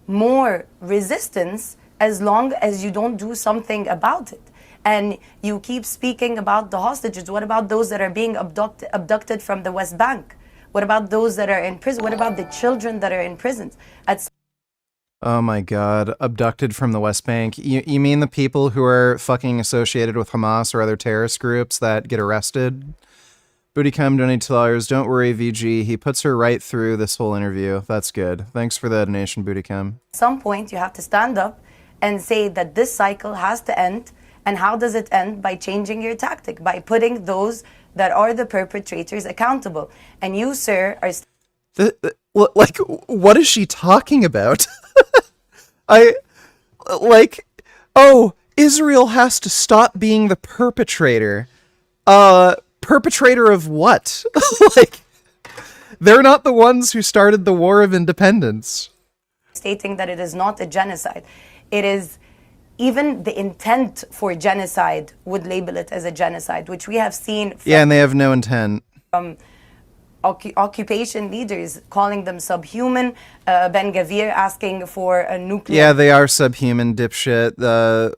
[SPEAKER 7] more resistance as long as you don't do something about it. And you keep speaking about the hostages. What about those that are being abducted from the West Bank? What about those that are in prison? What about the children that are in prisons?
[SPEAKER 2] Oh my God, abducted from the West Bank. You mean the people who are fucking associated with Hamas or other terrorist groups that get arrested? Bootycom donated $2. Don't worry, VG. He puts her right through this whole interview. That's good. Thanks for the donation, Bootycom.
[SPEAKER 7] At some point, you have to stand up and say that this cycle has to end. And how does it end? By changing your tactic, by putting those that are the perpetrators accountable. And you, sir, are...
[SPEAKER 2] Like, what is she talking about? Israel has to stop being the perpetrator. Perpetrator of what? Like, they're not the ones who started the War of Independence.
[SPEAKER 7] Stating that it is not a genocide. It is, even the intent for genocide would label it as a genocide, which we have seen
[SPEAKER 2] Yeah, and they have no intent.
[SPEAKER 7] From occupation leaders calling them subhuman, Ben Gavir asking for a nuclear...
[SPEAKER 2] Yeah, they are subhuman, dipshit.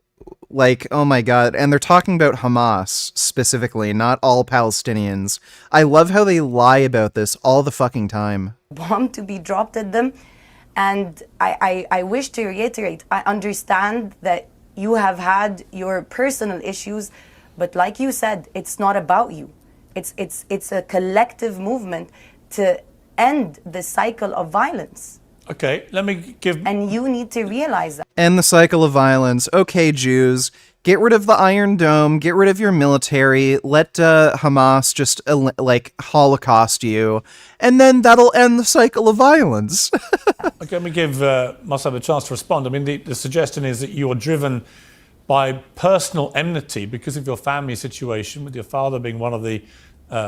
[SPEAKER 2] Like, oh my God. And they're talking about Hamas specifically, not all Palestinians. I love how they lie about this all the fucking time.
[SPEAKER 7] Bomb to be dropped at them. And I wish to reiterate, I understand that you have had your personal issues, but like you said, it's not about you. It's a collective movement to end the cycle of violence.
[SPEAKER 4] Okay, let me give...
[SPEAKER 7] And you need to realize that.
[SPEAKER 2] End the cycle of violence. Okay, Jews, get rid of the Iron Dome, get rid of your military, let Hamas just, Holocaust you, and then that'll end the cycle of violence.
[SPEAKER 4] Okay, let me give Mossab a chance to respond. I mean, the suggestion is that you're driven by personal enmity because of your family situation, with your father being one of the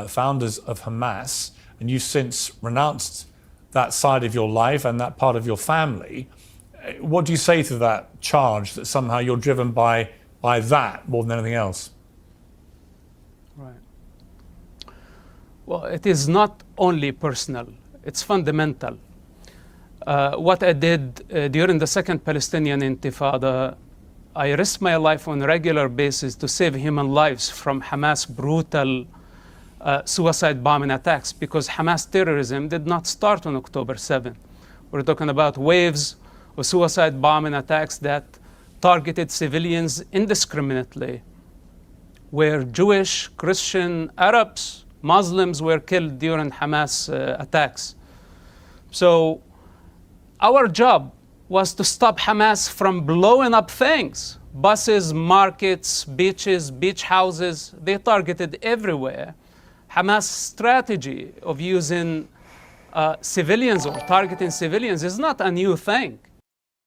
[SPEAKER 4] founders of Hamas, and you've since renounced that side of your life and that part of your family. What do you say to that charge that somehow you're driven by that more than anything else?
[SPEAKER 9] Right. Well, it is not only personal, it's fundamental. What I did during the Second Palestinian Intifada, I risked my life on a regular basis to save human lives from Hamas' brutal suicide bombing attacks, because Hamas terrorism did not start on October 7. We're talking about waves of suicide bombing attacks that targeted civilians indiscriminately, where Jewish, Christian, Arabs, Muslims were killed during Hamas attacks. So our job was to stop Hamas from blowing up things. Buses, markets, beaches, beach houses, they targeted everywhere. Hamas' strategy of using civilians or targeting civilians is not a new thing.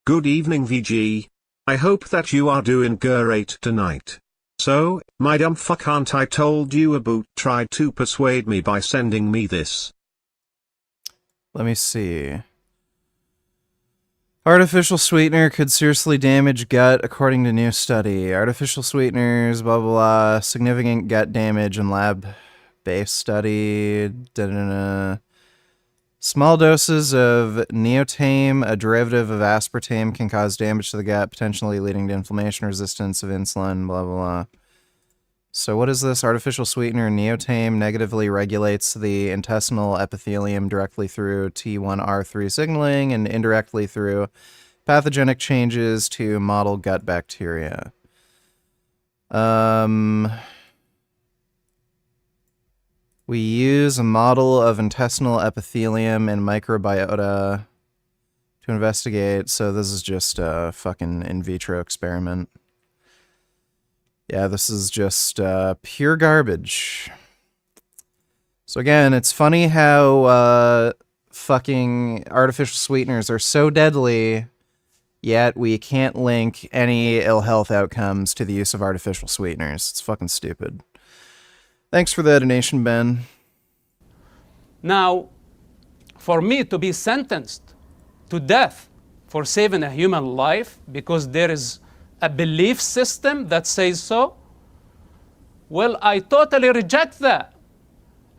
[SPEAKER 12] Good evening, VG. I hope that you are doing great tonight. So, my dumb fuck, aunt, I told you about tried to persuade me by sending me this.
[SPEAKER 2] Let me see. Artificial sweetener could seriously damage gut, according to new study. Artificial sweeteners, blah, blah, blah. Significant gut damage in lab-based study. Da-da-da. Small doses of neotame, a derivative of aspartame, can cause damage to the gut, potentially leading to inflammation, resistance of insulin, blah, blah, blah. So what is this? Artificial sweetener neotame negatively regulates the intestinal epithelium directly through T1R3 signaling and indirectly through pathogenic changes to model gut bacteria. We use a model of intestinal epithelium and microbiota to investigate. So this is just a fucking in vitro experiment. Yeah, this is just pure garbage. So again, it's funny how fucking artificial sweeteners are so deadly, yet we can't link any ill health outcomes to the use of artificial sweeteners. It's fucking stupid. Thanks for the donation, Ben.
[SPEAKER 9] Now, for me to be sentenced to death for saving a human life because there is a belief system that says so, well, I totally reject that.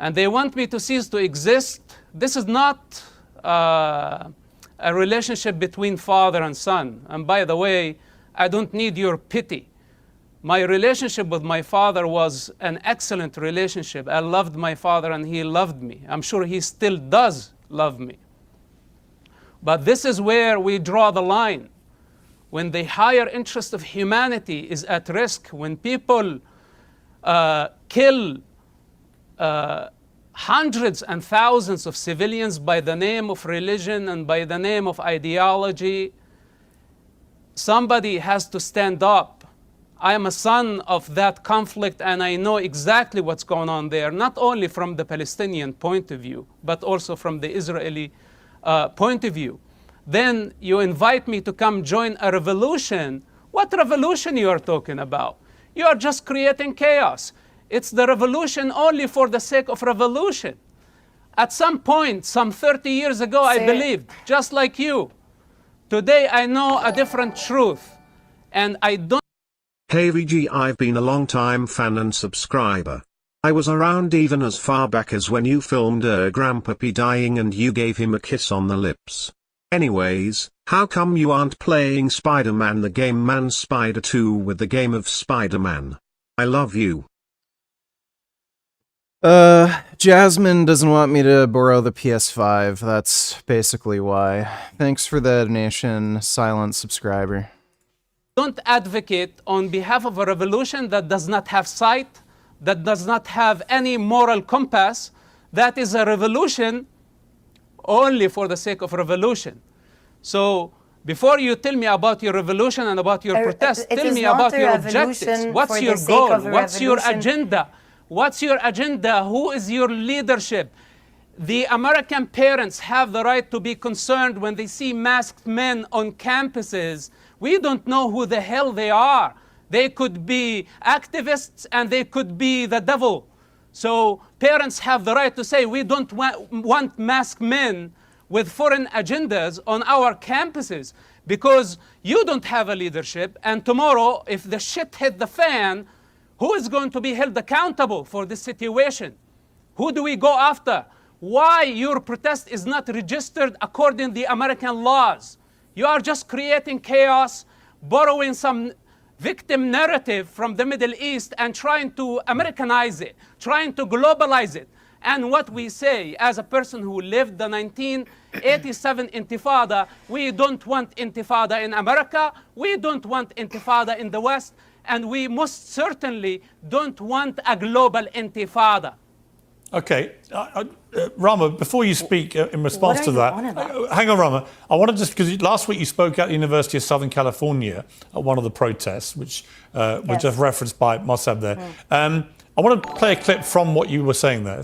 [SPEAKER 9] And they want me to cease to exist. This is not a relationship between father and son. And by the way, I don't need your pity. My relationship with my father was an excellent relationship. I loved my father and he loved me. I'm sure he still does love me. But this is where we draw the line. When the higher interest of humanity is at risk, when people kill hundreds and thousands of civilians by the name of religion and by the name of ideology, somebody has to stand up. I am a son of that conflict and I know exactly what's going on there, not only from the Palestinian point of view, but also from the Israeli point of view. Then you invite me to come join a revolution. What revolution you are talking about? You are just creating chaos. It's the revolution only for the sake of revolution. At some point, some 30 years ago, I believed, just like you. Today, I know a different truth. And I don't.
[SPEAKER 12] Hey VG, I've been a long-time fan and subscriber. I was around even as far back as when you filmed Grandpappy dying and you gave him a kiss on the lips. Anyways, how come you aren't playing Spider-Man the game Man Spider 2 with the game of Spider-Man? I love you.
[SPEAKER 2] Jasmine doesn't want me to borrow the PS5. That's basically why. Thanks for the donation, silent subscriber.
[SPEAKER 9] Don't advocate on behalf of a revolution that does not have sight, that does not have any moral compass. That is a revolution only for the sake of revolution. So before you tell me about your revolution and about your protest, tell me about your objectives. What's your goal? What's your agenda? What's your agenda? Who is your leadership? The American parents have the right to be concerned when they see masked men on campuses. We don't know who the hell they are. They could be activists and they could be the devil. So parents have the right to say, we don't want masked men with foreign agendas on our campuses because you don't have a leadership. And tomorrow, if the shit hit the fan, who is going to be held accountable for this situation? Who do we go after? Why your protest is not registered according to the American laws? You are just creating chaos, borrowing some victim narrative from the Middle East and trying to Americanize it, trying to globalize it. And what we say, as a person who lived the 1987 Intifada, we don't want Intifada in America, we don't want Intifada in the West, and we most certainly don't want a global Intifada.
[SPEAKER 4] Okay, Rama, before you speak in response to that, hang on, Rama. I want to just, because last week you spoke at the University of Southern California at one of the protests, which was just referenced by Mossab there. I want to play a clip from what you were saying there.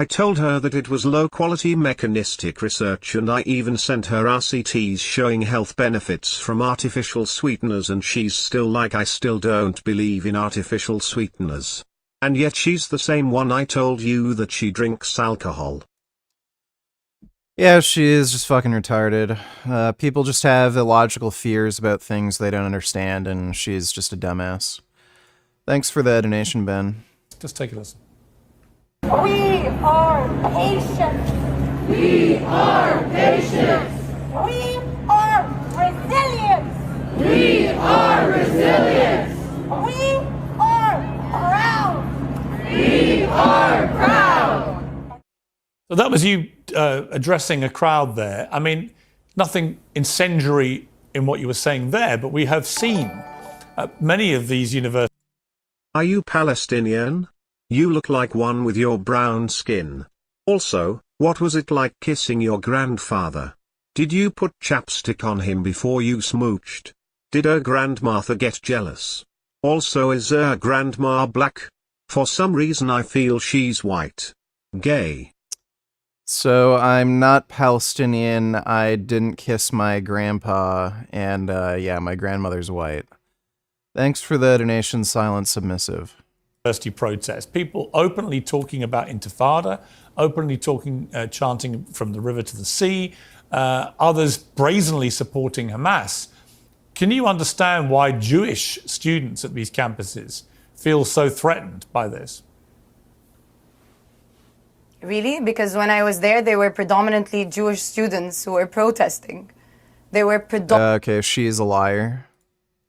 [SPEAKER 12] I told her that it was low-quality mechanistic research and I even sent her RCTs showing health benefits from artificial sweeteners and she's still like, I still don't believe in artificial sweeteners. And yet she's the same one I told you that she drinks alcohol.
[SPEAKER 2] Yeah, she is just fucking retarded. People just have illogical fears about things they don't understand, and she's just a dumbass. Thanks for the donation, Ben.
[SPEAKER 4] Just take a listen.
[SPEAKER 25] We are patient. We are patient. We are resilient. We are resilient. We are proud. We are proud.
[SPEAKER 4] So that was you addressing a crowd there. I mean, nothing incendiary in what you were saying there, but we have seen many of these universities.
[SPEAKER 12] Are you Palestinian? You look like one with your brown skin. Also, what was it like kissing your grandfather? Did you put chapstick on him before you smooched? Did her grandmother get jealous? Also, is her grandma black? For some reason I feel she's white. Gay.
[SPEAKER 2] So I'm not Palestinian, I didn't kiss my grandpa, and yeah, my grandmother's white. Thanks for the donation, silent submissive.
[SPEAKER 4] University protests, people openly talking about Intifada, openly talking, chanting from the river to the sea, others brazenly supporting Hamas. Can you understand why Jewish students at these campuses feel so threatened by this?
[SPEAKER 7] Really? Because when I was there, they were predominantly Jewish students who were protesting. They were
[SPEAKER 2] Okay, she's a liar.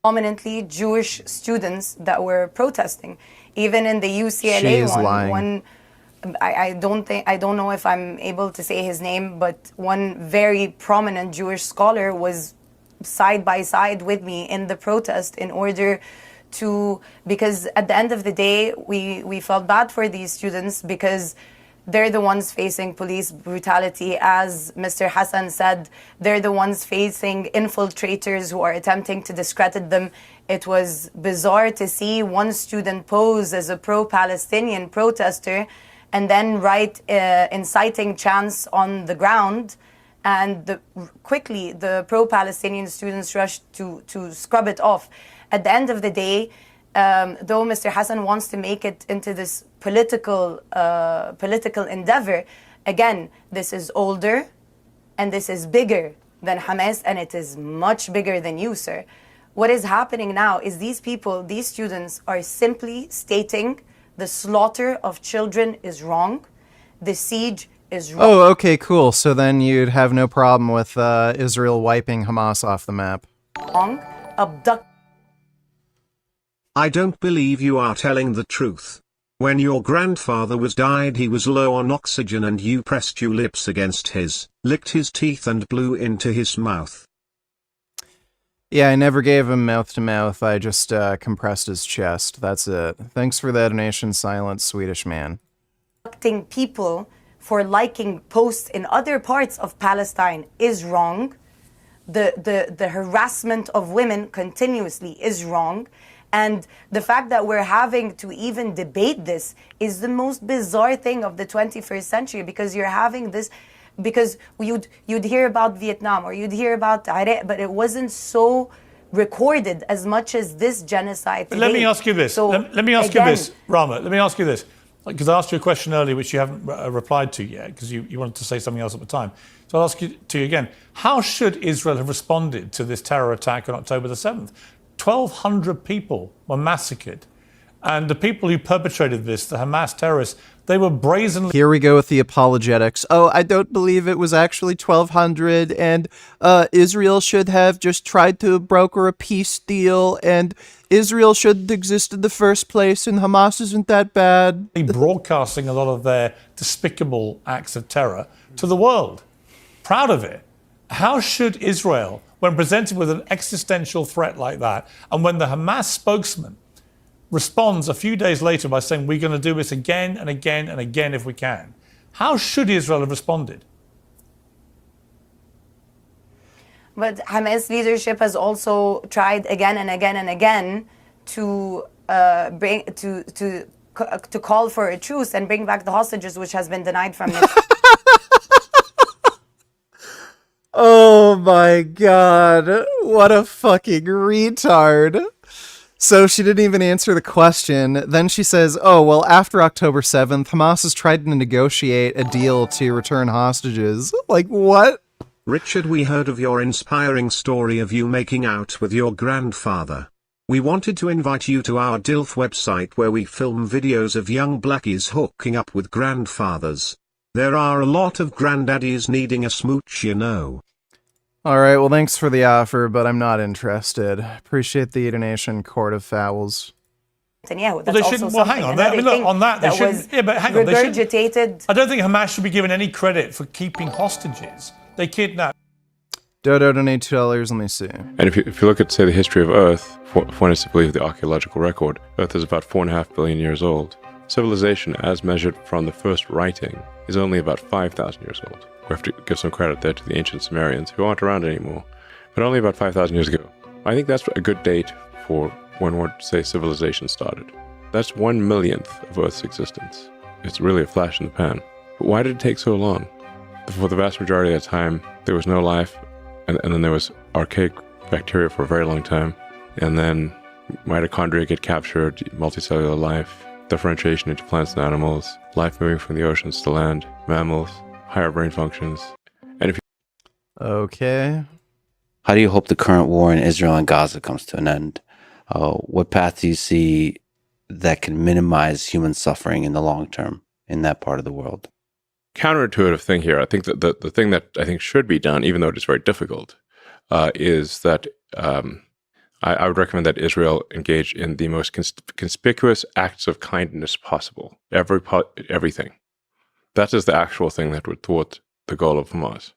[SPEAKER 7] predominantly Jewish students that were protesting. Even in the UCLA
[SPEAKER 2] She's
[SPEAKER 7] one,
[SPEAKER 2] lying.
[SPEAKER 7] I don't know if I'm able to say his name, but one very prominent Jewish scholar was side by side with me in the protest in order to, because at the end of the day, we felt bad for these students because they're the ones facing police brutality. As Mr. Hassan said, they're the ones facing infiltrators who are attempting to discredit them. It was bizarre to see one student pose as a pro-Palestinian protester and then write inciting chants on the ground. And quickly, the pro-Palestinian students rushed to scrub it off. At the end of the day, though Mr. Hassan wants to make it into this political endeavor, again, this is older and this is bigger than Hamas, and it is much bigger than you, sir. What is happening now is these people, these students, are simply stating the slaughter of children is wrong, the siege is wrong.
[SPEAKER 2] Oh, okay, cool. So then you'd have no problem with Israel wiping Hamas off the map.
[SPEAKER 12] I don't believe you are telling the truth. When your grandfather was died, he was low on oxygen and you pressed your lips against his, licked his teeth and blew into his mouth.
[SPEAKER 2] Yeah, I never gave him mouth to mouth. I just compressed his chest. That's it. Thanks for that donation, silent Swedish man.
[SPEAKER 7] People for liking posts in other parts of Palestine is wrong. The harassment of women continuously is wrong. And the fact that we're having to even debate this is the most bizarre thing of the 21st century, because you're having this, because you'd hear about Vietnam or you'd hear about Iraq, but it wasn't so recorded as much as this genocide today.
[SPEAKER 4] Let me ask you this.
[SPEAKER 7] So,
[SPEAKER 4] let me ask you this, Rama. Let me ask you this. Because I asked you a question earlier which you haven't replied to yet, because you wanted to say something else at the time. So I'll ask you again. How should Israel have responded to this terror attack on October the 7th? 1,200 people were massacred. And the people who perpetrated this, the Hamas terrorists, they were brazenly...
[SPEAKER 2] Here we go with the apologetics. Oh, I don't believe it was actually 1,200, and Israel should have just tried to broker a peace deal, and Israel shouldn't exist in the first place, and Hamas isn't that bad.
[SPEAKER 4] Broadcasting a lot of their despicable acts of terror to the world. Proud of it. How should Israel, when presented with an existential threat like that, and when the Hamas spokesman responds a few days later by saying we're going to do this again and again and again if we can, how should Israel have responded?
[SPEAKER 7] But Hamas leadership has also tried again and again and again to call for a truce and bring back the hostages, which has been denied from them.
[SPEAKER 2] Oh my god, what a fucking retard. So she didn't even answer the question. Then she says, oh, well, after October 7th, Hamas has tried to negotiate a deal to return hostages. Like, what?
[SPEAKER 12] Richard, we heard of your inspiring story of you making out with your grandfather. We wanted to invite you to our DILF website where we film videos of young blackies hooking up with grandfathers. There are a lot of granddaddies needing a smooch, you know.
[SPEAKER 2] Alright, well, thanks for the offer, but I'm not interested. Appreciate the donation, Court of Fowls.
[SPEAKER 7] Netanyahu.
[SPEAKER 4] Well, they shouldn't. Well, hang on. I mean, look, on that, they shouldn't. Yeah, but hang on.
[SPEAKER 7] Regurgitated.
[SPEAKER 4] I don't think Hamas should be given any credit for keeping hostages. They kidnapped.
[SPEAKER 2] Dodo donate $2. Let me see.
[SPEAKER 1] And if you look at, say, the history of Earth, if one is to believe the archaeological record, Earth is about 4.5 billion years old. Civilization, as measured from the first writing, is only about 5,000 years old. We have to give some credit there to the ancient Sumerians, who aren't around anymore, but only about 5,000 years ago. I think that's a good date for when we'd say civilization started. That's 1/1,000,000th of Earth's existence. It's really a flash in the pan. But why did it take so long? For the vast majority of the time, there was no life, and then there was archaic bacteria for a very long time, and then mitochondria get captured, multicellular life, differentiation into plants and animals, life moving from the oceans to land, mammals, higher brain functions. And if
[SPEAKER 2] Okay.
[SPEAKER 13] How do you hope the current war in Israel and Gaza comes to an end? What path do you see that can minimize human suffering in the long term in that part of the world?
[SPEAKER 1] counterintuitive thing here, I think that the thing that I think should be done, even though it is very difficult, is that I would recommend that Israel engage in the most conspicuous acts of kindness possible. Everything. That is the actual thing that would thwart the goal of Hamas.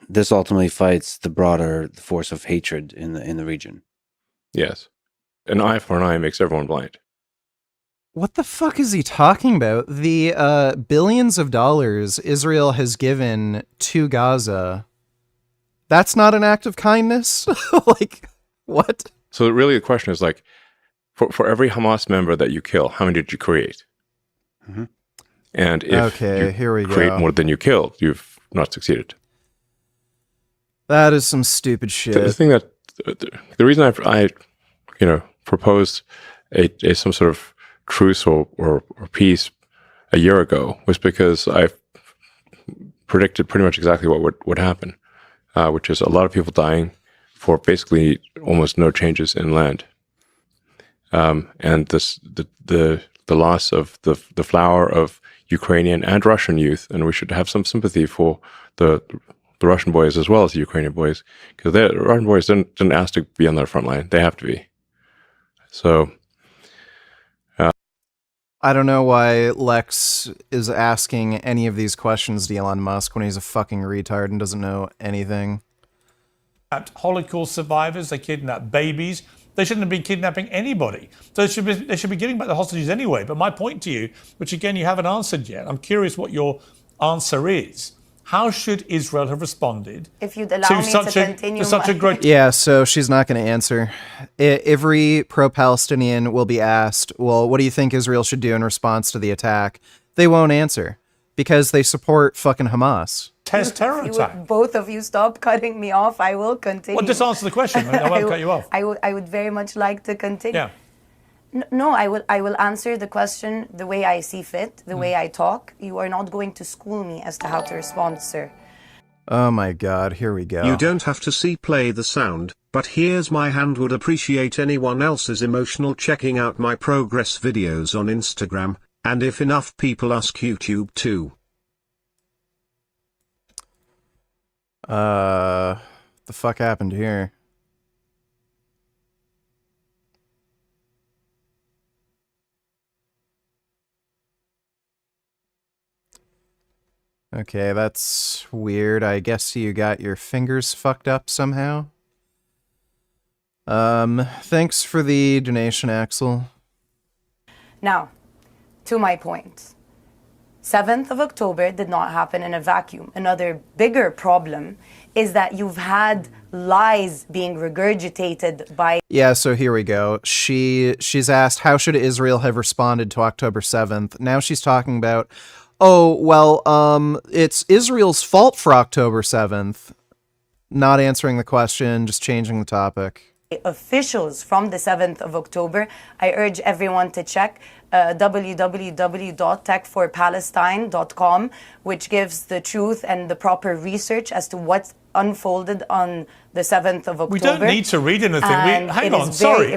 [SPEAKER 13] This ultimately fights the broader force of hatred in the region.
[SPEAKER 1] Yes. An eye for an eye makes everyone blind.
[SPEAKER 2] What the fuck is he talking about? The billions of dollars Israel has given to Gaza, that's not an act of kindness? Like, what?
[SPEAKER 1] So really the question is like, for every Hamas member that you kill, how many did you create?
[SPEAKER 13] Mm-hmm.
[SPEAKER 1] And if you
[SPEAKER 2] here we
[SPEAKER 1] create
[SPEAKER 2] go.
[SPEAKER 1] more than you killed, you've not succeeded.
[SPEAKER 2] That is some stupid shit.
[SPEAKER 1] The thing that the reason I proposed a some sort of truce or peace a year ago was because I predicted pretty much exactly what would happen, which is a lot of people dying for basically almost no changes in land, and the loss of the flower of Ukrainian and Russian youth, and we should have some sympathy for the Russian boys as well as the Ukrainian boys, because the Russian boys didn't ask to be on the front line; they have to be. So,
[SPEAKER 2] I don't know why Lex is asking any of these questions to Elon Musk when he's a fucking retard and doesn't know anything.
[SPEAKER 4] Holocaust survivors, they kidnap babies. They shouldn't have been kidnapping anybody. So they should be giving back the hostages anyway. But my point to you, which again you haven't answered yet, I'm curious what your answer is. How should Israel have responded
[SPEAKER 7] If you'd allow me to continue
[SPEAKER 4] such a
[SPEAKER 7] my-
[SPEAKER 4] great...
[SPEAKER 2] Yeah, so she's not going to answer. Every pro-Palestinian will be asked, well, what do you think Israel should do in response to the attack? They won't answer because they support fucking Hamas.
[SPEAKER 4] Terror
[SPEAKER 7] If you
[SPEAKER 4] attack.
[SPEAKER 7] would both of you stop cutting me off, I will continue.
[SPEAKER 4] Well, just answer the question. I won't cut you off.
[SPEAKER 7] I would very much like to continue.
[SPEAKER 4] Yeah.
[SPEAKER 7] No, I will answer the question the way I see fit, the way I talk. You are not going to school me as to how to respond, sir.
[SPEAKER 2] Oh my god, here we go.
[SPEAKER 12] You don't have to play the sound, but here's my hand. Would appreciate anyone else's emotional checking out my progress videos on Instagram, and if enough people ask YouTube too.
[SPEAKER 2] The fuck happened here? Okay, that's weird. I guess you got your fingers fucked up somehow. Thanks for the donation, Axel.
[SPEAKER 7] Now, to my point. 7th of October did not happen in a vacuum. Another bigger problem is that you've had lies being regurgitated by...
[SPEAKER 2] Yeah, so here we go. She's asked, how should Israel have responded to October 7th? Now she's talking about, oh, well, it's Israel's fault for October 7th. Not answering the question, just changing the topic.
[SPEAKER 7] Officials from the 7th of October. I urge everyone to check www.techforpalestine.com, which gives the truth and the proper research as to what unfolded on the 7th of October.
[SPEAKER 4] We don't need to read anything. Hang on, I'm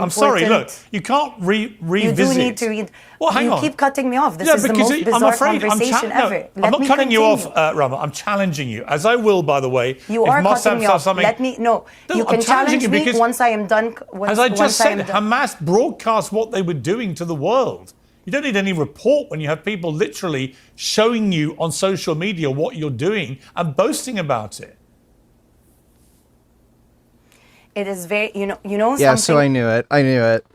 [SPEAKER 4] sorry. Look, you can't revisit.
[SPEAKER 7] You do need to read.
[SPEAKER 4] Well, hang
[SPEAKER 7] you
[SPEAKER 4] on.
[SPEAKER 7] keep cutting me off. This is the most bizarre conversation ever.
[SPEAKER 4] I'm not cutting you off, Rama. I'm challenging you, as I will, by the way.
[SPEAKER 7] You
[SPEAKER 4] if
[SPEAKER 7] are
[SPEAKER 4] Mossad
[SPEAKER 7] cutting me
[SPEAKER 4] says
[SPEAKER 7] off.
[SPEAKER 4] something-
[SPEAKER 7] Let me, no. You
[SPEAKER 4] I'm
[SPEAKER 7] can challenge
[SPEAKER 4] you
[SPEAKER 7] me
[SPEAKER 4] because,
[SPEAKER 7] once I am done.
[SPEAKER 4] as I just said,
[SPEAKER 7] am done.
[SPEAKER 4] Hamas broadcast what they were doing to the world. You don't need any report when you have people literally showing you on social media what you're doing and boasting about it.
[SPEAKER 7] It is very, you know
[SPEAKER 2] Yeah,
[SPEAKER 7] something.
[SPEAKER 2] so I knew it.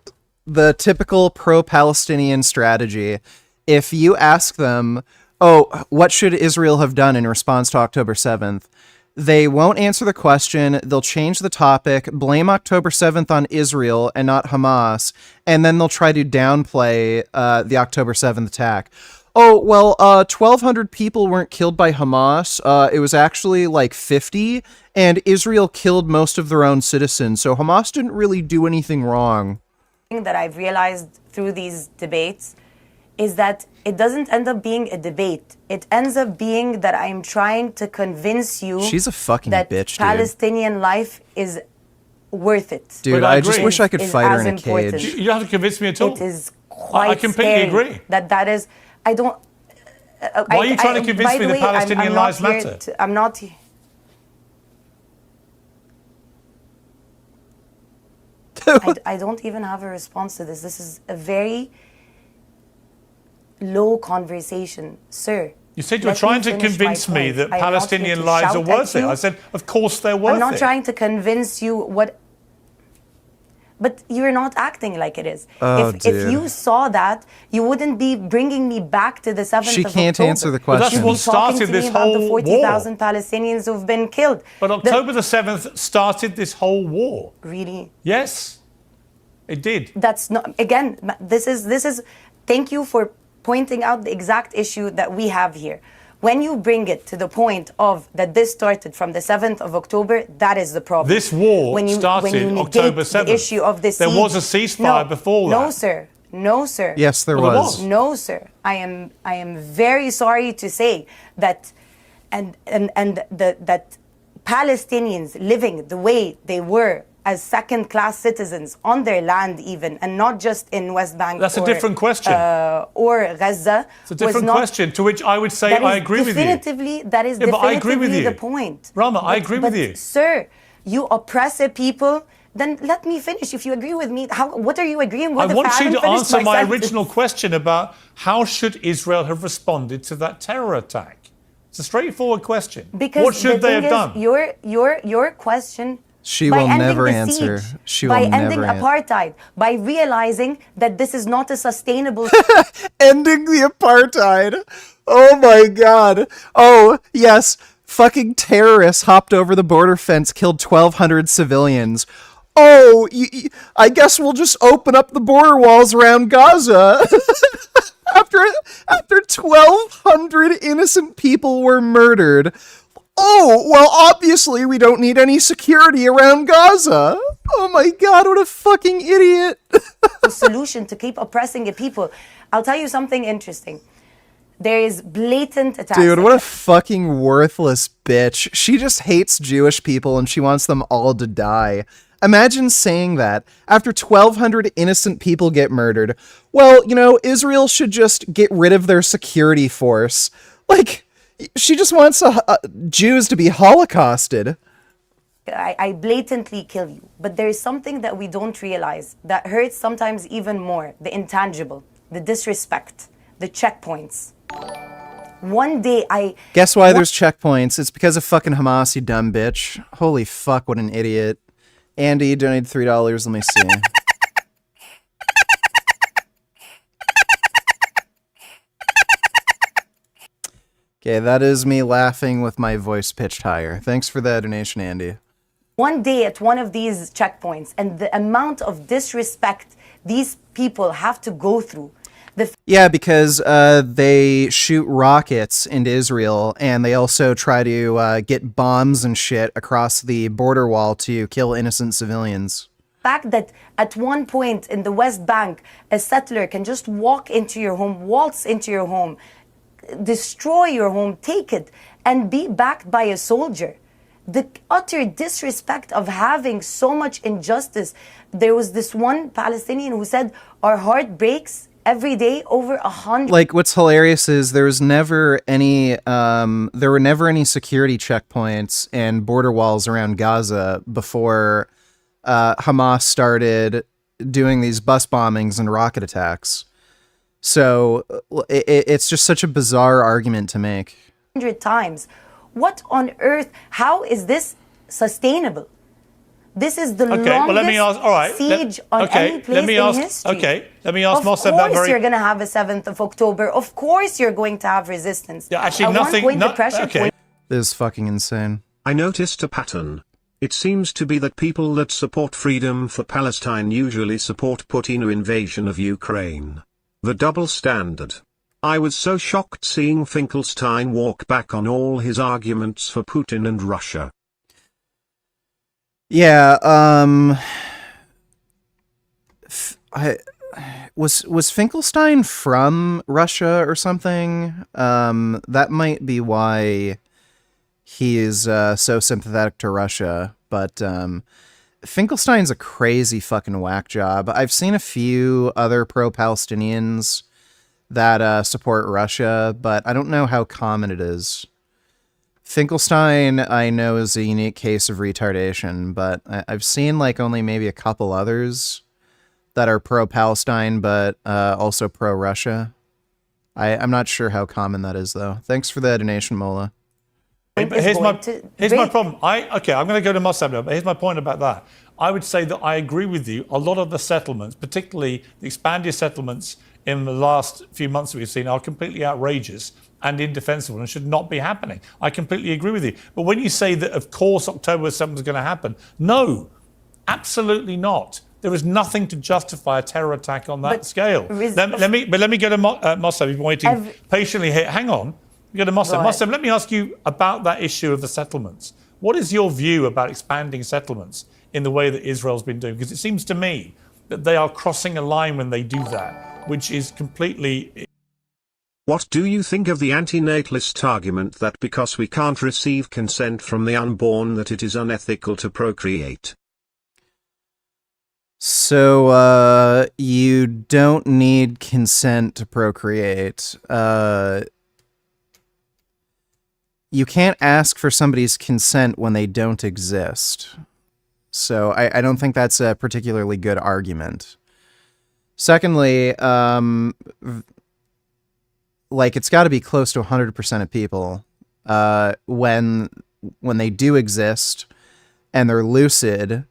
[SPEAKER 2] The typical pro-Palestinian strategy. If you ask them, oh, what should Israel have done in response to October 7th? They won't answer the question. They'll change the topic, blame October 7th on Israel and not Hamas, and then they'll try to downplay the October 7th attack. Oh, well, 1,200 people weren't killed by Hamas. It was actually like 50, and Israel killed most of their own citizens, so Hamas didn't really do anything wrong.
[SPEAKER 7] That I've realized through these debates is that it doesn't end up being a debate. It ends up being that I'm trying to convince you
[SPEAKER 2] She's a fucking
[SPEAKER 7] that
[SPEAKER 2] bitch, dude.
[SPEAKER 7] Palestinian life is worth it.
[SPEAKER 2] Dude, I just wish I could fight her in a cage.
[SPEAKER 4] You don't have to convince me at all.
[SPEAKER 7] It is quite
[SPEAKER 4] I completely
[SPEAKER 7] scary
[SPEAKER 4] agree.
[SPEAKER 7] That is, I don't,
[SPEAKER 4] Why are you trying to convince me the Palestinian lives matter?
[SPEAKER 7] I'm not. I don't even have a response to this. This is a very low conversation, sir.
[SPEAKER 4] You said you're trying to convince me that Palestinian lives are worth it. I said, of course they're worth it.
[SPEAKER 7] I'm not trying to convince you what... But you're not acting like it is. If you saw that, you wouldn't be bringing me back to the 7th of October.
[SPEAKER 2] She can't answer the question.
[SPEAKER 4] That's what started this whole
[SPEAKER 7] the 40,000 Palestinians who've been killed.
[SPEAKER 4] But October the 7th started this whole war.
[SPEAKER 7] Really?
[SPEAKER 4] Yes, it did.
[SPEAKER 7] That's not... Again, this is... Thank you for pointing out the exact issue that we have here. When you bring it to the point of that this started from the 7th of October, that is the problem.
[SPEAKER 4] This war started October 7th.
[SPEAKER 7] The issue of this
[SPEAKER 4] there was a ceasefire before that.
[SPEAKER 7] No, sir. No, sir.
[SPEAKER 2] Yes, there was.
[SPEAKER 7] No, sir. I am very sorry to say that that Palestinians living the way they were as second-class citizens on their land even, and not just in West Bank.
[SPEAKER 4] That's a different question.
[SPEAKER 7] Or Gaza.
[SPEAKER 4] It's a different question, to which I would say I agree with you.
[SPEAKER 7] That is definitively the point.
[SPEAKER 4] Rama, I agree with you.
[SPEAKER 7] Sir, you oppress a people, then let me finish. If you agree with me, what are you agreeing with?
[SPEAKER 4] I want you to answer my original question about how should Israel have responded to that terror attack. It's a straightforward question.
[SPEAKER 7] Because
[SPEAKER 4] what should they have done?
[SPEAKER 7] Your question...
[SPEAKER 2] She will never answer. She will never
[SPEAKER 7] By ending apartheid, by realizing that this is not a sustainable...
[SPEAKER 2] Ending the apartheid. Oh my God. Oh, yes. Fucking terrorists hopped over the border fence, killed 1,200 civilians. Oh, I guess we'll just open up the border walls around Gaza. After 1,200 innocent people were murdered. Oh, well, obviously we don't need any security around Gaza. Oh my God, what a fucking idiot.
[SPEAKER 7] The solution to keep oppressing the people. I'll tell you something interesting. There is blatant attacks.
[SPEAKER 2] Dude, what a fucking worthless bitch. She just hates Jewish people and she wants them all to die. Imagine saying that after 1,200 innocent people get murdered. Well, you know, Israel should just get rid of their security force. Like... She just wants Jews to be holocausted.
[SPEAKER 7] I blatantly kill you. But there is something that we don't realize that hurts sometimes even more. The intangible, the disrespect, the checkpoints. One day
[SPEAKER 2] Guess why there's checkpoints? It's because of fucking Hamas, you dumb bitch. Holy fuck, what an idiot. Andy, you donated $3. Let me see. Okay, that is me laughing with my voice pitched higher. Thanks for that donation, Andy.
[SPEAKER 7] One day at one of these checkpoints, and the amount of disrespect these people have to go through.
[SPEAKER 2] Yeah, because they shoot rockets into Israel, and they also try to get bombs and shit across the border wall to kill innocent civilians.
[SPEAKER 7] The fact that at one point in the West Bank, a settler can just walk into your home, waltz into your home, destroy your home, take it, and be backed by a soldier. The utter disrespect of having so much injustice. There was this one Palestinian who said, our heart breaks every day over 100.
[SPEAKER 2] Like, what's hilarious is there were never any security checkpoints and border walls around Gaza before Hamas started doing these bus bombings and rocket attacks. So it's just such a bizarre argument to make.
[SPEAKER 7] 100 times. What on earth? How is this sustainable? This is the longest siege on any place in history.
[SPEAKER 4] Okay, let me ask Mossad that very...
[SPEAKER 7] Of course you're going to have a 7th of October. Of course you're going to have resistance.
[SPEAKER 4] Yeah, actually,
[SPEAKER 2] This is fucking insane.
[SPEAKER 12] I noticed a pattern. It seems to be that people that support freedom for Palestine usually support Putin's invasion of Ukraine. The double standard. I was so shocked seeing Finkelstein walk back on all his arguments for Putin and Russia.
[SPEAKER 2] Yeah, was Finkelstein from Russia or something? That might be why he is so sympathetic to Russia, but Finkelstein's a crazy fucking whack job. I've seen a few other pro-Palestinians that support Russia, but I don't know how common it is. Finkelstein, I know, is a unique case of retardation, but I've seen like only maybe a couple others that are pro-Palestine, but also pro-Russia. I'm not sure how common that is, though. Thanks for the donation, Mola.
[SPEAKER 4] But here's my problem. I'm going to go to Mossad now, but here's my point about that. I would say that I agree with you. A lot of the settlements, particularly the expanded settlements in the last few months that we've seen, are completely outrageous and indefensible and should not be happening. I completely agree with you. But when you say that, of course, October 7th is going to happen, no, absolutely not. There is nothing to justify a terror attack on that scale. Let me go to Mossad. You've been waiting patiently here. Hang on. Go to Mossad. Mossad, let me ask you about that issue of the settlements. What is your view about expanding settlements in the way that Israel's been doing? Because it seems to me that they are crossing a line when they do that, which is completely...
[SPEAKER 12] What do you think of the antinatalist argument that because we can't receive consent from the unborn that it is unethical to procreate?
[SPEAKER 2] So, you don't need consent to procreate. You can't ask for somebody's consent when they don't exist. So I don't think that's a particularly good argument. Secondly, like it's got to be close to 100% of people when they do exist and they're lucid,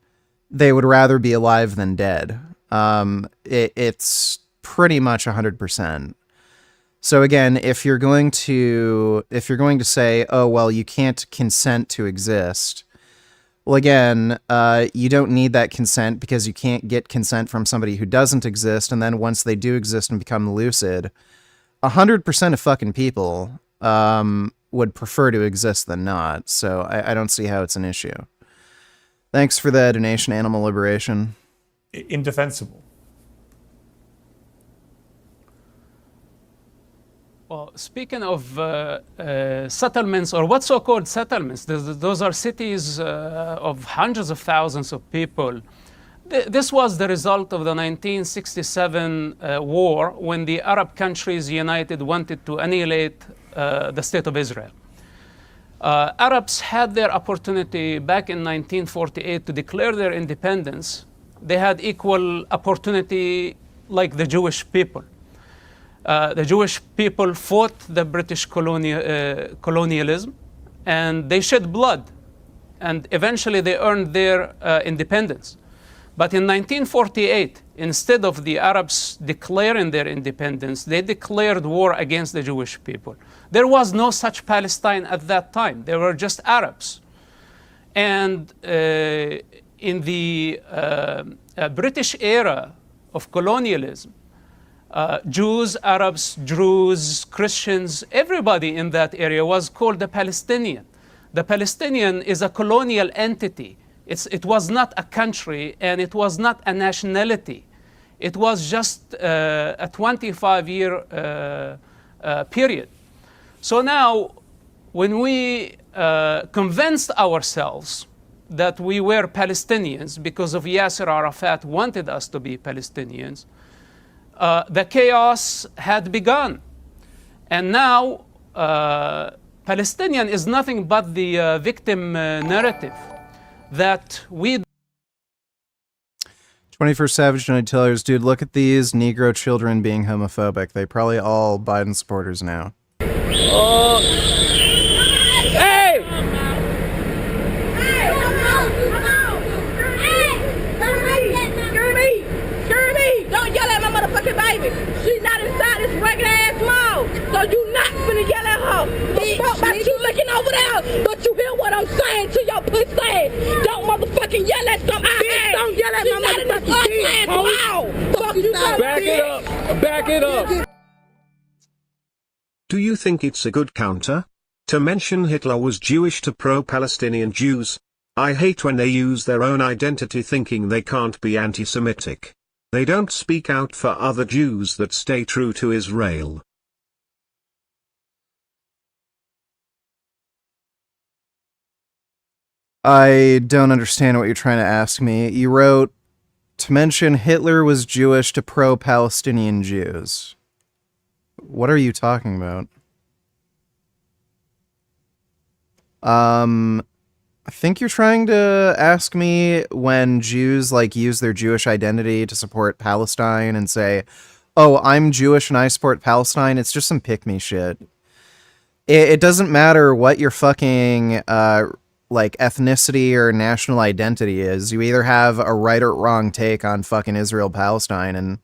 [SPEAKER 2] they would rather be alive than dead. It's pretty much 100%. So again, if you're going to say, oh, well, you can't consent to exist, well, again, you don't need that consent because you can't get consent from somebody who doesn't exist. And then once they do exist and become lucid, 100% of fucking people would prefer to exist than not. So I don't see how it's an issue. Thanks for the donation, Animal Liberation.
[SPEAKER 4] Indefensible.
[SPEAKER 9] Well, speaking of settlements, or what so-called settlements, those are cities of hundreds of thousands of people. This was the result of the 1967 war, when the Arab countries united wanted to annihilate the State of Israel. Arabs had their opportunity back in 1948 to declare their independence. They had equal opportunity like the Jewish people. The Jewish people fought the British colonialism, and they shed blood, and eventually they earned their independence. But in 1948, instead of the Arabs declaring their independence, they declared war against the Jewish people. There was no such Palestine at that time. They were just Arabs. And in the British era of colonialism, Jews, Arabs, Druze, Christians, everybody in that area was called the Palestinian. The Palestinian is a colonial entity. It was not a country, and it was not a nationality. It was just a 25-year period. So now, when we convinced ourselves that we were Palestinians because of Yasser Arafat wanted us to be Palestinians, the chaos had begun. And now, Palestinian is nothing but the victim narrative that we...
[SPEAKER 2] 21st Savage Night Tellers, dude, look at these Negro children being homophobic. They probably all Biden supporters now.
[SPEAKER 8] Hey! Don't yell at my motherfucking baby. She's not inside this regular ass mall. So you not finna yell at her. The fuck about you looking over there. But you hear what I'm saying to your pussy. Don't motherfucking yell at some bitch. Don't yell at my motherfucking mall. Fuck you. Back it up. Back it up.
[SPEAKER 12] Do you think it's a good counter to mention Hitler was Jewish to pro-Palestinian Jews? I hate when they use their own identity thinking they can't be anti-Semitic. They don't speak out for other Jews that stay true to Israel.
[SPEAKER 2] I don't understand what you're trying to ask me. You wrote, to mention Hitler was Jewish to pro-Palestinian Jews. What are you talking about? I think you're trying to ask me when Jews, like, use their Jewish identity to support Palestine and say, oh, I'm Jewish and I support Palestine. It's just some pick-me shit. It doesn't matter what your fucking, like, ethnicity or national identity is. You either have a right or wrong take on fucking Israel-Palestine, and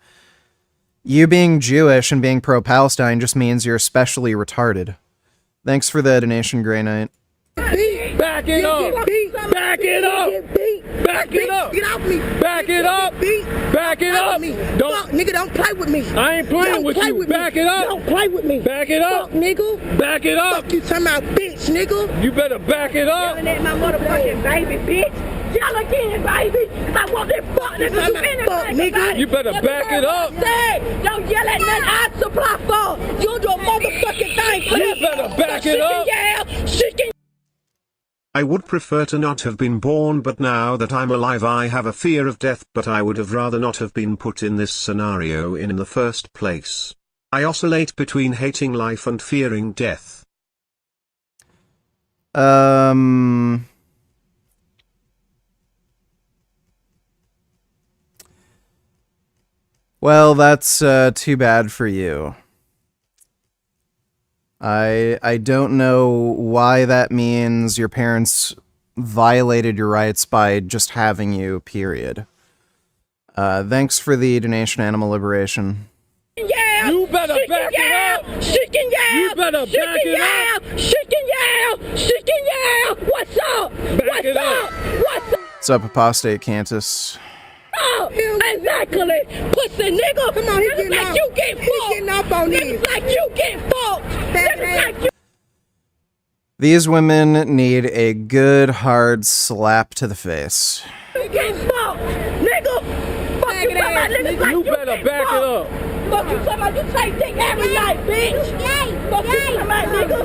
[SPEAKER 2] you being Jewish and being pro-Palestine just means you're especially retarded. Thanks for the donation, Grey Knight.
[SPEAKER 8] Back it up! Back it up! Back it up! Get off me! Back it up! Back it up! Don't, nigga, don't play with me. I ain't playing with you. Back it up! Don't play with me. Back it up, nigga. Back it up! Fuck you, talking about bitch, nigga. You better back it up. Yelling at my motherfucking baby, bitch. Yell again, baby. Cause I want that fuck nigga to finish, nigga. You better back it up. Don't yell at nothing I supply for. You do a motherfucking thing. You better back it up. Yeah, she can.
[SPEAKER 12] I would prefer to not have been born, but now that I'm alive I have a fear of death, but I would have rather not have been put in this scenario in the first place. I oscillate between hating life and fearing death.
[SPEAKER 2] Well, that's too bad for you. I don't know why that means your parents violated your rights by just having you, period. Thanks for the donation, Animal Liberation.
[SPEAKER 8] Yeah, you better back it up. She can yell. You better back it up. She can yell. She can yell. What's up? Back it up. What's up?
[SPEAKER 2] What's up, Apostate Cantus?
[SPEAKER 8] Oh, exactly. Pussy nigga. Come on, niggas like you get fucked. Getting up on niggas like you get fucked. Niggas like you.
[SPEAKER 2] These women need a good, hard slap to the face.
[SPEAKER 8] You get fucked, nigga. Fuck you, talking about niggas like you better back it up. Fuck you, talking about you take dick every night, bitch. Fuck you, talking about nigga.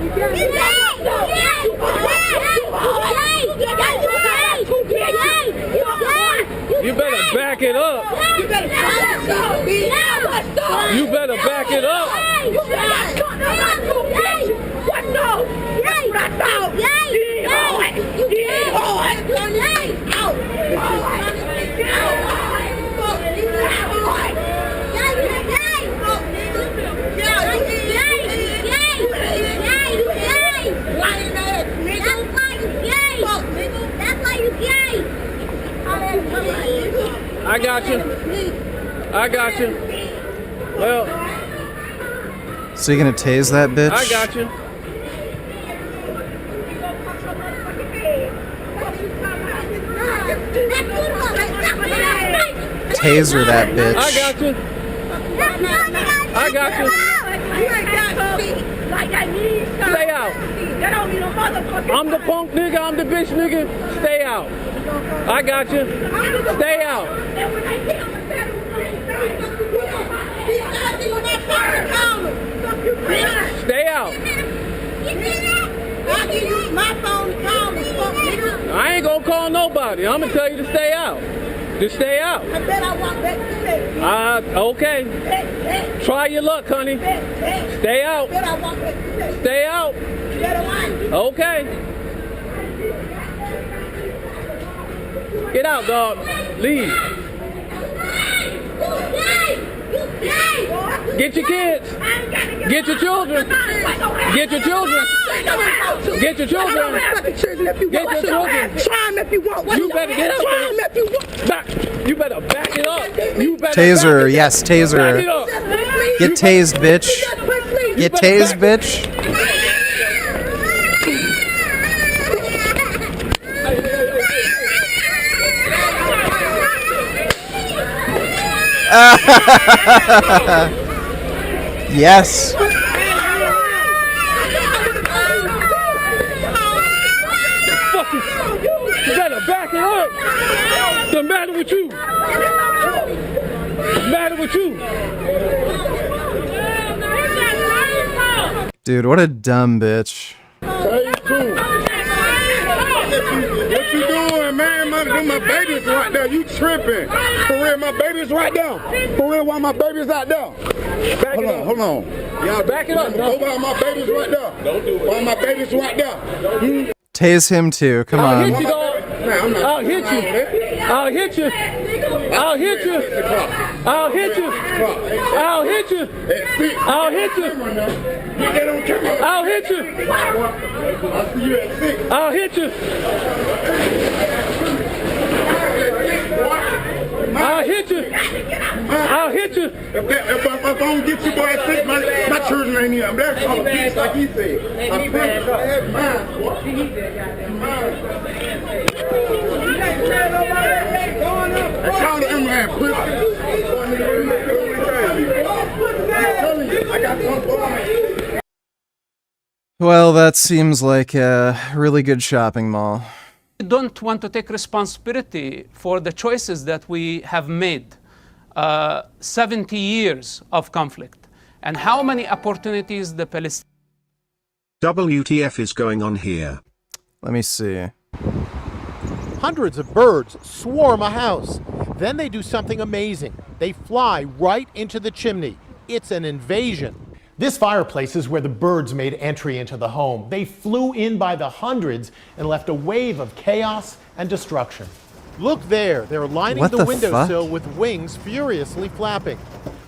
[SPEAKER 8] You better back it up. You better back it up. You better back it up. What's up? That's what I thought. Get hard. Get hard. I got you. I got you. Well.
[SPEAKER 2] So you gonna tase that bitch?
[SPEAKER 8] I got you.
[SPEAKER 2] Taser that bitch.
[SPEAKER 8] I got you. I got you. Stay out. I'm the punk nigga. I'm the bitch nigga. Stay out. I got you. Stay out. Stay out. I ain't gonna call nobody. I'm gonna tell you to stay out. Just stay out. I bet I walk back to the okay. Try your luck, honey. Stay out. Stay out. Okay. Get out, dog. Leave. Get your kids. Get your children. Get your children. Get your children. Get your children. You better get up. You better back it up. You better
[SPEAKER 2] Taser, yes, taser. Get tased, bitch. Get tased, bitch. Yes.
[SPEAKER 8] You better back it up. What's the matter with you? What's the matter with you?
[SPEAKER 2] Dude, what a dumb bitch.
[SPEAKER 8] What you doing, man? My
[SPEAKER 3] them my babies right there. You tripping. For real, my babies right there. For real, why my babies out there? Hold on. Y'all back it up. Go by my babies right there. Don't do it. Why my babies right there?
[SPEAKER 2] Tase him too. Come on.
[SPEAKER 3] I'll hit you, dog. I'll hit you. I'll hit you. I'll hit you. I'll hit you. I'll hit you. I'll hit you. I'll hit you. I'll hit you. I'll hit you. I'll hit you. If I don't get you by at 6, my children ain't here. That's all the beats like he said. Call the man,
[SPEAKER 2] Well, that seems like a really good shopping mall.
[SPEAKER 9] We don't want to take responsibility for the choices that we have made. 70 years of conflict. And how many opportunities the Palestinians...
[SPEAKER 12] WTF is going on here?
[SPEAKER 2] Let me see.
[SPEAKER 15] Hundreds of birds swarm a house. Then they do something amazing. They fly right into the chimney. It's an invasion. This fireplace is where the birds made entry into the home. They flew in by the hundreds and left a wave of chaos and destruction. Look there, they're lining the windowsill with wings furiously flapping.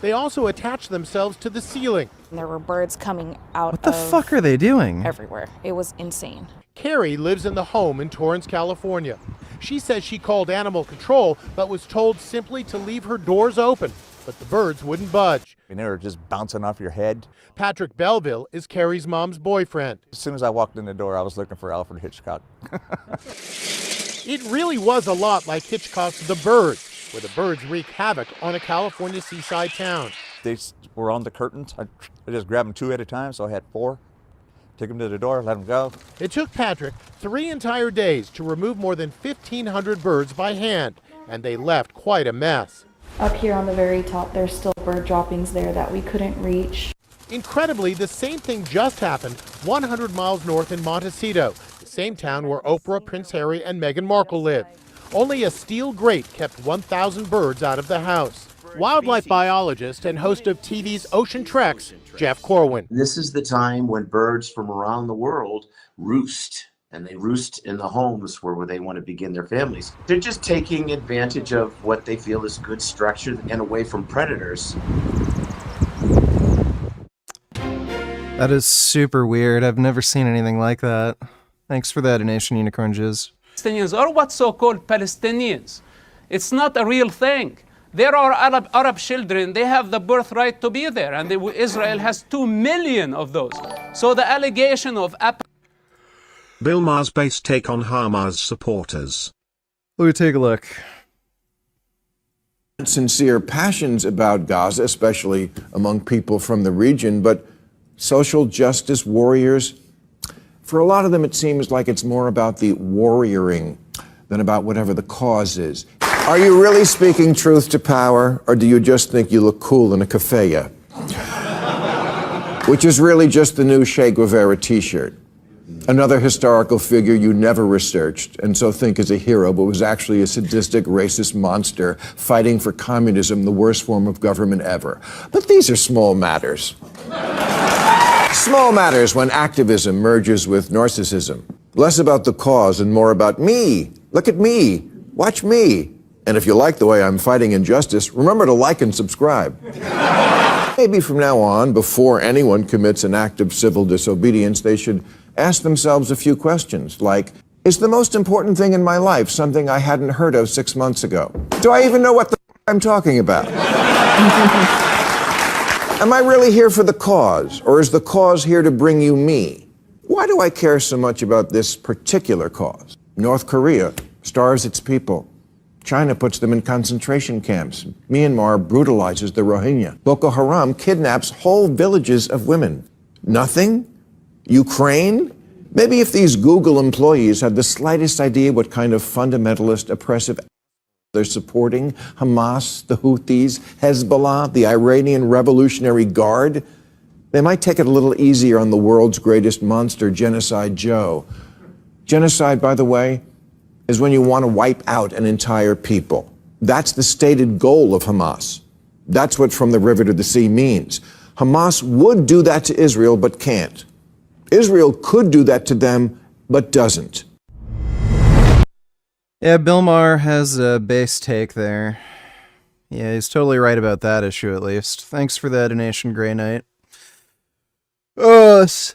[SPEAKER 15] They also attach themselves to the ceiling.
[SPEAKER 18] There were birds coming out
[SPEAKER 2] What the fuck are they doing?
[SPEAKER 18] everywhere. It was insane.
[SPEAKER 15] Carrie lives in the home in Torrance, California. She says she called animal control, but was told simply to leave her doors open. But the birds wouldn't budge.
[SPEAKER 20] And they were just bouncing off your head.
[SPEAKER 15] Patrick Belleville is Carrie's mom's boyfriend.
[SPEAKER 20] As soon as I walked in the door, I was looking for Alfred Hitchcock.
[SPEAKER 15] It really was a lot like Hitchcock's The Birds, where the birds wreak havoc on a California seaside town.
[SPEAKER 20] They were on the curtains. I just grabbed them 2 at a time, so I had 4. Took them to the door, let them go.
[SPEAKER 15] It took Patrick 3 entire days to remove more than 1,500 birds by hand, and they left quite a mess.
[SPEAKER 22] Up here on the very top, there's still bird droppings there that we couldn't reach.
[SPEAKER 15] Incredibly, the same thing just happened 100 miles north in Montecito, the same town where Oprah, Prince Harry, and Meghan Markle live. Only a steel grate kept 1,000 birds out of the house. Wildlife biologist and host of TV's Ocean Treks, Jeff Corwin.
[SPEAKER 24] This is the time when birds from around the world roost, and they roost in the homes where they want to begin their families. They're just taking advantage of what they feel is good structure and away from predators.
[SPEAKER 2] That is super weird. I've never seen anything like that. Thanks for that, Nation Unicorn Jizz.
[SPEAKER 9] Palestinians or what so-called Palestinians. It's not a real thing. There are Arab children, they have the birthright to be there, and Israel has 2 million of those. So the allegation of...
[SPEAKER 12] Bill Maher's base take on Hamas supporters.
[SPEAKER 2] Let me take a look.
[SPEAKER 26] Sincere passions about Gaza, especially among people from the region, but social justice warriors, for a lot of them it seems like it's more about the warrioring than about whatever the cause is. Are you really speaking truth to power, or do you just think you look cool in a keffiyeh? Which is really just the new Che Guevara t-shirt. Another historical figure you never researched, and so think is a hero, but was actually a sadistic, racist monster fighting for communism, the worst form of government ever. But these are small matters. Small matters when activism merges with narcissism. Less about the cause and more about me. Look at me. Watch me. And if you like the way I'm fighting injustice, remember to like and subscribe. Maybe from now on, before anyone commits an act of civil disobedience, they should ask themselves a few questions, like, is the most important thing in my life something I hadn't heard of 6 months ago? Do I even know what the I'm talking about? Am I really here for the cause, or is the cause here to bring you me? Why do I care so much about this particular cause? North Korea starves its people. China puts them in concentration camps. Myanmar brutalizes the Rohingya. Boko Haram kidnaps whole villages of women. Nothing? Ukraine? Maybe if these Google employees had the slightest idea what kind of fundamentalist, oppressive they're supporting, Hamas, the Houthis, Hezbollah, the Iranian Revolutionary Guard, they might take it a little easier on the world's greatest monster, Genocide Joe. Genocide, by the way, is when you want to wipe out an entire people. That's the stated goal of Hamas. That's what from the river to the sea means. Hamas would do that to Israel, but can't. Israel could do that to them, but doesn't.
[SPEAKER 2] Yeah, Bill Maher has a base take there. Yeah, he's totally right about that issue, at least. Thanks for that donation, Grey Knight. This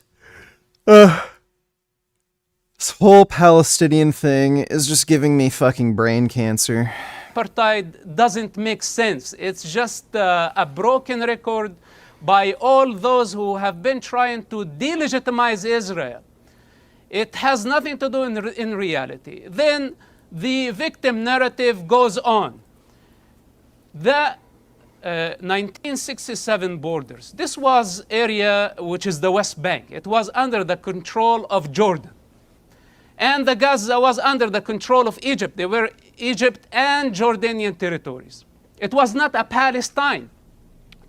[SPEAKER 2] whole Palestinian thing is just giving me fucking brain cancer.
[SPEAKER 9] Apartheid doesn't make sense. It's just a broken record by all those who have been trying to delegitimize Israel. It has nothing to do in reality. Then the victim narrative goes on. The 1967 borders. This was area which is the West Bank. It was under the control of Jordan. And the Gaza was under the control of Egypt. They were Egypt and Jordanian territories. It was not a Palestine.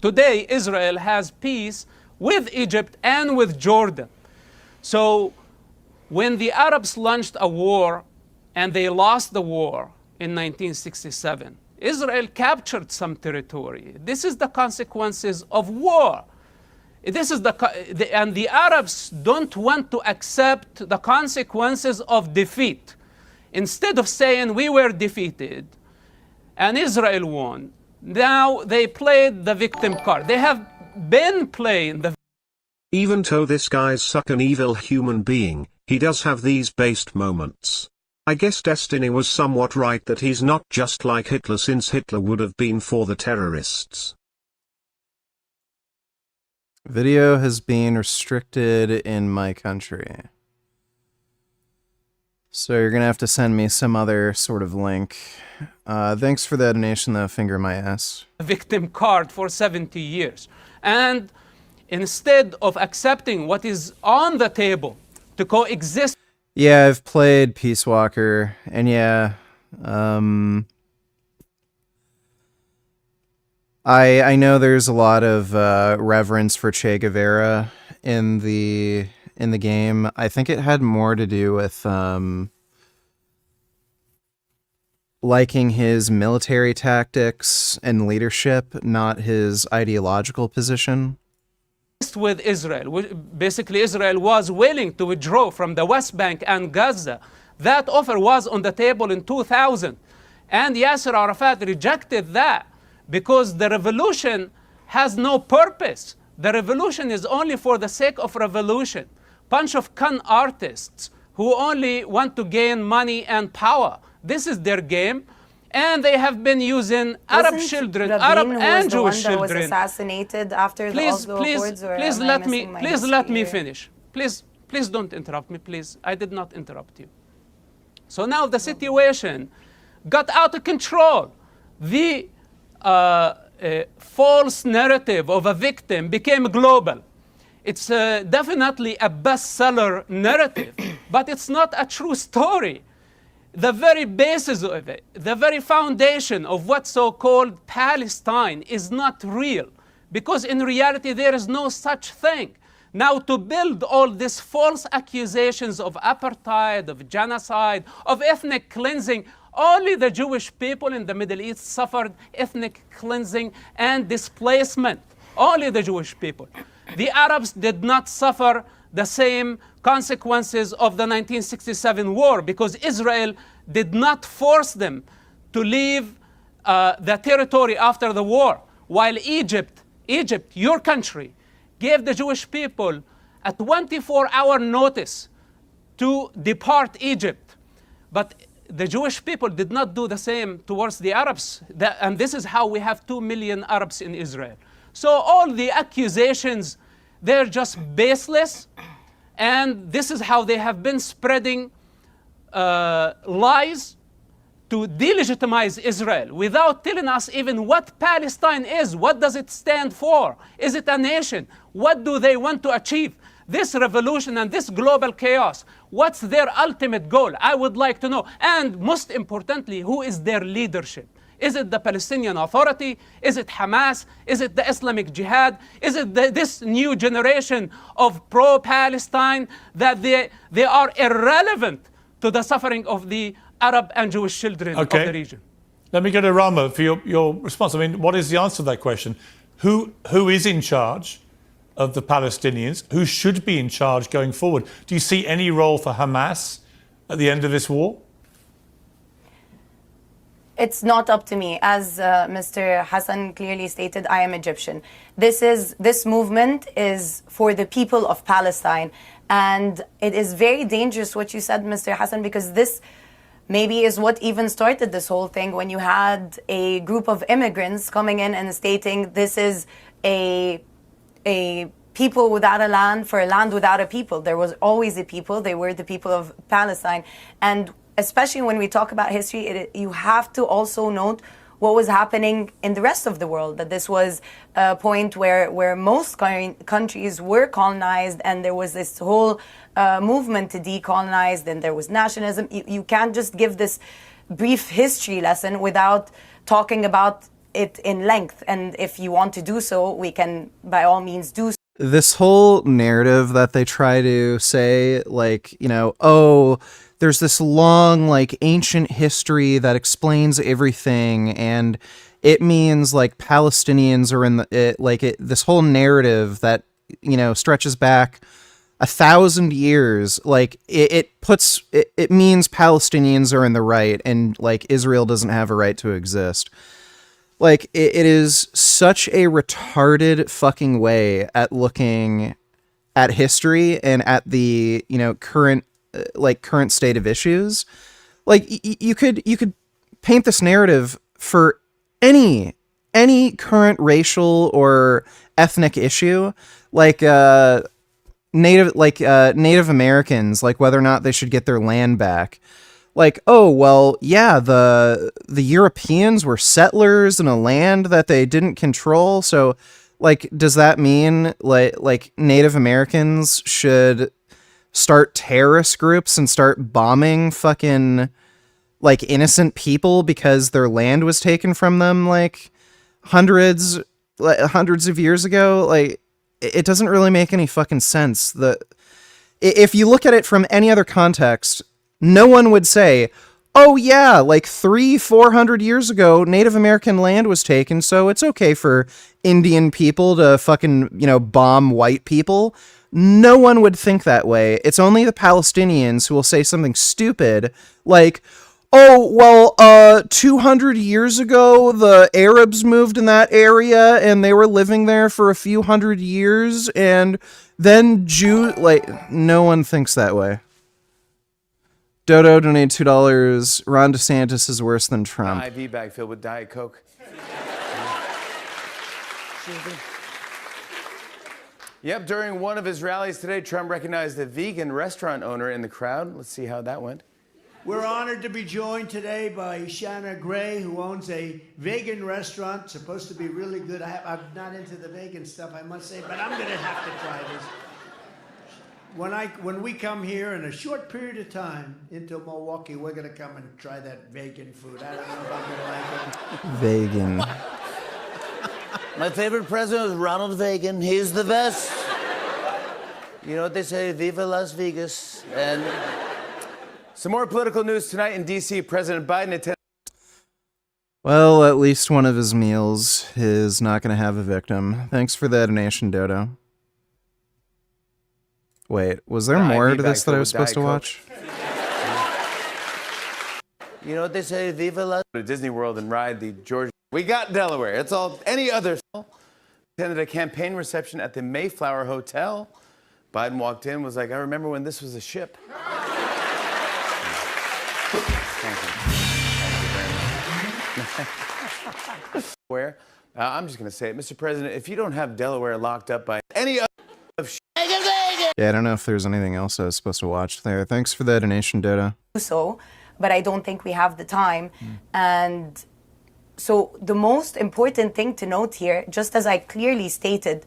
[SPEAKER 9] Today, Israel has peace with Egypt and with Jordan. So when the Arabs launched a war and they lost the war in 1967, Israel captured some territory. This is the consequences of war. This is and the Arabs don't want to accept the consequences of defeat. Instead of saying we were defeated and Israel won, now they played the victim card. They have been playing the.
[SPEAKER 12] Even though this guy's such an evil human being, he does have these based moments. I guess Destiny was somewhat right that he's not just like Hitler, since Hitler would have been for the terrorists.
[SPEAKER 2] Video has been restricted in my country. So you're gonna have to send me some other sort of link. Thanks for that donation, though, finger my ass.
[SPEAKER 9] Victim card for 70 years. And instead of accepting what is on the table to coexist.
[SPEAKER 2] Yeah, I've played Peace Walker, and yeah, I know there's a lot of reverence for Che Guevara in the game. I think it had more to do with liking his military tactics and leadership, not his ideological position.
[SPEAKER 9] With Israel. Basically, Israel was willing to withdraw from the West Bank and Gaza. That offer was on the table in 2000. And Yasser Arafat rejected that because the revolution has no purpose. The revolution is only for the sake of revolution. Bunch of con artists who only want to gain money and power. This is their game. And they have been using Arab children, Arab and Jewish children.
[SPEAKER 7] Was assassinated after the Oslo Accords, or
[SPEAKER 9] please let me finish. Please don't interrupt me, please. I did not interrupt you. So now the situation got out of control. The false narrative of a victim became global. It's definitely a bestseller narrative, but it's not a true story. The very basis of it, the very foundation of what's so-called Palestine is not real, because in reality there is no such thing. Now, to build all these false accusations of apartheid, of genocide, of ethnic cleansing, only the Jewish people in the Middle East suffered ethnic cleansing and displacement. Only the Jewish people. The Arabs did not suffer the same consequences of the 1967 war, because Israel did not force them to leave the territory after the war, while Egypt, your country, gave the Jewish people a 24-hour notice to depart Egypt. But the Jewish people did not do the same towards the Arabs. And this is how we have 2 million Arabs in Israel. So all the accusations, they're just baseless. And this is how they have been spreading lies to delegitimize Israel without telling us even what Palestine is. What does it stand for? Is it a nation? What do they want to achieve? This revolution and this global chaos, what's their ultimate goal? I would like to know. And most importantly, who is their leadership? Is it the Palestinian Authority? Is it Hamas? Is it the Islamic Jihad? Is it this new generation of pro-Palestine that they are irrelevant to the suffering of the Arab and Jewish children of the region.
[SPEAKER 4] Let me go to Rama for your response. I mean, what is the answer to that question? Who is in charge of the Palestinians? Who should be in charge going forward? Do you see any role for Hamas at the end of this war?
[SPEAKER 7] It's not up to me. As Mr. Hassan clearly stated, I am Egyptian. This movement is for the people of Palestine. And it is very dangerous what you said, Mr. Hassan, because this maybe is what even started this whole thing, when you had a group of immigrants coming in and stating this is a people without a land for a land without a people. There was always a people. They were the people of Palestine. And especially when we talk about history, you have to also note what was happening in the rest of the world, that this was a point where most countries were colonized, and there was this whole movement to decolonize, then there was nationalism. You can't just give this brief history lesson without talking about it in length. And if you want to do so, we can by all means do so.
[SPEAKER 2] This whole narrative that they try to say, like, you know, oh, there's this long, like, ancient history that explains everything, and it means, like, Palestinians are in the, this whole narrative that, you know, stretches back 1,000 years, like, it means Palestinians are in the right, and, like, Israel doesn't have a right to exist. Like, it is such a retarded fucking way at looking at history and at the, you know, current state of issues. Like, you could paint this narrative for any current racial or ethnic issue, like Native Americans, like whether or not they should get their land back. Like, oh, well, yeah, the Europeans were settlers in a land that they didn't control. So, like, does that mean like Native Americans should start terrorist groups and start bombing fucking, like, innocent people because their land was taken from them, like, hundreds of years ago? Like, it doesn't really make any fucking sense. If you look at it from any other context, no one would say, oh yeah, like 300-400 years ago, Native American land was taken, so it's okay for Indian people to fucking, you know, bomb white people. No one would think that way. It's only the Palestinians who will say something stupid like, oh, well, 200 years ago, the Arabs moved in that area and they were living there for a few hundred years, and then like, no one thinks that way. Dodo donated $2. Ron DeSantis is worse than Trump.
[SPEAKER 6] IV bag filled with Diet Coke. Yep, during one of his rallies today, Trump recognized a vegan restaurant owner in the crowd. Let's see how that went.
[SPEAKER 11] We're honored to be joined today by Shanna Gray, who owns a vegan restaurant, supposed to be really good. I'm not into the vegan stuff, I must say, but I'm going to have to try this. When we come here in a short period of time into Milwaukee, we're going to come and try that vegan food. I don't know if I'm going to like it.
[SPEAKER 2] Vegan.
[SPEAKER 17] My favorite president was Ronald Reagan. He's the best. You know what they say, Viva Las Vegas.
[SPEAKER 6] And some more political news tonight in D.C. President Biden attended.
[SPEAKER 2] Well, at least one of his meals is not going to have a victim. Thanks for the donation, Dodo. Wait, was there more to this that I was supposed to watch?
[SPEAKER 17] You know what they say, Viva Las...
[SPEAKER 6] To Disney World and ride the Georgia... We got Delaware. It's all... Any other... Attended a campaign reception at the Mayflower Hotel. Biden walked in, was like, I remember when this was a ship. Thank you very much. Where? I'm just going to say it. Mr. President, if you don't have Delaware locked up by any other...
[SPEAKER 2] Yeah, I don't know if there's anything else I was supposed to watch there. Thanks for the donation, Dodo.
[SPEAKER 7] So, but I don't think we have the time. And so the most important thing to note here, just as I clearly stated,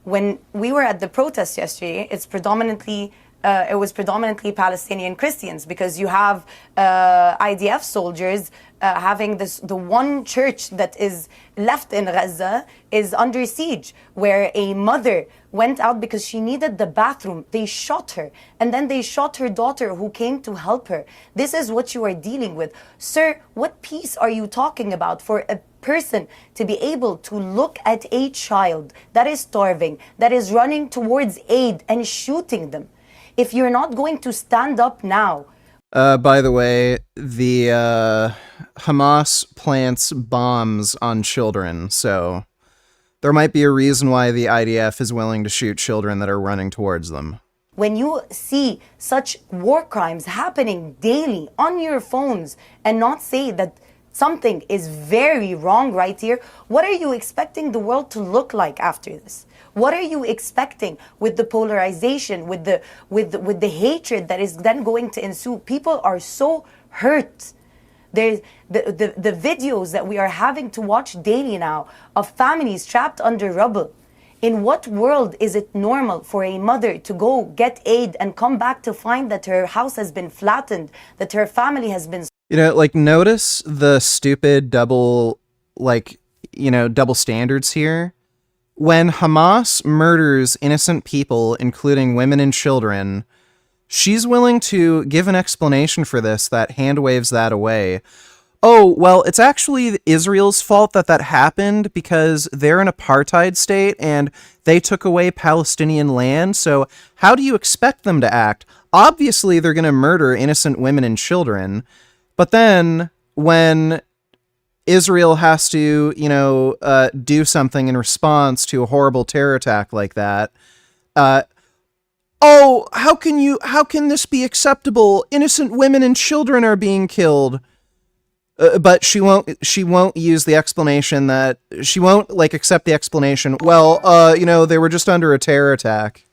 [SPEAKER 7] when we were at the protest yesterday, it's predominantly it was predominantly Palestinian Christians, because you have IDF soldiers having the one church that is left in Gaza is under siege, where a mother went out because she needed the bathroom. They shot her, and then they shot her daughter who came to help her. This is what you are dealing with. Sir, what peace are you talking about for a person to be able to look at a child that is starving, that is running towards aid, and shooting them? If you're not going to stand up now.
[SPEAKER 2] By the way, the Hamas plants bombs on children, so there might be a reason why the IDF is willing to shoot children that are running towards them.
[SPEAKER 7] When you see such war crimes happening daily on your phones and not say that something is very wrong right here, what are you expecting the world to look like after this? What are you expecting with the polarization, with the hatred that is then going to ensue? People are so hurt. There's the videos that we are having to watch daily now of families trapped under rubble. In what world is it normal for a mother to go get aid and come back to find that her house has been flattened, that her family has been...
[SPEAKER 2] You know, like, notice the stupid double standards here. When Hamas murders innocent people, including women and children, she's willing to give an explanation for this that hand waves that away. Oh, well, it's actually Israel's fault that happened because they're an apartheid state and they took away Palestinian land, so how do you expect them to act? Obviously, they're going to murder innocent women and children, but then when Israel has to, do something in response to a horrible terror attack like that, oh, how can this be acceptable? Innocent women and children are being killed. But she won't use the explanation that, she won't, accept the explanation, well, they were just under a terror attack.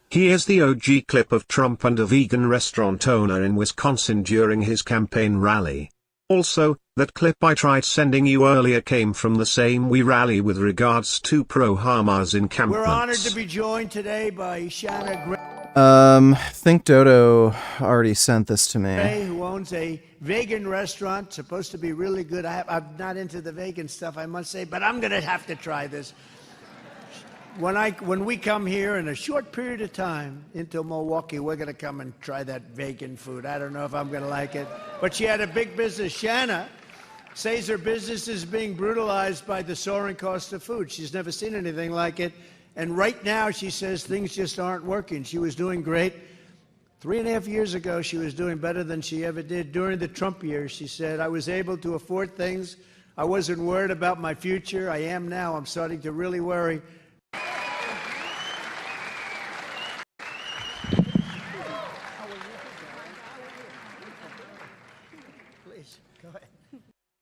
[SPEAKER 12] Here's the OG clip of Trump and a vegan restaurant owner in Wisconsin during his campaign rally. Also, that clip I tried sending you earlier came from the same We rally with regards to pro-Hamas encampments.
[SPEAKER 11] We're honored to be joined today by Shanna Gray.
[SPEAKER 2] I think Dodo already sent this to me.
[SPEAKER 11] Who owns a vegan restaurant, supposed to be really good. I'm not into the vegan stuff, I must say, but I'm going to have to try this. When we come here in a short period of time into Milwaukee, we're going to come and try that vegan food. I don't know if I'm going to like it, but she had a big business. Shanna says her business is being brutalized by the soaring cost of food. She's never seen anything like it. And right now, she says things just aren't working. She was doing great. 3.5 years ago, she was doing better than she ever did. During the Trump years, she said, I was able to afford things. I wasn't worried about my future. I am now. I'm starting to really worry.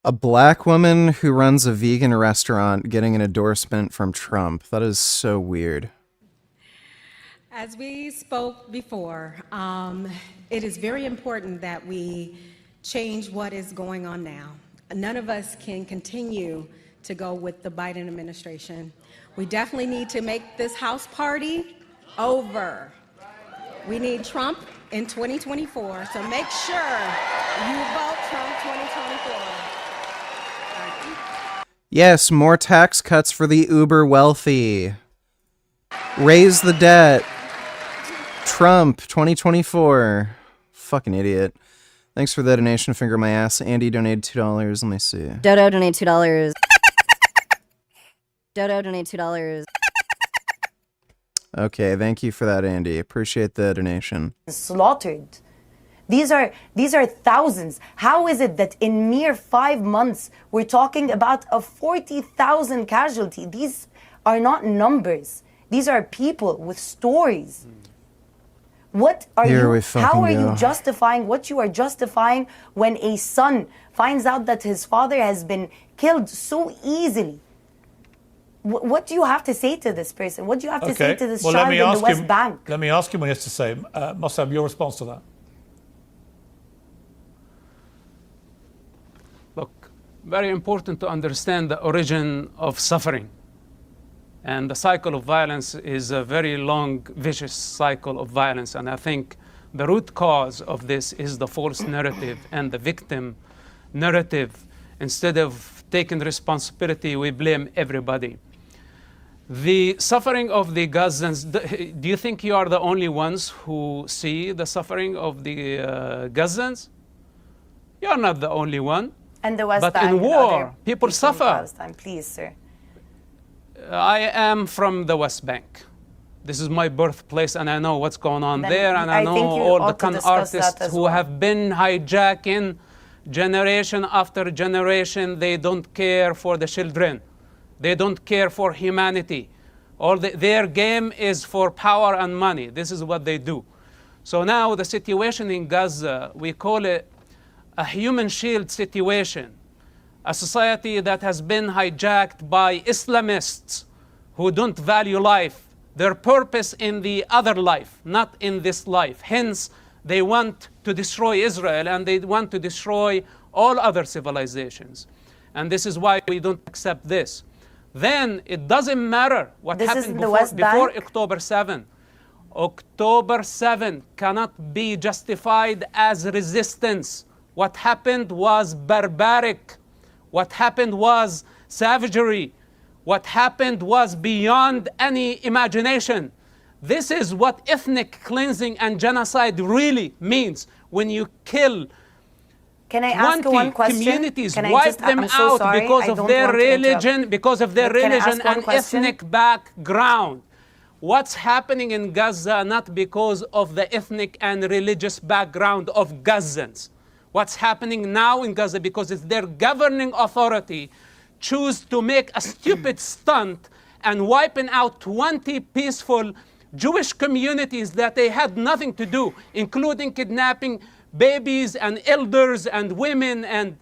[SPEAKER 2] A black woman who runs a vegan restaurant getting an endorsement from Trump. That is so weird.
[SPEAKER 5] As we spoke before, it is very important that we change what is going on now. None of us can continue to go with the Biden administration. We definitely need to make this house party over. We need Trump in 2024, so make sure you vote Trump 2024.
[SPEAKER 2] Yes, more tax cuts for the uber wealthy. Raise the debt. Trump 2024. Fucking idiot. Thanks for the donation, finger my ass. Andy donated $2. Let me see.
[SPEAKER 10] Dodo donate $2. Dodo donate $2.
[SPEAKER 2] Okay, thank you for that, Andy. Appreciate the donation.
[SPEAKER 7] Slaughtered. These are thousands. How is it that in mere 5 months we're talking about a 40,000 casualty? These are not numbers. These are people with stories. What are how are you justifying what you are justifying when a son finds out that his father has been killed so easily? What do you have to say to this person? What do you have to say to this child in the West Bank?
[SPEAKER 4] Let me ask him what he has to say. Mossab, your response to that?
[SPEAKER 9] Look, very important to understand the origin of suffering. And the cycle of violence is a very long, vicious cycle of violence. And I think The root cause of this is the false narrative and the victim narrative. Instead of taking responsibility, we blame everybody. The suffering of the Gazans, do you think you are the only ones who see the suffering of the Gazans? You are not the only one.
[SPEAKER 7] And the West
[SPEAKER 9] But
[SPEAKER 7] Bank
[SPEAKER 9] in
[SPEAKER 7] and
[SPEAKER 9] war,
[SPEAKER 7] other
[SPEAKER 9] people
[SPEAKER 7] in
[SPEAKER 9] suffer.
[SPEAKER 7] Palestine. Please, sir.
[SPEAKER 9] I am from the West Bank. This is my birthplace, and I know what's going on
[SPEAKER 7] Then
[SPEAKER 9] there, and I know
[SPEAKER 7] think you
[SPEAKER 9] all the
[SPEAKER 7] ought to
[SPEAKER 9] con
[SPEAKER 7] discuss that
[SPEAKER 9] artists
[SPEAKER 7] as
[SPEAKER 9] who
[SPEAKER 7] well.
[SPEAKER 9] have been hijacking generation after generation. They don't care for the children. They don't care for humanity. Their game is for power and money. This is what they do. So now the situation in Gaza, we call it a human shield situation. A society that has been hijacked by Islamists who don't value life, their purpose in the other life, not in this life. Hence, they want to destroy Israel and they want to destroy all other civilizations. And this is why we don't accept this. Then it doesn't matter what happened before October 7. October 7 cannot be justified as resistance. What happened was barbaric. What happened was savagery. What happened was beyond any imagination. This is what ethnic cleansing and genocide really means. When you kill
[SPEAKER 7] Can I ask one question?
[SPEAKER 9] communities,
[SPEAKER 7] Can I
[SPEAKER 9] wipe
[SPEAKER 7] just,
[SPEAKER 9] them
[SPEAKER 7] I'm so
[SPEAKER 9] out
[SPEAKER 7] sorry,
[SPEAKER 9] because
[SPEAKER 7] I
[SPEAKER 9] of
[SPEAKER 7] don't
[SPEAKER 9] their
[SPEAKER 7] want to interrupt.
[SPEAKER 9] religion, because of their
[SPEAKER 7] But can I ask
[SPEAKER 9] religion
[SPEAKER 7] one
[SPEAKER 9] and
[SPEAKER 7] question?
[SPEAKER 9] ethnic background. What's happening in Gaza not because of the ethnic and religious background of Gazans. What's happening now in Gaza because it's their governing authority choose to make a stupid stunt and wiping out 20 peaceful Jewish communities that they had nothing to do, including kidnapping babies and elders and women. And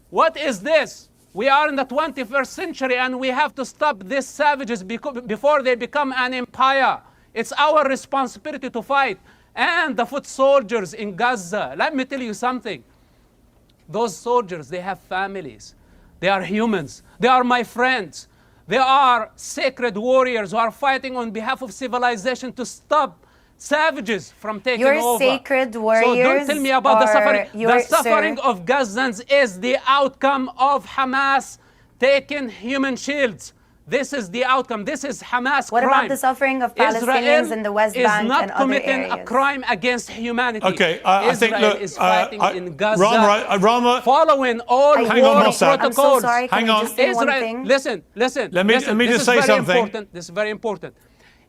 [SPEAKER 9] what is this? We are in the 21st century and we have to stop these savages before they become an empire. It's our responsibility to fight. And the foot soldiers in Gaza, let me tell you something. Those soldiers, they have families. They are humans. They are my friends. They are sacred warriors who are fighting on behalf of civilization to stop savages from taking over.
[SPEAKER 7] Your sacred warriors.
[SPEAKER 9] So don't tell me about the suffering. The
[SPEAKER 7] Sir,
[SPEAKER 9] suffering of Gazans is the outcome of Hamas taking human shields. This is the outcome. This is Hamas
[SPEAKER 7] What
[SPEAKER 9] crime.
[SPEAKER 7] about the suffering of Palestinians in the West Bank and other
[SPEAKER 9] is not committing
[SPEAKER 7] areas?
[SPEAKER 9] a crime against humanity.
[SPEAKER 4] Okay, I think,
[SPEAKER 9] Israel
[SPEAKER 4] look,
[SPEAKER 9] is fighting in Gaza,
[SPEAKER 4] Rama,
[SPEAKER 9] following all
[SPEAKER 4] hang on,
[SPEAKER 9] war
[SPEAKER 4] Mossad.
[SPEAKER 9] protocols.
[SPEAKER 7] I'm so sorry,
[SPEAKER 4] hang on.
[SPEAKER 7] just say
[SPEAKER 9] Israel,
[SPEAKER 7] one thing?
[SPEAKER 9] listen.
[SPEAKER 4] Let me
[SPEAKER 9] this
[SPEAKER 4] just
[SPEAKER 9] is
[SPEAKER 4] say
[SPEAKER 9] very
[SPEAKER 4] something.
[SPEAKER 9] Important. This is very important.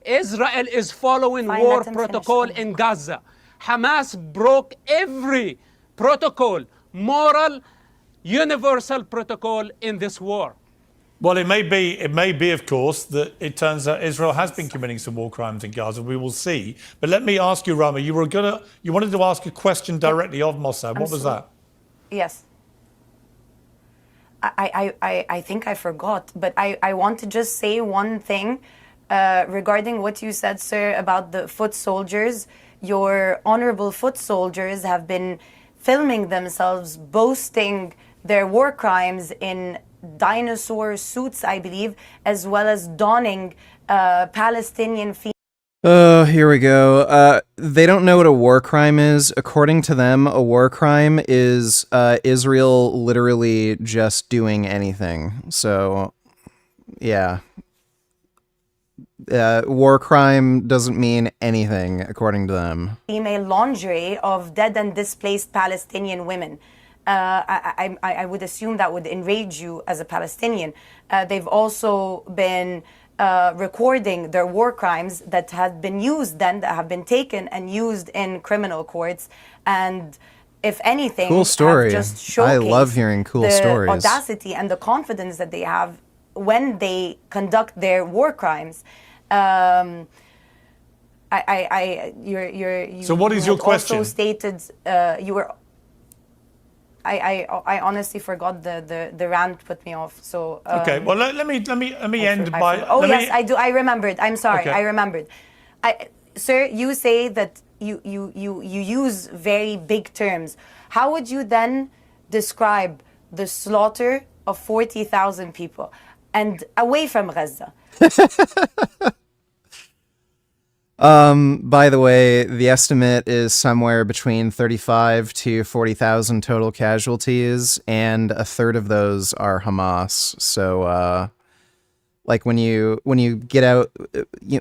[SPEAKER 9] Israel is following
[SPEAKER 7] Fine,
[SPEAKER 9] war
[SPEAKER 7] let him
[SPEAKER 9] protocol
[SPEAKER 7] finish.
[SPEAKER 9] in Gaza. Hamas broke every protocol, moral, universal protocol in this war.
[SPEAKER 4] Well, it may be, of course, that it turns out Israel has been committing some war crimes in Gaza. We will see. But let me ask you, Rama, you wanted to ask a question directly of Mossad. What was that?
[SPEAKER 7] Yes. I think I forgot, but I want to just say one thing regarding what you said, sir, about the foot soldiers. Your honorable foot soldiers have been filming themselves boasting their war crimes in dinosaur suits, I believe, as well as donning Palestinian female.
[SPEAKER 2] Oh, here we go. They don't know what a war crime is. According to them, a war crime is Israel literally just doing anything. So, yeah. War crime doesn't mean anything, according to them.
[SPEAKER 7] Female lingerie of dead and displaced Palestinian women. I would assume that would enrage you as a Palestinian. They've also been recording their war crimes that have been used then, that have been taken and used in criminal courts. And if anything,
[SPEAKER 2] Cool story.
[SPEAKER 7] have just
[SPEAKER 2] I
[SPEAKER 7] showcased
[SPEAKER 2] love hearing cool
[SPEAKER 7] the
[SPEAKER 2] stories.
[SPEAKER 7] audacity and the confidence that they have when they conduct their war crimes. You
[SPEAKER 4] So what is your question?
[SPEAKER 7] Also stated you were. I honestly forgot the rant put me off. So
[SPEAKER 4] Okay. Well, let me end by.
[SPEAKER 7] Oh yes, I do. I remembered. I'm sorry.
[SPEAKER 4] Okay.
[SPEAKER 7] I remembered. Sir, you say that you use very big terms. How would you then describe the slaughter of 40,000 people and away from Gaza?
[SPEAKER 2] By the way, the estimate is somewhere between 35 to 40,000 total casualties, and a third of those are Hamas. So, like when you get out,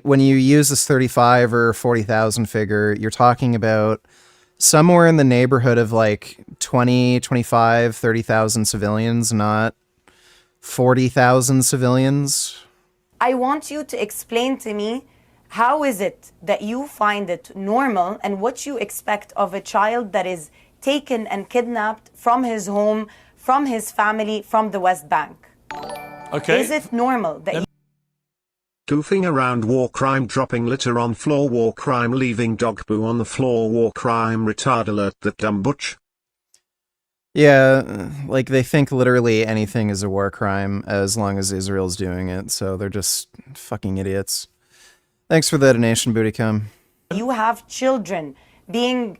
[SPEAKER 2] when you use this 35 or 40,000 figure, you're talking about somewhere in the neighborhood of like 20, 25, 30,000 civilians, not 40,000 civilians.
[SPEAKER 7] I want you to explain to me, how is it that you find it normal and what you expect of a child that is taken and kidnapped from his home, from his family, from the West Bank?
[SPEAKER 4] Okay.
[SPEAKER 7] Is it normal that you...
[SPEAKER 12] Goofing around war crime, dropping litter on floor war crime, leaving dog poo on the floor war crime, retard alert, that dumb butch?
[SPEAKER 2] Yeah, like they think literally anything is a war crime as long as Israel's doing it, so they're just fucking idiots. Thanks for the donation, Booty Cum.
[SPEAKER 7] You have children being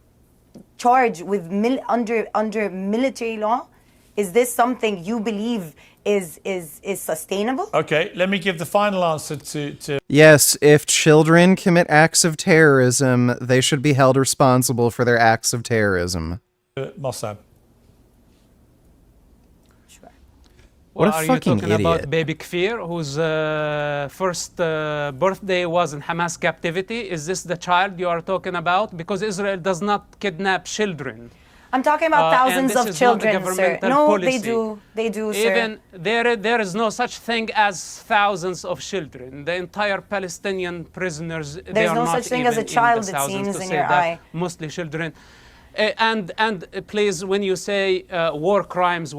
[SPEAKER 7] charged with under military law. Is this something you believe is sustainable?
[SPEAKER 4] Okay, let me give the final answer to...
[SPEAKER 2] Yes, if children commit acts of terrorism, they should be held responsible for their acts of terrorism.
[SPEAKER 4] Mossad.
[SPEAKER 2] What
[SPEAKER 9] Well,
[SPEAKER 2] a
[SPEAKER 9] are
[SPEAKER 2] fucking
[SPEAKER 9] you talking
[SPEAKER 2] idiot.
[SPEAKER 9] about baby Kfir, whose first birthday was in Hamas captivity? Is this the child you are talking about? Because Israel does not kidnap children.
[SPEAKER 7] I'm talking about
[SPEAKER 9] And
[SPEAKER 7] thousands
[SPEAKER 9] this
[SPEAKER 7] of
[SPEAKER 9] is not a
[SPEAKER 7] children, sir.
[SPEAKER 9] governmental
[SPEAKER 7] No,
[SPEAKER 9] policy.
[SPEAKER 7] they do, sir.
[SPEAKER 9] Even there is no such thing as thousands of children. The entire Palestinian prisoners, they
[SPEAKER 7] There's
[SPEAKER 9] are
[SPEAKER 7] no
[SPEAKER 9] not
[SPEAKER 7] such thing
[SPEAKER 9] even
[SPEAKER 7] as a
[SPEAKER 9] in the
[SPEAKER 7] child, it
[SPEAKER 9] thousands
[SPEAKER 7] seems,
[SPEAKER 9] to
[SPEAKER 7] in
[SPEAKER 9] say
[SPEAKER 7] your
[SPEAKER 9] that.
[SPEAKER 7] eye.
[SPEAKER 9] Mostly children. And please, when you say war crimes,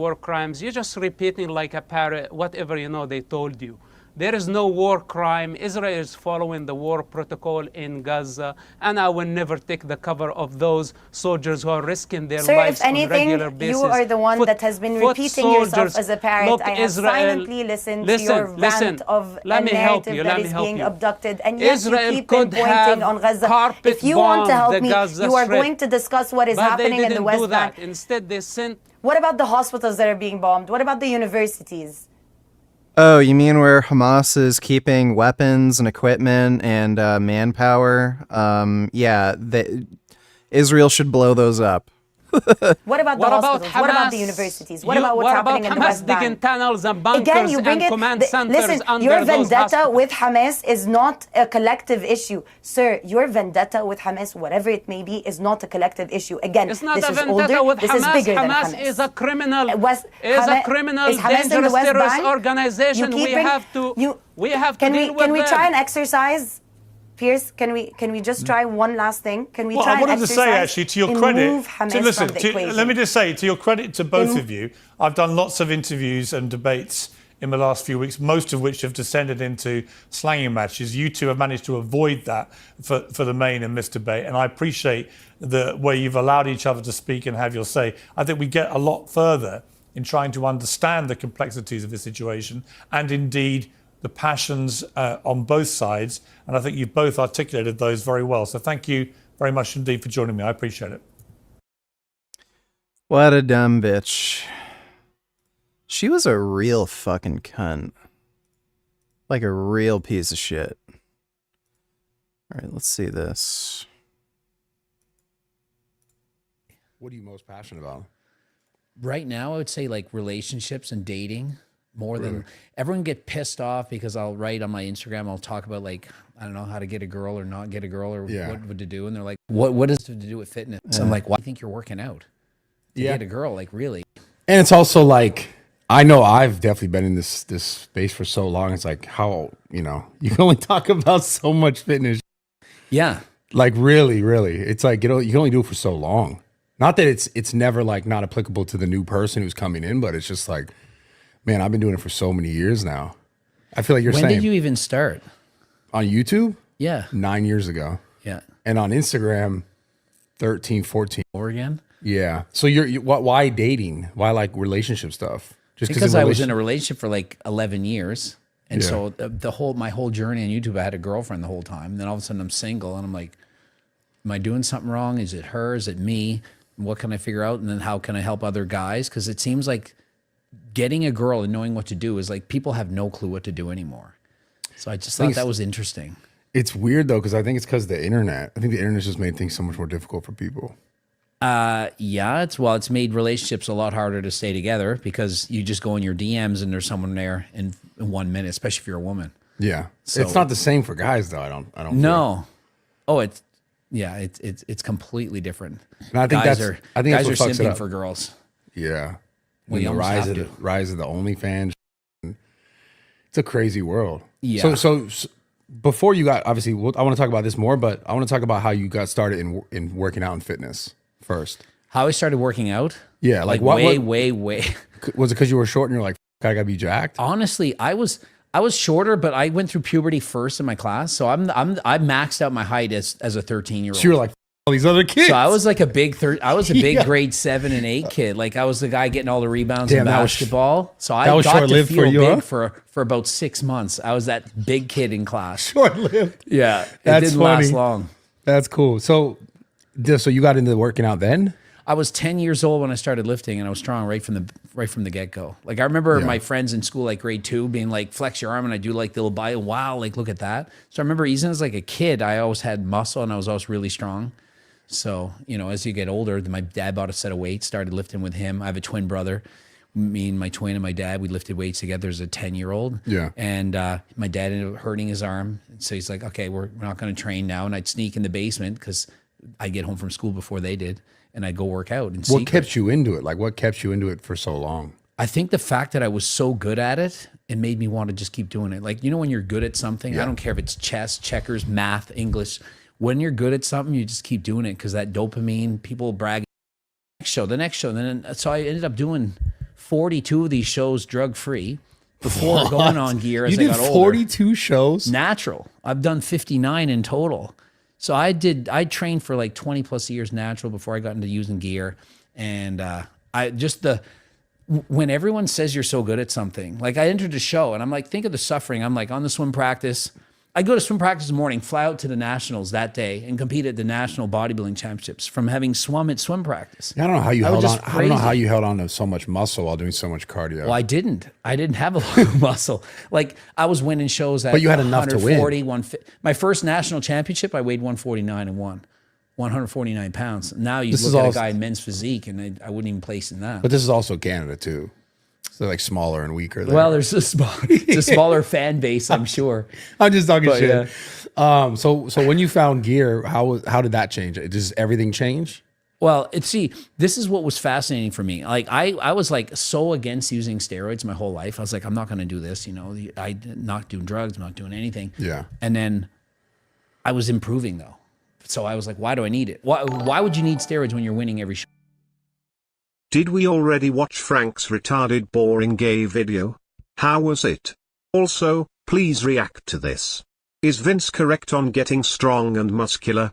[SPEAKER 9] you're just repeating like a parrot whatever they told you. There is no war crime. Israel is following the war protocol in Gaza, and I will never take the cover of those soldiers who are risking their
[SPEAKER 7] Sir,
[SPEAKER 9] lives
[SPEAKER 7] if anything,
[SPEAKER 9] on a regular basis.
[SPEAKER 7] you are the one that has been repeating yourself as a parrot.
[SPEAKER 9] Look,
[SPEAKER 7] I have
[SPEAKER 9] Israel,
[SPEAKER 7] silently listened to your rant of a narrative that is being abducted, and yet
[SPEAKER 9] Israel
[SPEAKER 7] you keep
[SPEAKER 9] could
[SPEAKER 7] pinpointing on Gaza. If you want to help me, you are going to discuss what is happening in the West Bank.
[SPEAKER 9] Instead, they sent...
[SPEAKER 7] What about the hospitals that are being bombed? What about the universities?
[SPEAKER 2] Oh, you mean where Hamas is keeping weapons and equipment and manpower? Yeah, Israel should blow those up.
[SPEAKER 7] What about the hospitals? What about the universities? What about what's happening in the West Bank?
[SPEAKER 9] Digging tunnels and bunkers
[SPEAKER 7] Again, you bring
[SPEAKER 9] and
[SPEAKER 7] it.
[SPEAKER 9] command centers
[SPEAKER 7] Listen,
[SPEAKER 9] under
[SPEAKER 7] your
[SPEAKER 9] those
[SPEAKER 7] vendetta
[SPEAKER 9] hospitals.
[SPEAKER 7] with Hamas is not a collective issue, sir. Your vendetta with Hamas, whatever it may be, is not a collective issue. Again,
[SPEAKER 9] It's not
[SPEAKER 7] this
[SPEAKER 9] a
[SPEAKER 7] is
[SPEAKER 9] vendetta
[SPEAKER 7] older.
[SPEAKER 9] with
[SPEAKER 7] This
[SPEAKER 9] Hamas.
[SPEAKER 7] is bigger
[SPEAKER 9] Hamas
[SPEAKER 7] than Hamas.
[SPEAKER 9] is a criminal.
[SPEAKER 7] Is Hamas in the
[SPEAKER 9] Dangerous
[SPEAKER 7] West
[SPEAKER 9] terrorist
[SPEAKER 7] Bank?
[SPEAKER 9] organization.
[SPEAKER 7] You keep
[SPEAKER 9] We have to
[SPEAKER 7] Can
[SPEAKER 9] deal
[SPEAKER 7] we
[SPEAKER 9] with them.
[SPEAKER 7] try an exercise? Pierce, can we just try one last thing? Can we
[SPEAKER 4] Well,
[SPEAKER 7] try
[SPEAKER 4] I wanted
[SPEAKER 7] an
[SPEAKER 4] to
[SPEAKER 7] exercise?
[SPEAKER 4] say, actually, to your
[SPEAKER 7] and
[SPEAKER 4] credit,
[SPEAKER 7] move Hamas from the equation?
[SPEAKER 4] let me just say, to your credit to both of you, I've done lots of interviews and debates in the last few weeks, most of which have descended into slanging matches. You two have managed to avoid that for the main in this debate, and I appreciate the way you've allowed each other to speak and have your say. I think we get a lot further in trying to understand the complexities of the situation and indeed the passions on both sides, and I think you've both articulated those very well. So thank you very much indeed for joining me. I appreciate it.
[SPEAKER 2] What a dumb bitch. She was a real fucking cunt. Like a real piece of shit. Alright, let's see this.
[SPEAKER 14] What are you most passionate about?
[SPEAKER 16] Right now, I would say like relationships and dating. More than everyone get pissed off because I'll write on my Instagram, I'll talk about like, I don't know how to get a girl or not get a girl or what to do. And they're like, what is it to do with fitness? I'm like, why do you think you're working out? To get a girl, like really?
[SPEAKER 14] And it's also like, I know I've definitely been in this space for so long. It's like how, you can only talk about so much fitness.
[SPEAKER 16] Yeah.
[SPEAKER 14] Like really. It's like, you can only do it for so long. Not that it's never like not applicable to the new person who's coming in, but it's just like, man, I've been doing it for so many years now. I feel like you're saying.
[SPEAKER 16] When did you even start?
[SPEAKER 14] On YouTube?
[SPEAKER 16] Yeah.
[SPEAKER 14] 9 years ago.
[SPEAKER 16] Yeah.
[SPEAKER 14] And on Instagram, 13, 14.
[SPEAKER 16] Over again?
[SPEAKER 14] Yeah. So why dating? Why like relationship stuff? Just
[SPEAKER 16] because I was in a relationship for like 11 years. And so my whole journey on YouTube, I had a girlfriend the whole time. And then all of a sudden I'm single and I'm like, am I doing something wrong? Is it her? Is it me? What can I figure out? And then how can I help other guys? Because it seems like getting a girl and knowing what to do is like people have no clue what to do anymore. So I just thought that was interesting.
[SPEAKER 14] It's weird though, because I think it's because of the internet. I think the internet's just made things so much more difficult for people.
[SPEAKER 16] Yeah, it's made relationships a lot harder to stay together because you just go in your DMs and there's someone there in 1 minute, especially if you're a woman.
[SPEAKER 14] Yeah,
[SPEAKER 16] So-
[SPEAKER 14] it's not the same for guys though. I don't.
[SPEAKER 16] No. Oh, it's completely different.
[SPEAKER 14] And I think
[SPEAKER 16] guys
[SPEAKER 14] that's
[SPEAKER 16] are
[SPEAKER 14] I think
[SPEAKER 16] guys
[SPEAKER 14] that's
[SPEAKER 16] are
[SPEAKER 14] what fucks it
[SPEAKER 16] simping
[SPEAKER 14] up.
[SPEAKER 16] for girls.
[SPEAKER 14] Yeah.
[SPEAKER 16] Well, you
[SPEAKER 14] the
[SPEAKER 16] almost
[SPEAKER 14] rise
[SPEAKER 16] have
[SPEAKER 14] of the OnlyFans. It's a crazy world.
[SPEAKER 16] Yeah.
[SPEAKER 14] So before you got obviously, I want to talk about this more, but I want to talk about how you got started in working out and fitness first.
[SPEAKER 16] How I started working out?
[SPEAKER 14] Yeah, like
[SPEAKER 16] way.
[SPEAKER 14] Was it because you were short and you're like, I gotta be jacked?
[SPEAKER 16] Honestly, I was shorter, but I went through puberty first in my class, so I maxed out my height as a 13-year-old.
[SPEAKER 14] So you were like all these other kids.
[SPEAKER 16] So I was like a big
[SPEAKER 14] Yeah.
[SPEAKER 16] grade 7 and 8 kid. Like I was the guy getting all the rebounds
[SPEAKER 14] Damn,
[SPEAKER 16] in
[SPEAKER 14] that was
[SPEAKER 16] basketball. So I
[SPEAKER 14] that was
[SPEAKER 16] got to
[SPEAKER 14] short-lived
[SPEAKER 16] feel
[SPEAKER 14] for you,
[SPEAKER 16] big
[SPEAKER 14] huh?
[SPEAKER 16] for about 6 months. I was that big kid in class.
[SPEAKER 14] Short-lived.
[SPEAKER 16] Yeah, it
[SPEAKER 14] That's
[SPEAKER 16] didn't
[SPEAKER 14] funny.
[SPEAKER 16] last long.
[SPEAKER 14] That's cool. So you got into working out then?
[SPEAKER 16] I was 10 years old when I started lifting, and I was strong right from the get go. Like I remember my friends in school, like grade 2, being like, "Flex your arm," and I do like the little bio. Wow, like look at that. So I remember even as like a kid, I always had muscle, and I was always really strong. So as you get older, my dad bought a set of weights, started lifting with him. I have a twin brother. Me and my twin and my dad, we lifted weights together as a 10-year-old.
[SPEAKER 14] Yeah.
[SPEAKER 16] And my dad ended up hurting his arm, so he's like, "Okay, we're not going to train now." And I'd sneak in the basement because I'd get home from school before they did. And I'd go work out. And
[SPEAKER 14] What kept you into it? Like, what kept you into it for so long?
[SPEAKER 16] I think the fact that I was so good at it, it made me want to just keep doing it. Like, when you're good at something, I don't care if it's chess, checkers, math, English. When you're good at something, you just keep doing it because that dopamine, people brag. The next show. So I ended up doing 42 of these shows drug-free before going on gear as I got older.
[SPEAKER 14] You did 42 shows?
[SPEAKER 16] Natural. I've done 59 in total. So I trained for like 20 plus years natural before I got into using gear. And when everyone says you're so good at something, like I entered a show and I'm like, think of the suffering. I'm like on the swim practice. I go to swim practice in the morning, fly out to the nationals that day and compete at the national bodybuilding championships from having swum at swim practice.
[SPEAKER 14] I don't know how you
[SPEAKER 16] I was
[SPEAKER 14] held on.
[SPEAKER 16] just
[SPEAKER 14] I don't know how
[SPEAKER 16] crazy.
[SPEAKER 14] you held on to so much muscle while doing so much cardio.
[SPEAKER 16] Well, I didn't have a lot of muscle. Like I was winning shows at
[SPEAKER 14] But you had enough to win.
[SPEAKER 16] 150. My first national championship, I weighed 149 and won. 149 pounds. Now you
[SPEAKER 14] This is
[SPEAKER 16] look at
[SPEAKER 14] all-
[SPEAKER 16] a guy in men's physique and I wouldn't even place in that.
[SPEAKER 14] But this is also Canada too. So like smaller and weaker. There.
[SPEAKER 16] Well, there's it's a smaller fan base, I'm sure.
[SPEAKER 14] I'm just talking
[SPEAKER 16] But,
[SPEAKER 14] shit. So when you found gear, how did that change? Does everything change?
[SPEAKER 16] Well, this is what was fascinating for me. Like I was like so against using steroids my whole life. I was like, I'm not going to do this. I'm not doing drugs. I'm not doing anything.
[SPEAKER 14] Yeah.
[SPEAKER 16] And then I was improving though. So I was like, why do I need it? Why would you need steroids when you're winning every show?
[SPEAKER 12] Did we already watch Frank's retarded boring gay video? How was it? Also, please react to this. Is Vince correct on getting strong and muscular?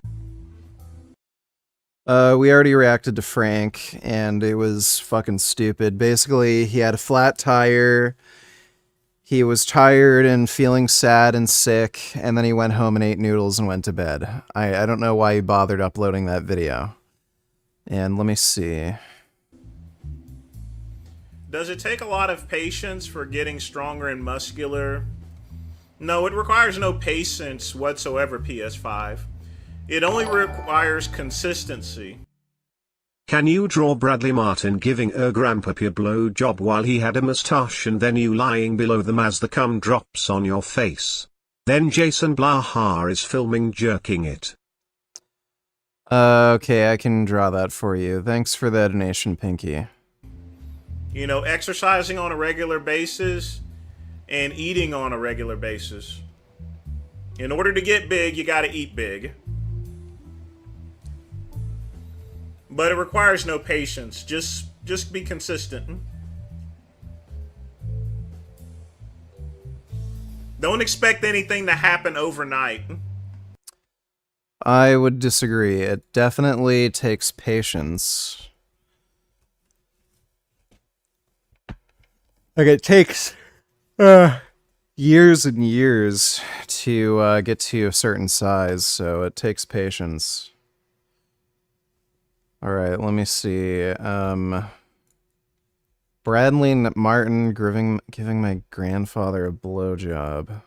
[SPEAKER 2] We already reacted to Frank, and it was fucking stupid. Basically, he had a flat tire. He was tired and feeling sad and sick, and then he went home and ate noodles and went to bed. I don't know why he bothered uploading that video. And let me see.
[SPEAKER 1] Does it take a lot of patience for getting stronger and muscular? No, it requires no patience whatsoever, PS5. It only requires consistency.
[SPEAKER 12] Can you draw Bradley Martin giving grandpappy a blowjob while he had a mustache and then you lying below them as the cum drops on your face? Then Jason Blaha is filming jerking it.
[SPEAKER 2] Okay, I can draw that for you. Thanks for the donation, Pinky.
[SPEAKER 1] Exercising on a regular basis and eating on a regular basis. In order to get big, you gotta eat big. But it requires no patience. Just be consistent. Don't expect anything to happen overnight.
[SPEAKER 2] I would disagree. It definitely takes patience. Like, it takes years and years to get to a certain size, so it takes patience. All right, let me see. Bradley Martin giving my grandfather a blowjob.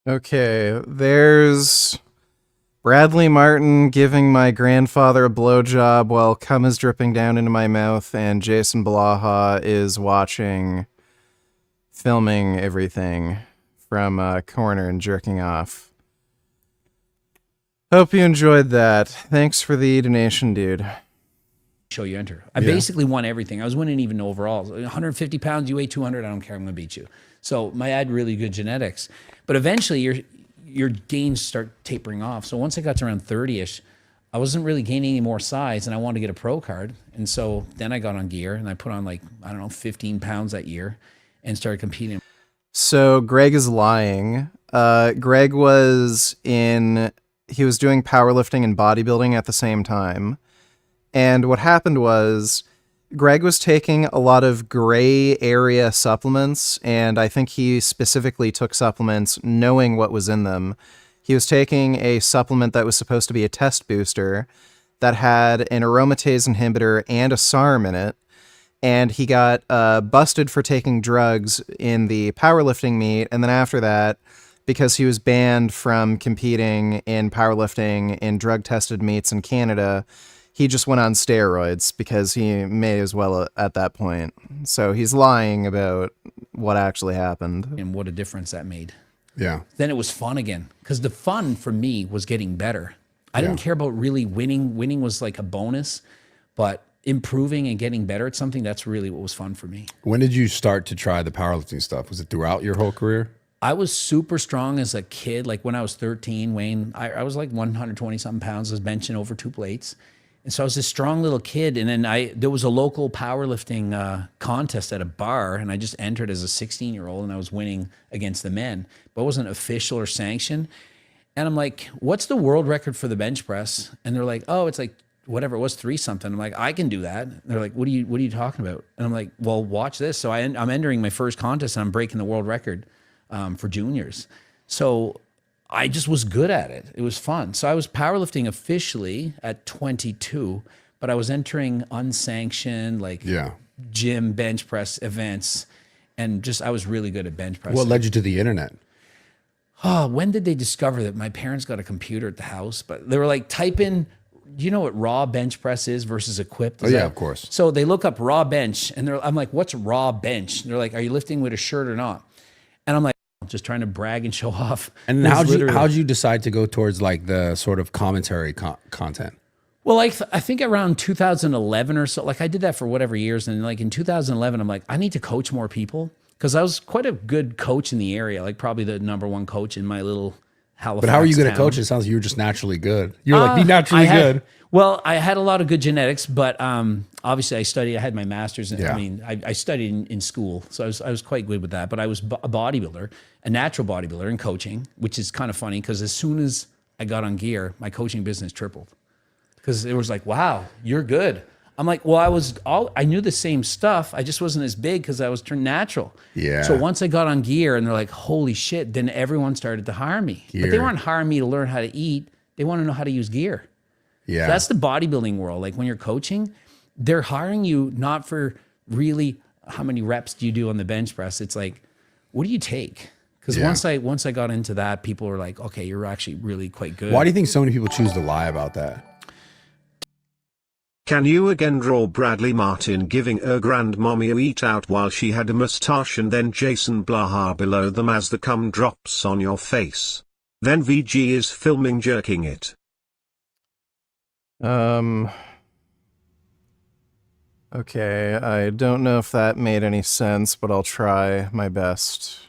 [SPEAKER 2] Okay, there's Bradley Martin giving my grandfather a blowjob while cum is dripping down into my mouth, and Jason Blaha is filming everything from a corner and jerking off. Hope you enjoyed that. Thanks for the donation, dude.
[SPEAKER 16] Show you enter. I basically won everything. I was winning even overall. 150 pounds, you weigh 200, I don't care, I'm going to beat you. So I had really good genetics. But eventually your gains start tapering off. So once I got to around 30-ish, I wasn't really gaining any more size, and I wanted to get a pro card. And so then I got on gear, and I put on 15 pounds that year and started competing.
[SPEAKER 2] So Greg is lying. Greg was doing powerlifting and bodybuilding at the same time. And what happened was Greg was taking a lot of gray area supplements, and I think he specifically took supplements knowing what was in them. He was taking a supplement that was supposed to be a test booster that had an aromatase inhibitor and a SARM in it, and he got busted for taking drugs in the powerlifting meet, and then after that, because he was banned from competing in powerlifting in drug-tested meets in Canada, he just went on steroids because he may as well at that point. So he's lying about what actually happened.
[SPEAKER 16] And what a difference that made.
[SPEAKER 14] Yeah.
[SPEAKER 16] Then it was fun again, because the fun for me was getting better. I didn't care about really winning. Winning was like a bonus, but improving and getting better at something, that's really what was fun for me.
[SPEAKER 14] When did you start to try the powerlifting stuff? Was it throughout your whole career?
[SPEAKER 16] I was super strong as a kid. Like when I was 13, Wayne, I was like 120 something pounds. I was benching over 2 plates. And so I was this strong little kid, and then there was a local powerlifting contest at a bar, and I just entered as a 16-year-old, and I was winning against the men, but it wasn't official or sanctioned. And I'm like, what's the world record for the bench press? And they're like, oh, it's like whatever it was, 3 something. I'm like, I can do that. And they're like, what are you talking about? And I'm like, well, watch this. So I'm entering my first contest, and I'm breaking the world record for juniors. So I just was good at it. It was fun. So I was powerlifting officially at 22, but I was entering unsanctioned, gym bench press events, and I was really good at bench press.
[SPEAKER 14] What led you to the internet?
[SPEAKER 16] Oh, when did they discover that? My parents got a computer at the house, but they were like, type in, do you know what raw bench press is versus equipped?
[SPEAKER 14] Of course.
[SPEAKER 16] So they look up raw bench, and I'm like, what's raw bench? And they're like, are you lifting with a shirt or not? And I'm like, just trying to brag and show off.
[SPEAKER 14] And how'd you decide to go towards like the sort of commentary content?
[SPEAKER 16] Well, I think around 2011 or so, I did that for whatever years. And in 2011, I'm like, I need to coach more people, because I was quite a good coach in the area, probably the #1 coach in my little Halifax
[SPEAKER 14] But how are you good
[SPEAKER 16] town.
[SPEAKER 14] at coaching? It sounds like you were just naturally good. You were be naturally good.
[SPEAKER 16] Well, I had a lot of good genetics, but obviously I had my master's. I studied in school, so I was quite good with that. But I was a bodybuilder, a natural bodybuilder in coaching, which is kind of funny, because as soon as I got on gear, my coaching business tripled. Because it was like, wow, you're good. I'm like, well, I knew the same stuff. I just wasn't as big because I was turned natural.
[SPEAKER 14] Yeah.
[SPEAKER 16] So once I got on gear, and they're like, holy shit, then everyone started to hire me. But they weren't hiring me to learn how to eat. They want to know how to use gear.
[SPEAKER 14] Yeah.
[SPEAKER 16] So that's the bodybuilding world. When you're coaching, they're hiring you not for really how many reps do you do on the bench press. It's like, what do you take? Because once I got into that, people were like, okay, you're actually really quite good.
[SPEAKER 14] Why do you think so many people choose to lie about that?
[SPEAKER 12] Can you again draw Bradley Martin giving her grandmommy a eat out while she had a mustache, and then Jason Blaha below them as the cum drops on your face? Then VG is filming jerking it.
[SPEAKER 2] Okay, I don't know if that made any sense, but I'll try my best.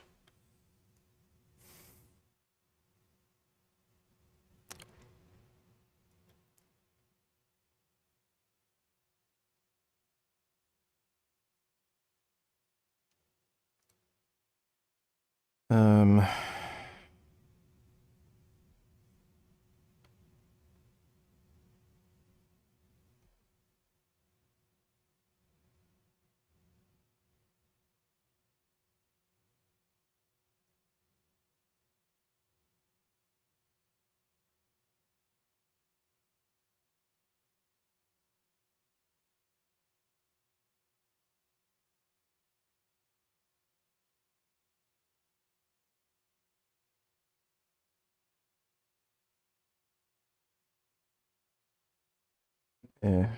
[SPEAKER 2] Yeah.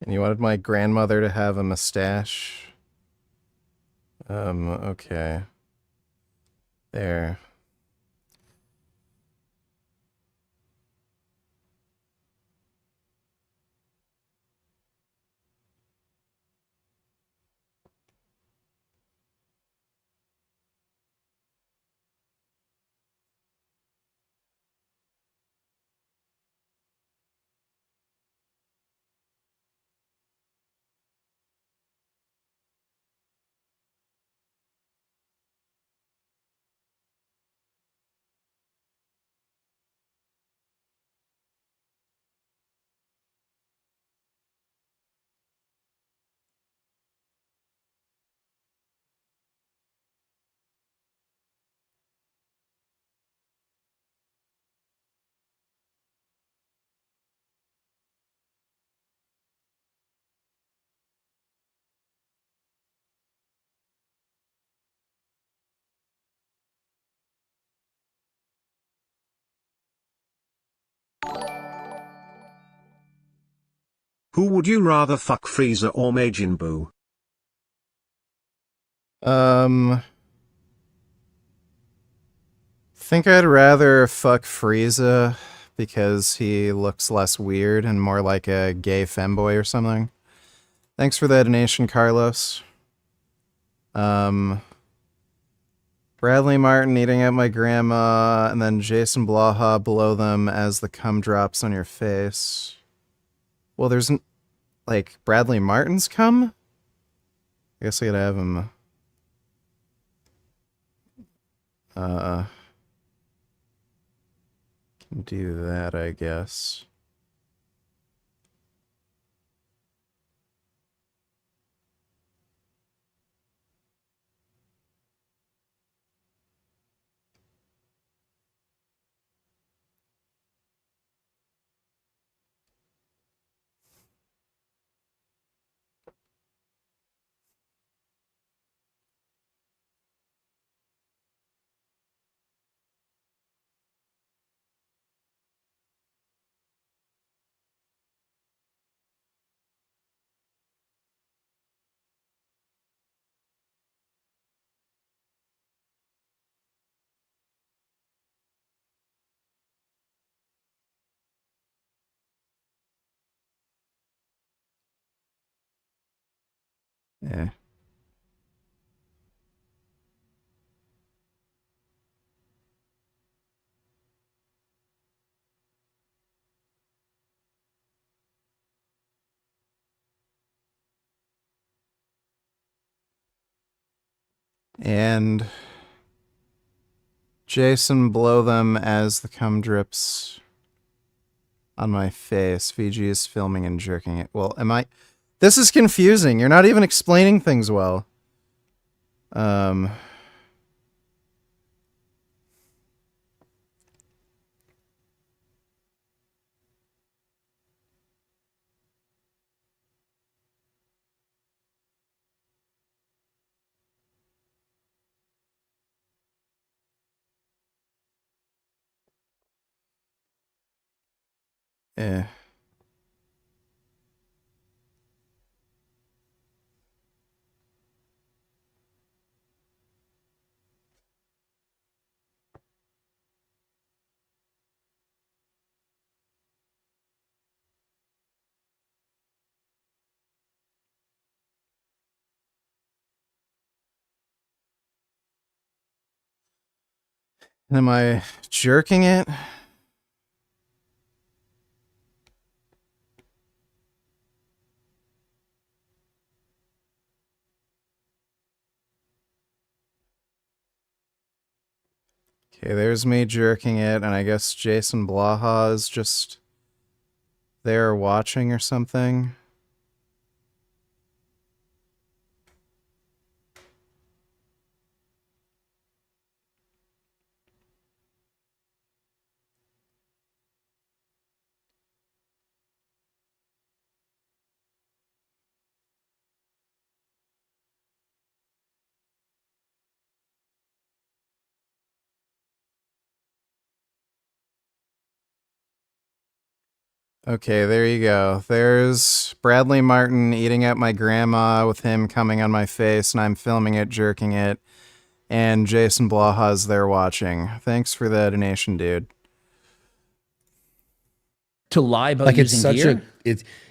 [SPEAKER 2] And you wanted my grandmother to have a mustache? Okay. There.
[SPEAKER 12] Who would you rather fuck, Frieza or Majin Buu?
[SPEAKER 2] Think I'd rather fuck Frieza because he looks less weird and more like a gay femboy or something. Thanks for the donation, Carlos. Bradley Martin eating at my grandma, and then Jason Blaha below them as the cum drops on your face. Well, there's like Bradley Martin's cum? I guess I gotta have him. Can do that, I guess. Yeah. And Jason below them as the cum drips on my face. VG is filming and jerking it. Well, am I... This is confusing. You're not even explaining things well. Eh. Am I jerking it? Okay, there's me jerking it, and I guess Jason Blaha is just there watching or something. Okay, there you go. There's Bradley Martin eating at my grandma with him coming on my face, and I'm filming it, jerking it, and Jason Blaha's there watching. Thanks for the donation, dude.
[SPEAKER 16] To lie about
[SPEAKER 14] Like it's
[SPEAKER 16] using
[SPEAKER 14] such
[SPEAKER 16] gear?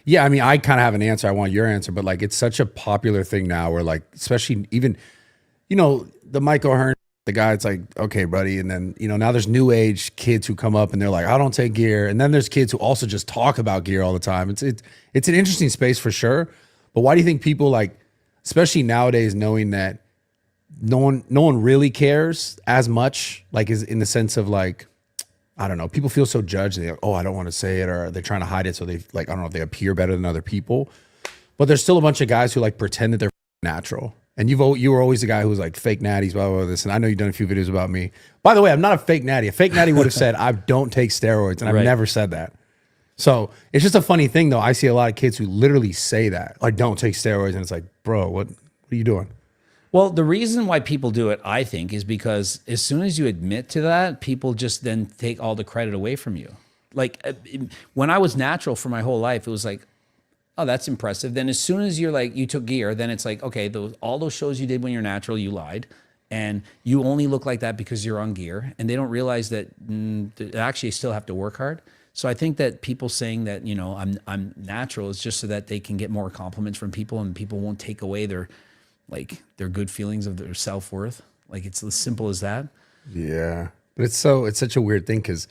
[SPEAKER 14] yeah, I mean, I kind of have an answer. I want your answer, but like it's such a popular thing now where like, especially even, the Mike O'Hearn, the guy, it's like, okay, buddy. And then, now there's new age kids who come up and they're like, I don't take gear. And then there's kids who also just talk about gear all the time. It's an interesting space for sure. But why do you think people like, especially nowadays, knowing that no one really cares as much, like is in the sense of like, I don't know, people feel so judged. They're like, oh, I don't want to say it, or they're trying to hide it. So they like, I don't know if they appear better than other people, but there's still a bunch of guys who like pretend that they're natural. And you were always the guy who was like fake natties, blah, blah, blah, this. And I know you've done a few videos about me. By the way, I'm not a fake natty. A fake natty would have said, I don't take steroids. And I've never said that. So it's just a funny thing though. I see a lot of kids who literally say that, like, don't take steroids. And it's like, bro, what are you doing?
[SPEAKER 16] Well, the reason why people do it, I think, is because as soon as you admit to that, people just then take all the credit away from you. Like when I was natural for my whole life, it was like, oh, that's impressive. Then as soon as you're like, you took gear, then it's like, okay, all those shows you did when you're natural, you lied. And you only look like that because you're on gear. And they don't realize that they actually still have to work hard. So I think that people saying that, I'm natural is just so that they can get more compliments from people and people won't take away their good feelings of their self-worth. Like it's as simple as that.
[SPEAKER 14] Yeah. But it's such a weird thing because,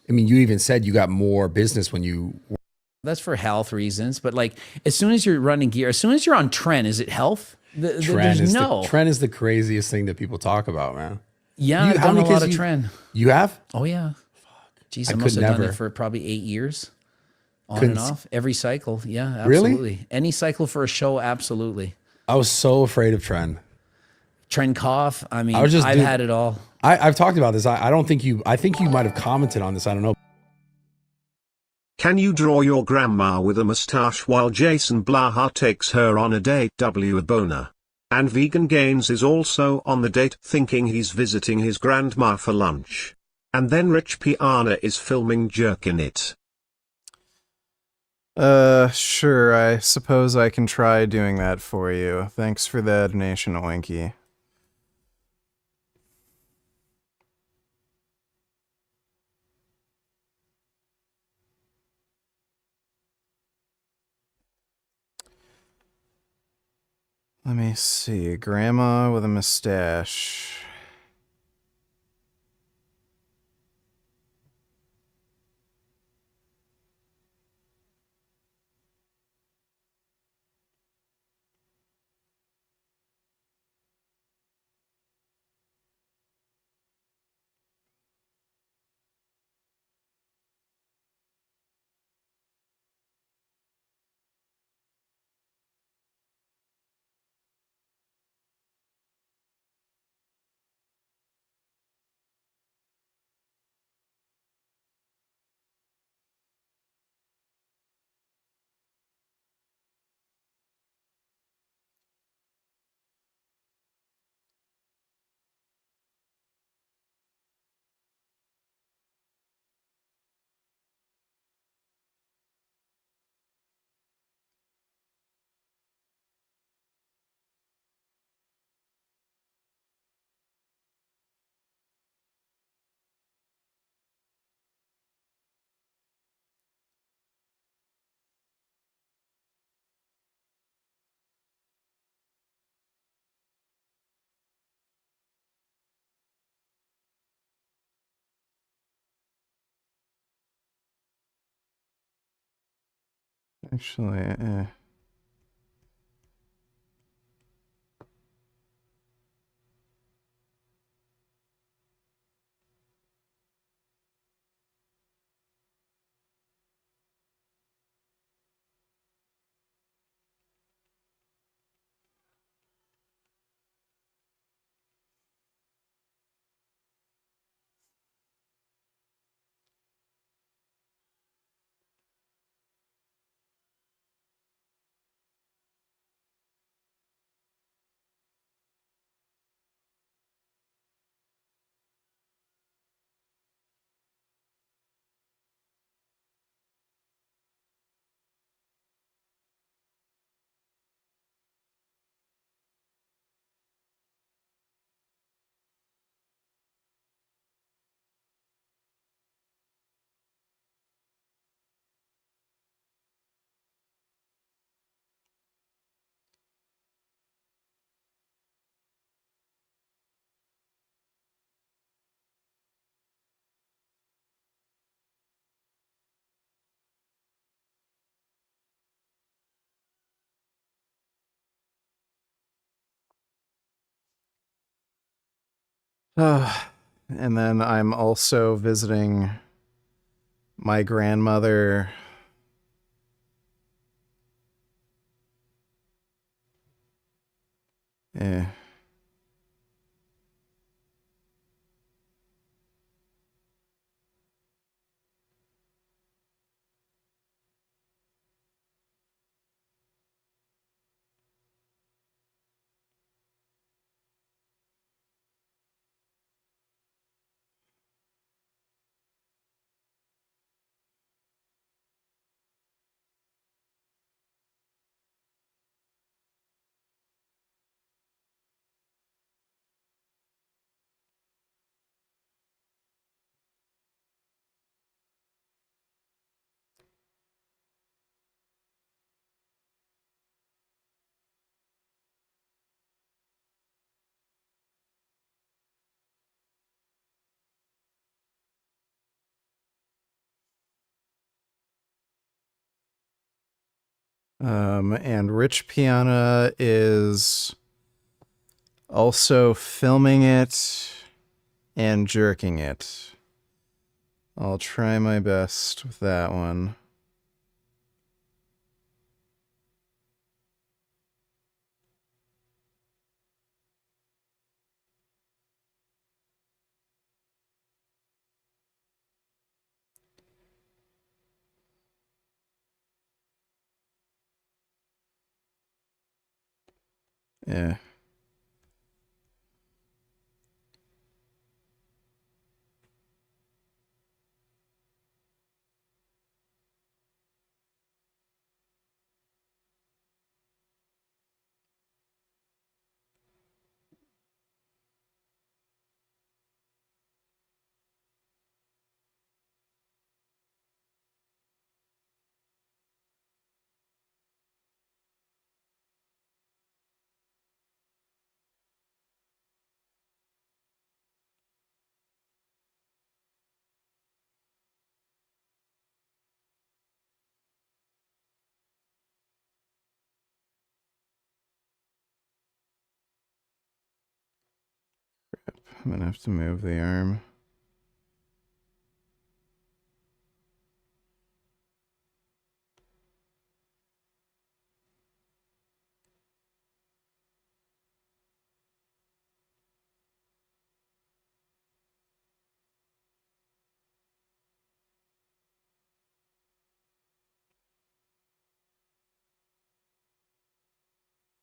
[SPEAKER 14] I mean, you even said you got more business when you...
[SPEAKER 16] That's for health reasons. But like, as soon as you're running gear, as soon as you're on trend, is it health?
[SPEAKER 14] Trend is the craziest thing that people talk about, man.
[SPEAKER 16] Yeah, I've done a lot of trend.
[SPEAKER 14] You have?
[SPEAKER 16] Oh, yeah. Jeez, I must have done it for probably 8 years. On and off. Every cycle. Yeah, absolutely.
[SPEAKER 14] Really?
[SPEAKER 16] Any cycle for a show, absolutely.
[SPEAKER 14] I was so afraid of trend.
[SPEAKER 16] Trend cough. I mean, I've had it all.
[SPEAKER 14] I've talked about this. I think you might have commented on this. I don't know.
[SPEAKER 12] Can you draw your grandma with a mustache while Jason Blaha takes her on a date? W. A boner. And Vegan Gains is also on the date thinking he's visiting his grandma for lunch. And then Rich Piana is filming jerking it.
[SPEAKER 2] Sure, I suppose I can try doing that for you. Thanks for the donation, Oinky. Let me see. Grandma with a mustache. Actually, and then I'm also visiting my grandmother. Eh. And Rich Piana is also filming it and jerking it. I'll try my best with that one. Yeah. I'm gonna have to move the arm.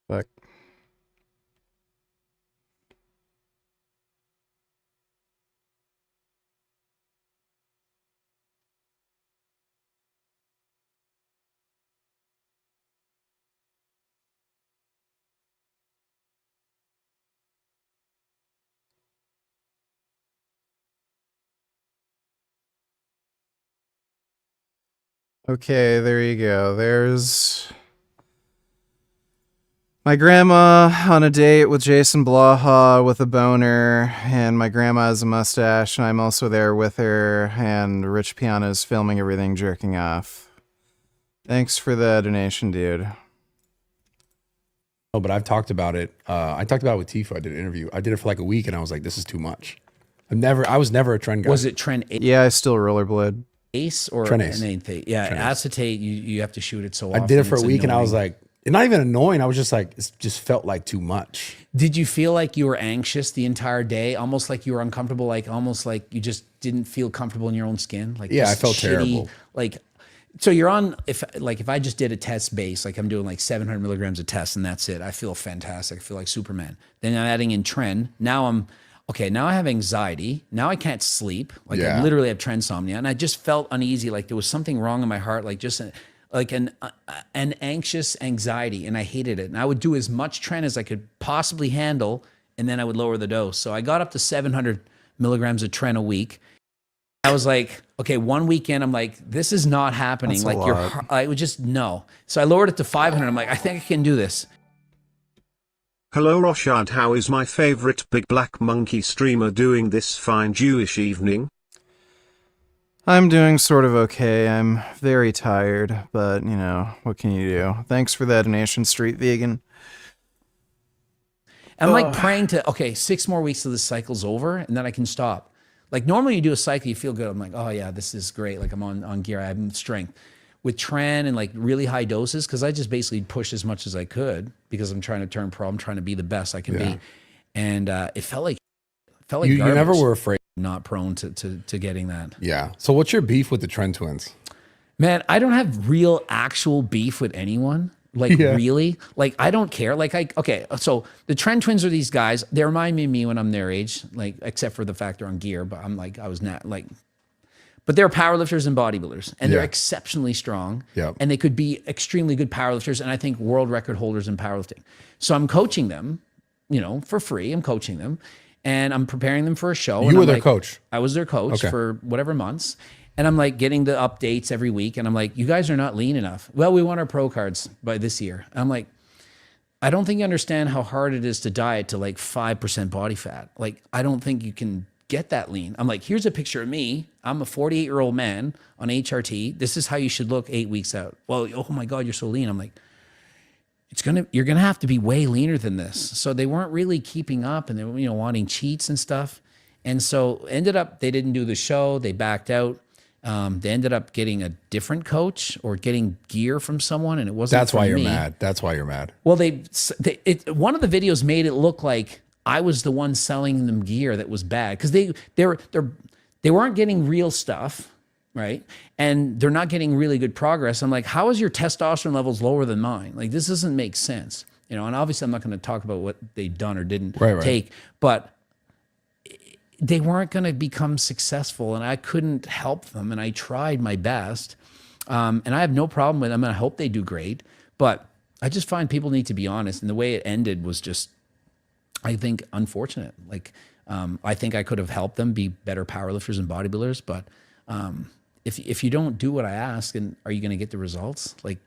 [SPEAKER 2] Fuck. Okay, there you go. There's my grandma on a date with Jason Blaha with a boner, and my grandma has a mustache, and I'm also there with her, and Rich Piana is filming everything jerking off. Thanks for the donation, dude.
[SPEAKER 14] Oh, but I've talked about it. I talked about it with Tifa. I did an interview. I did it for like a week, and I was like, this is too much. I was never a trend guy.
[SPEAKER 16] Was it trend
[SPEAKER 2] Yeah, I still rollerblade.
[SPEAKER 16] ace or
[SPEAKER 14] Trend ace.
[SPEAKER 16] anything? Yeah,
[SPEAKER 14] Trend ace.
[SPEAKER 16] acetate, you have to shoot it so often.
[SPEAKER 14] I did it for a
[SPEAKER 16] it's
[SPEAKER 14] week, and I was
[SPEAKER 16] annoying.
[SPEAKER 14] like, it's not even annoying. I was just like, it just felt like too much.
[SPEAKER 16] Did you feel like you were anxious the entire day? Almost like you were uncomfortable, like almost like you just didn't feel comfortable in your own skin? Like
[SPEAKER 14] Yeah, I
[SPEAKER 16] just
[SPEAKER 14] felt
[SPEAKER 16] shitty,
[SPEAKER 14] terrible.
[SPEAKER 16] Like, so you're on, if I just did a test base, like I'm doing like 700 milligrams of test and that's it. I feel fantastic. I feel like Superman. Then I'm adding in tren. Now now I have anxiety. Now I can't sleep. Like I literally have trensomnia. And I just felt uneasy. Like there was something wrong in my heart. Like just like an anxious anxiety. And I hated it. And I would do as much tren as I could possibly handle. And then I would lower the dose. So I got up to 700 milligrams of tren a week. I was like, okay, one weekend, I'm like, this is not happening.
[SPEAKER 2] That's
[SPEAKER 16] like
[SPEAKER 2] a lot.
[SPEAKER 16] I would just, no. So I lowered it to 500. I'm like, I think I can do this.
[SPEAKER 12] Hello Roshad, how is my favorite big black monkey streamer doing this fine Jewish evening?
[SPEAKER 2] I'm doing sort of okay. I'm very tired, but, you know, what can you do? Thanks for that donation, Street Vegan.
[SPEAKER 16] I'm like praying to, okay, 6 more weeks till this cycle's over and then I can stop. Like normally you do a cycle, you feel good. I'm like, oh yeah, this is great. Like I'm on gear, I have strength. With tren and like really high doses, because I just basically pushed as much as I could because I'm trying to turn pro. I'm trying to be the best I can be. And it felt like
[SPEAKER 14] You
[SPEAKER 16] garbage.
[SPEAKER 14] never were afraid.
[SPEAKER 16] Not prone to getting that.
[SPEAKER 14] Yeah. So what's your beef with the Trend Twins?
[SPEAKER 16] Man, I don't have real actual beef with anyone. Like really? Like I don't care. Like okay, so the Trend Twins are these guys. They remind me of me when I'm their age, like except for the fact they're on gear, but I'm like, I was not like, but they're powerlifters and bodybuilders and they're exceptionally strong.
[SPEAKER 14] Yep.
[SPEAKER 16] And they could be extremely good powerlifters and I think world record holders in powerlifting. So I'm coaching them, you know, for free. I'm coaching them and I'm preparing them for a show.
[SPEAKER 14] You
[SPEAKER 16] and
[SPEAKER 14] were
[SPEAKER 16] I'm
[SPEAKER 14] their
[SPEAKER 16] like,
[SPEAKER 14] coach?
[SPEAKER 16] I was their coach
[SPEAKER 14] Okay.
[SPEAKER 16] for whatever months. And I'm like getting the updates every week. And I'm like, you guys are not lean enough. Well, we want our pro cards by this year. And I'm like, I don't think you understand how hard it is to diet to like 5% body fat. Like, I don't think you can get that lean. I'm like, here's a picture of me. I'm a 48-year-old man on HRT. This is how you should look 8 weeks out. Well, oh my God, you're so lean. I'm like, you're gonna have to be way leaner than this. So they weren't really keeping up and they were, wanting cheats and stuff. And so ended up, they didn't do the show. They backed out. They ended up getting a different coach or getting gear from someone, and it wasn't.
[SPEAKER 14] That's why you're
[SPEAKER 16] me.
[SPEAKER 14] mad. That's why you're mad.
[SPEAKER 16] Well, one of the videos made it look like I was the one selling them gear that was bad because they weren't getting real stuff, right? And they're not getting really good progress. I'm like, how is your testosterone levels lower than mine? Like this doesn't make sense, And obviously, I'm not going to talk about what they've done or didn't take, but they weren't going to become successful and I couldn't help them. And I tried my best. And I have no problem with them. And I hope they do great, but I just find people need to be honest. And the way it ended was just, I think, unfortunate. Like, I think I could have helped them be better powerlifters and bodybuilders, but if you don't do what I ask, and are you going to get the results? Like,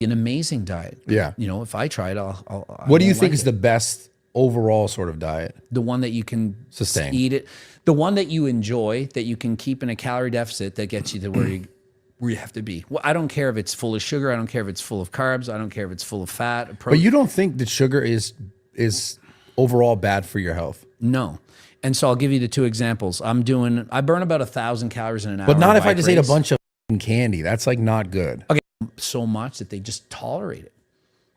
[SPEAKER 16] an amazing diet.
[SPEAKER 14] Yeah.
[SPEAKER 16] If I tried, I
[SPEAKER 14] What do you
[SPEAKER 16] won't
[SPEAKER 14] think
[SPEAKER 16] like
[SPEAKER 14] is
[SPEAKER 16] it.
[SPEAKER 14] the best overall sort of diet?
[SPEAKER 16] The one that you can
[SPEAKER 14] sustain,
[SPEAKER 16] eat it, the one that you enjoy, that you can keep in a calorie deficit that gets you to where you have to be. Well, I don't care if it's full of sugar. I don't care if it's full of carbs. I don't care if it's full of fat.
[SPEAKER 14] But you don't think that sugar is overall bad for your health?
[SPEAKER 16] No. And so I'll give you the 2 examples. I burn about 1,000 calories in an hour.
[SPEAKER 14] But not if I
[SPEAKER 16] bike
[SPEAKER 14] just ate a
[SPEAKER 16] race.
[SPEAKER 14] bunch of candy. That's like not good.
[SPEAKER 16] Okay, so much that they just tolerate it.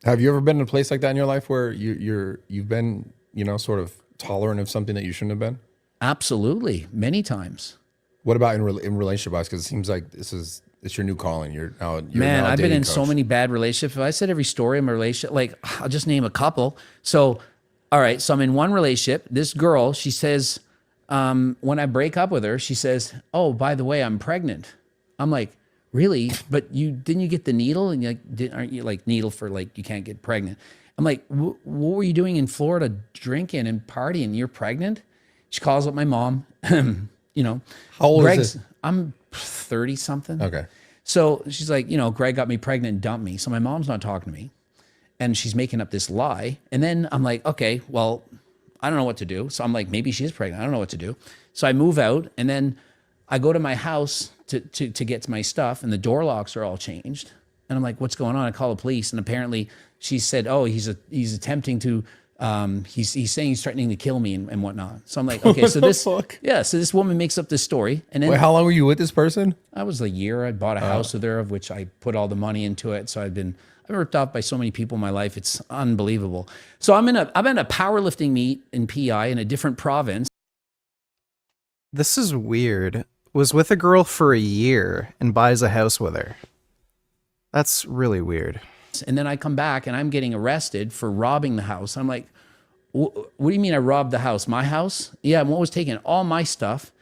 [SPEAKER 14] Have you ever been in a place like that in your life where you've been, sort of tolerant of something that you shouldn't have been?
[SPEAKER 16] Absolutely, many times.
[SPEAKER 14] What about in relationship wise? Because it seems like it's your new calling. You're now
[SPEAKER 16] I've been in
[SPEAKER 14] coach.
[SPEAKER 16] so many bad relationships. If I said every story in my relationship, like I'll just name a couple. So, all right, so I'm in one relationship. This girl, she says, when I break up with her, she says, "Oh, by the way, I'm pregnant." I'm like, really? But didn't you get the needle? And aren't you like needle for like you can't get pregnant? I'm like, what were you doing in Florida, drinking and partying? You're pregnant? She calls up my mom.
[SPEAKER 14] How old is this?
[SPEAKER 16] I'm 30 something.
[SPEAKER 14] Okay.
[SPEAKER 16] So she's like, Greg got me pregnant and dumped me. So my mom's not talking to me. And she's making up this lie. And then I'm like, okay, well, I don't know what to do. So I'm like, maybe she is pregnant. I don't know what to do. So I move out, and then I go to my house to get to my stuff, and the door locks are all changed. And I'm like, what's going on? I call the police, and apparently she said, oh, he's attempting to, he's saying he's threatening to kill me and whatnot. So I'm like, okay, so this, yeah, so this woman makes up this story. And then,
[SPEAKER 14] Wait, how long were you with this person?
[SPEAKER 16] I was a year. I bought a house with her, of which I put all the money into it. So I've been ripped off by so many people in my life. It's unbelievable. So I'm in a powerlifting meet in PI in a different province.
[SPEAKER 2] This is weird. Was with a girl for a year and buys a house with her. That's really weird.
[SPEAKER 16] And then I come back and I'm getting arrested for robbing the house. I'm like, what do you mean I robbed the house? My house? Yeah, what was taking all my stuff?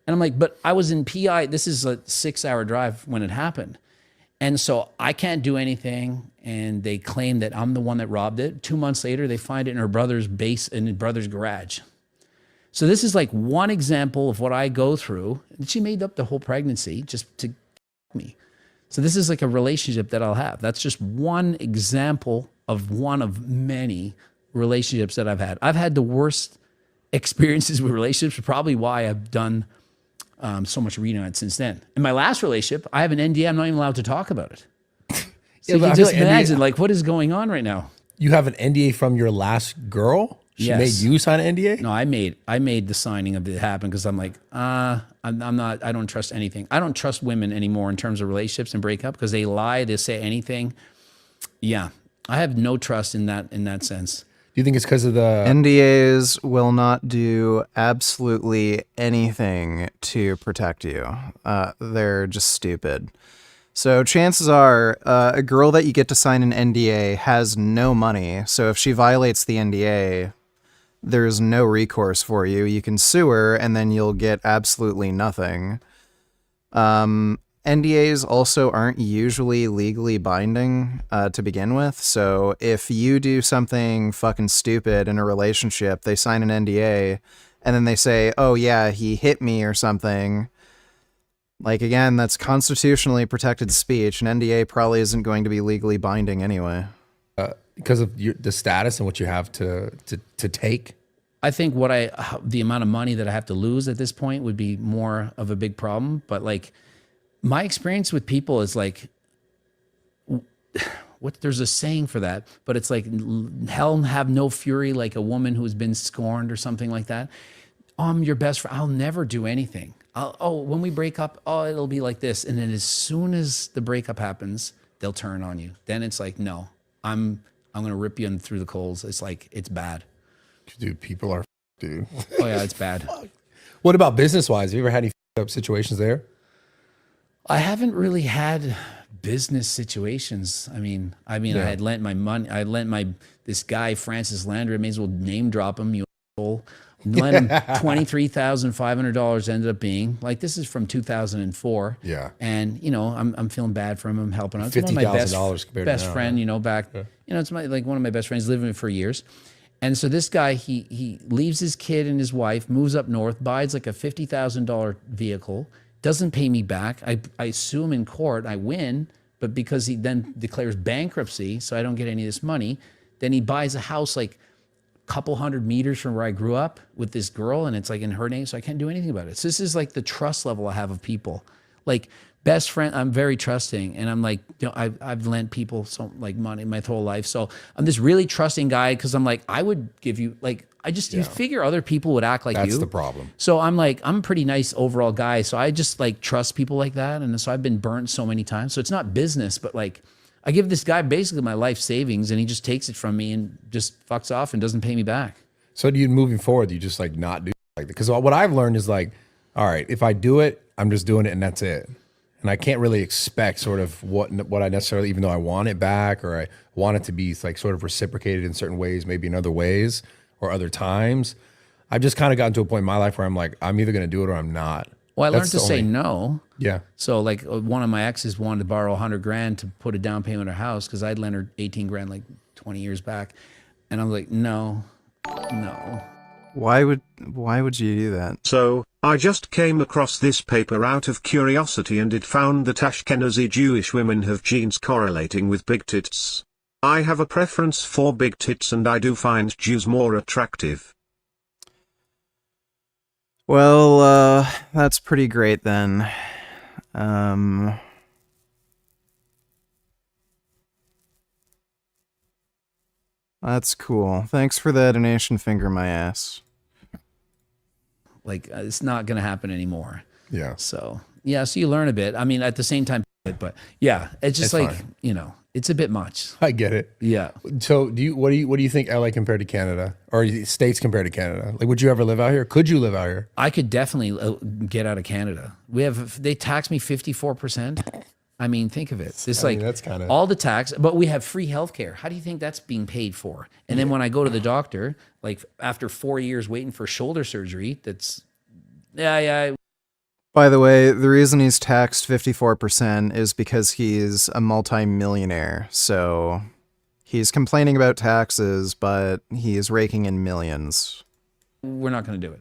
[SPEAKER 16] And I'm like, but I was in PI. This is a 6-hour drive when it happened. And so I can't do anything. And they claim that I'm the one that robbed it. 2 months later, they find it in her brother's garage. So this is like one example of what I go through. And she made up the whole pregnancy just to me. So this is like a relationship that I'll have. That's just one example of one of many relationships that I've had. I've had the worst experiences with relationships, probably why I've done so much reading on it since then. In my last relationship, I have an NDA. I'm not even allowed to talk about it. So you can just imagine, like, what is going on right now?
[SPEAKER 14] You have an NDA from your last girl? She made you sign an NDA?
[SPEAKER 16] No, I made the signing of it happen because I'm like, I don't trust anything. I don't trust women anymore in terms of relationships and breakup because they lie, they say anything. Yeah, I have no trust in that sense.
[SPEAKER 14] Do you think it's because of the...
[SPEAKER 2] NDAs will not do absolutely anything to protect you. They're just stupid. So chances are a girl that you get to sign an NDA has no money. So if she violates the NDA, there's no recourse for you. You can sue her and then you'll get absolutely nothing. NDAs also aren't usually legally binding to begin with. So if you do something fucking stupid in a relationship, they sign an NDA and then they say, oh yeah, he hit me or something. Like, again, that's constitutionally protected speech. An NDA probably isn't going to be legally binding anyway.
[SPEAKER 14] Because of the status and what you have to take?
[SPEAKER 16] I think the amount of money that I have to lose at this point would be more of a big problem. But like, my experience with people is like, there's a saying for that, but it's like, hell have no fury like a woman who's been scorned or something like that. I'm your best friend. I'll never do anything. When we break up, it'll be like this. And then as soon as the breakup happens, they'll turn on you. Then it's like, no, I'm going to rip you through the coals. It's like, it's bad.
[SPEAKER 14] Dude, people are, dude.
[SPEAKER 16] Oh yeah, it's bad.
[SPEAKER 14] What about business-wise? Have you ever had any up situations there?
[SPEAKER 16] I haven't really had business situations. I mean, I had lent my money. I lent this guy, Francis Landry, I may as well name drop him, you asshole. Lent him $23,500 ended up being. Like, this is from 2004.
[SPEAKER 14] Yeah.
[SPEAKER 16] And, I'm feeling bad for him. I'm helping out.
[SPEAKER 14] $50,000 compared to
[SPEAKER 16] best
[SPEAKER 14] now,
[SPEAKER 16] friend, back, it's one of my best friends, lived with me for years. And so this guy, he leaves his kid and his wife, moves up north, buys like a $50,000 vehicle, doesn't pay me back. I sue him in court. I win, but because he then declares bankruptcy, so I don't get any of this money, then he buys a house like couple 100 meters from where I grew up with this girl, and it's like in her name, so I can't do anything about it. So this is like the trust level I have of people. Like, best friend, I'm very trusting, and I'm like, I've lent people so like money my whole life. So I'm this really trusting guy because I'm like, I would give you like, you figure other people would act like you.
[SPEAKER 14] That's the problem.
[SPEAKER 16] So I'm like, I'm a pretty nice overall guy. So I just like trust people like that. And so I've been burnt so many times. So it's not business, but like, I give this guy basically my life savings and he just takes it from me and just fucks off and doesn't pay me back.
[SPEAKER 14] So do you, moving forward, you just like not do like that? Because what I've learned is like, all right, if I do it, I'm just doing it and that's it. And I can't really expect sort of what I necessarily, even though I want it back or I want it to be like sort of reciprocated in certain ways, maybe in other ways or other times. I've just kind of gotten to a point in my life where I'm like, I'm either going to do it or I'm not.
[SPEAKER 16] Well, I learned to say no.
[SPEAKER 14] Yeah.
[SPEAKER 16] So like one of my exes wanted to borrow $100,000 to put a down payment on her house because I'd lent her $18,000 like 20 years back. And I'm like, no.
[SPEAKER 2] Why would you do that?
[SPEAKER 12] So, I just came across this paper out of curiosity and it found that Ashkenazi Jewish women have genes correlating with big tits. I have a preference for big tits and I do find Jews more attractive.
[SPEAKER 2] Well, that's pretty great then. That's cool. Thanks for the donation, finger my ass.
[SPEAKER 16] Like, it's not going to happen anymore.
[SPEAKER 14] Yeah.
[SPEAKER 16] So, yeah, so you learn a bit. I mean, at the same time, but yeah, it's just
[SPEAKER 14] It's
[SPEAKER 16] like,
[SPEAKER 14] fine.
[SPEAKER 16] you know, it's a bit much.
[SPEAKER 14] I get it.
[SPEAKER 16] Yeah.
[SPEAKER 14] So what do you think LA compared to Canada, or states compared to Canada? Like, would you ever live out here? Could you live out here?
[SPEAKER 16] I could definitely get out of Canada. They tax me 54%. I mean, think of it. It's like
[SPEAKER 14] that's kind of
[SPEAKER 16] all the tax, but we have free healthcare. How do you think that's being paid for? And then when I go to the doctor, like after 4 years waiting for shoulder surgery, yeah.
[SPEAKER 2] By the way, the reason he's taxed 54% is because he's a multi-millionaire. So he's complaining about taxes, but he's raking in millions.
[SPEAKER 16] We're not going to do it.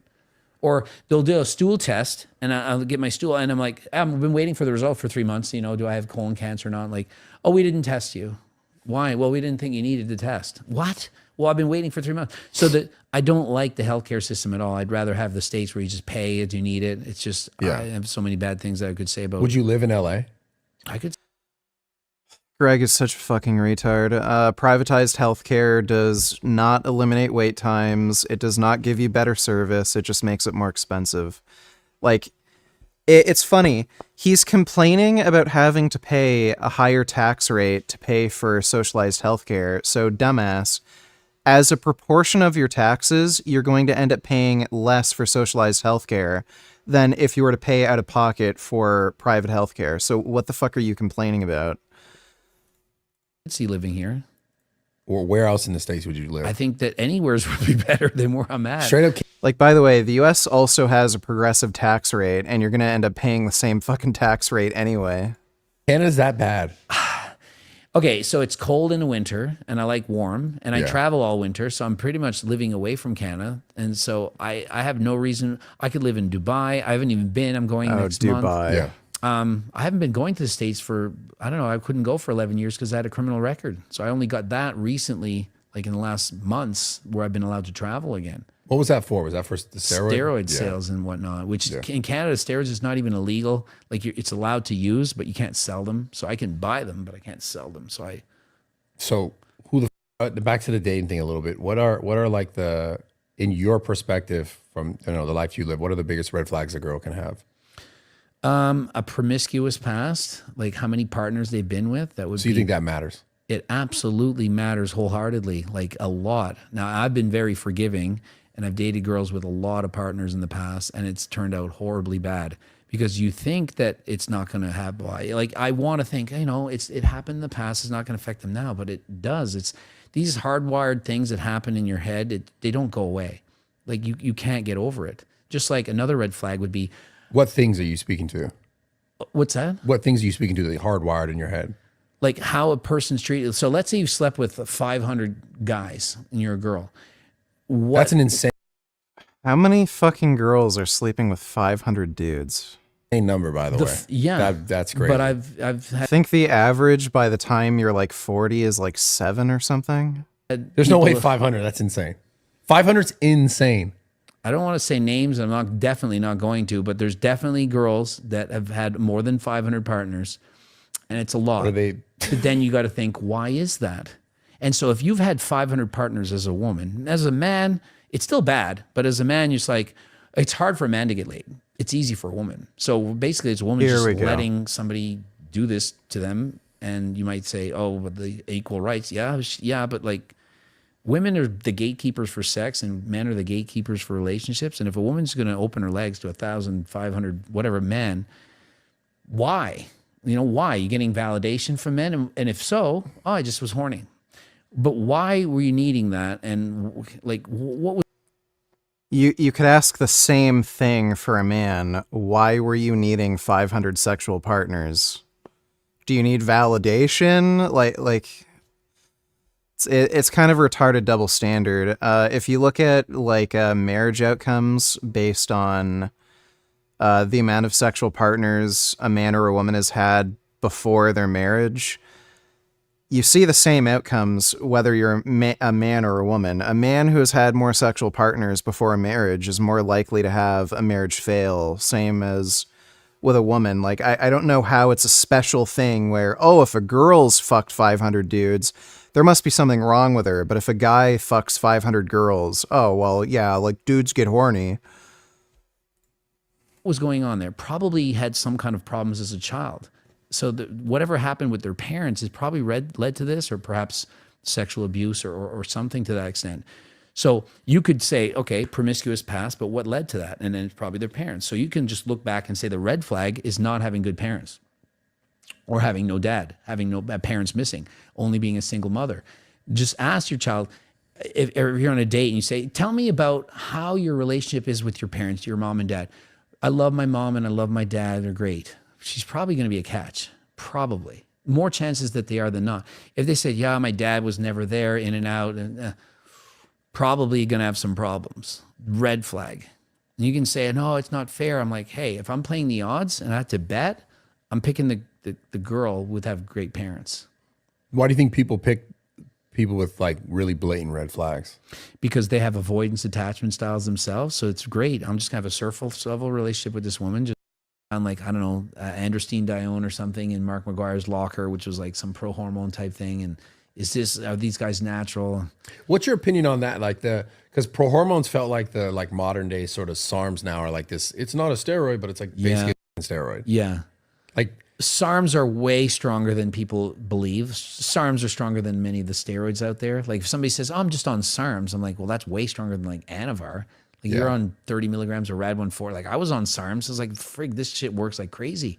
[SPEAKER 16] Or they'll do a stool test, and I'll get my stool, and I'm like, I've been waiting for the result for 3 months. You know, do I have colon cancer or not? Like, oh, we didn't test you. Why? Well, we didn't think you needed to test. What? Well, I've been waiting for 3 months. So I don't like the healthcare system at all. I'd rather have the states where you just pay as you need it. It's just,
[SPEAKER 14] Yeah.
[SPEAKER 16] I have so many bad things that I could say about it.
[SPEAKER 14] Would you live in LA?
[SPEAKER 16] I could.
[SPEAKER 2] Greg is such a fucking retard. Privatized healthcare does not eliminate wait times. It does not give you better service. It just makes it more expensive. Like, it's funny. He's complaining about having to pay a higher tax rate to pay for socialized healthcare. So, dumbass, as a proportion of your taxes, you're going to end up paying less for socialized healthcare than if you were to pay out of pocket for private healthcare. So, what the fuck are you complaining about?
[SPEAKER 16] See living here.
[SPEAKER 14] Or where else in the States would you live?
[SPEAKER 16] I think that anywhere's would be better than where I'm at.
[SPEAKER 14] Straight up.
[SPEAKER 2] Like, by the way, the US also has a progressive tax rate, and you're going to end up paying the same fucking tax rate anyway.
[SPEAKER 14] Canada's that bad?
[SPEAKER 16] Okay, so it's cold in the winter, and I like warm, and I
[SPEAKER 14] Yeah.
[SPEAKER 16] travel all winter, so I'm pretty much living away from Canada. And so I have no reason. I could live in Dubai. I haven't even been. I'm going next month.
[SPEAKER 2] Dubai.
[SPEAKER 14] Yeah.
[SPEAKER 16] I haven't been going to the States for, I don't know, I couldn't go for 11 years because I had a criminal record. So I only got that recently, like in the last months, where I've been allowed to travel again.
[SPEAKER 14] What was that for? Was that for the steroid? Yeah.
[SPEAKER 16] Sales and whatnot, which in Canada, steroids is not even illegal. Like it's allowed to use, but you can't sell them. So I can buy them, but I can't sell them.
[SPEAKER 14] So who back to the dating thing a little bit. What are like in your perspective from the life you live, what are the biggest red flags a girl can have?
[SPEAKER 16] A promiscuous past, like how many partners they've been with. That would.
[SPEAKER 14] So you think that matters?
[SPEAKER 16] It absolutely matters wholeheartedly, like a lot. Now I've been very forgiving, and I've dated girls with a lot of partners in the past, and it's turned out horribly bad because you think that it's not going to happen. Like I want to think, it happened in the past. It's not going to affect them now, but it does. It's these hardwired things that happen in your head. They don't go away. Like you can't get over it. Just like another red flag would be.
[SPEAKER 14] What things are you speaking to?
[SPEAKER 16] What's that?
[SPEAKER 14] What things are you speaking to that are hardwired in your head?
[SPEAKER 16] Like how a person's treated. So let's say you slept with 500 guys and you're a girl.
[SPEAKER 14] That's an insane.
[SPEAKER 2] How many fucking girls are sleeping with 500 dudes?
[SPEAKER 14] Insane number, by the way.
[SPEAKER 16] Yeah,
[SPEAKER 14] that's great.
[SPEAKER 16] But I've
[SPEAKER 2] I think the average by the time you're like 40 is like 7 or something.
[SPEAKER 14] There's no way 500. That's insane. 500's insane.
[SPEAKER 16] I don't want to say names. I'm definitely not going to, but there's definitely girls that have had more than 500 partners, and it's a lot. But then you got to think, why is that? And so if you've had 500 partners as a woman, as a man, it's still bad. But as a man, you're just like, it's hard for a man to get laid. It's easy for a woman. So basically, it's a woman just letting somebody do this to them, and you might say, oh, but the equal rights. Yeah, but like. Women are the gatekeepers for sex and men are the gatekeepers for relationships. And if a woman's going to open her legs to 1,500, whatever men, why? Why? Are you getting validation from men? And if so, I just was horny. But why were you needing that? And like, what was...
[SPEAKER 2] You could ask the same thing for a man. Why were you needing 500 sexual partners? Do you need validation? Like... It's kind of a retarded double standard. If you look at like marriage outcomes based on the amount of sexual partners a man or a woman has had before their marriage, you see the same outcomes whether you're a man or a woman. A man who has had more sexual partners before a marriage is more likely to have a marriage fail, same as with a woman. Like, I don't know how it's a special thing where, oh, if a girl's fucked 500 dudes, there must be something wrong with her. But if a guy fucks 500 girls, oh, well, yeah, like, dudes get horny.
[SPEAKER 16] What was going on there? Probably had some kind of problems as a child. So whatever happened with their parents is probably led to this, or perhaps sexual abuse or something to that extent. So you could say, okay, promiscuous past, but what led to that? And then it's probably their parents. So you can just look back and say the red flag is not having good parents, or having no dad, having no parents missing, only being a single mother. Just ask your child, if you're on a date and you say, tell me about how your relationship is with your parents, your mom and dad. I love my mom and I love my dad. They're great. She's probably going to be a catch. Probably. More chances that they are than not. If they said, yeah, my dad was never there, in and out, and probably going to have some problems. Red flag. And you can say, no, it's not fair. I'm like, hey, if I'm playing the odds and I have to bet, I'm picking the girl who would have great parents.
[SPEAKER 14] Why do you think people pick people with like really blatant red flags?
[SPEAKER 16] Because they have avoidance attachment styles themselves. So it's great. I'm just going to have a surface level relationship with this woman. Just on like, I don't know, Androstenedione Dione or something in Mark McGuire's locker, which was like some pro-hormone type thing. And are these guys natural?
[SPEAKER 14] What's your opinion on that? Like because pro-hormones felt like the like modern day sort of SARMs now are like this. It's not a steroid, but it's like basically a steroid.
[SPEAKER 16] Yeah.
[SPEAKER 14] Like
[SPEAKER 16] SARMs are way stronger than people believe. SARMs are stronger than many of the steroids out there. Like if somebody says, oh, I'm just on SARMs, I'm like, well, that's way stronger than like Anavar. Like you're on 30 milligrams of Rad14. Like I was on SARMs. I was like, frig, this shit works like crazy.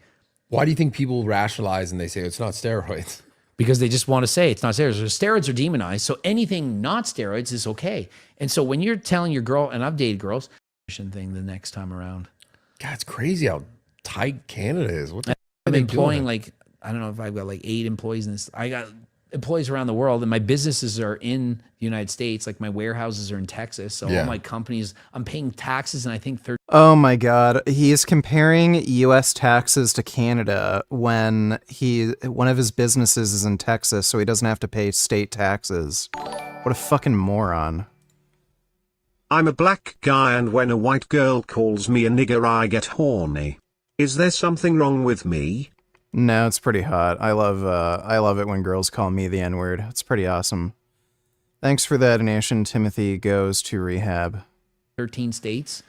[SPEAKER 14] Why do you think people rationalize and they say it's not steroids?
[SPEAKER 16] Because they just want to say it's not steroids. Steroids are demonized. So anything not steroids is okay. And so when you're telling your girl, and I've dated girls, thing the next time around.
[SPEAKER 14] God, it's crazy how tight Canada is. What the
[SPEAKER 16] I'm employing like, I don't know if I've got like 8 employees in this. I got employees around the world, and my businesses are in the United States. Like my warehouses are in Texas. So all my companies, I'm paying taxes, and I think 30.
[SPEAKER 2] Oh my God. He is comparing US taxes to Canada when one of his businesses is in Texas, so he doesn't have to pay state taxes. What a fucking moron.
[SPEAKER 12] I'm a black guy, and when a white girl calls me a nigger, I get horny. Is there something wrong with me?
[SPEAKER 2] No, it's pretty hot. I love it when girls call me the N-word. It's pretty awesome. Thanks for that donation. Timothy goes to rehab.
[SPEAKER 16] 13 states.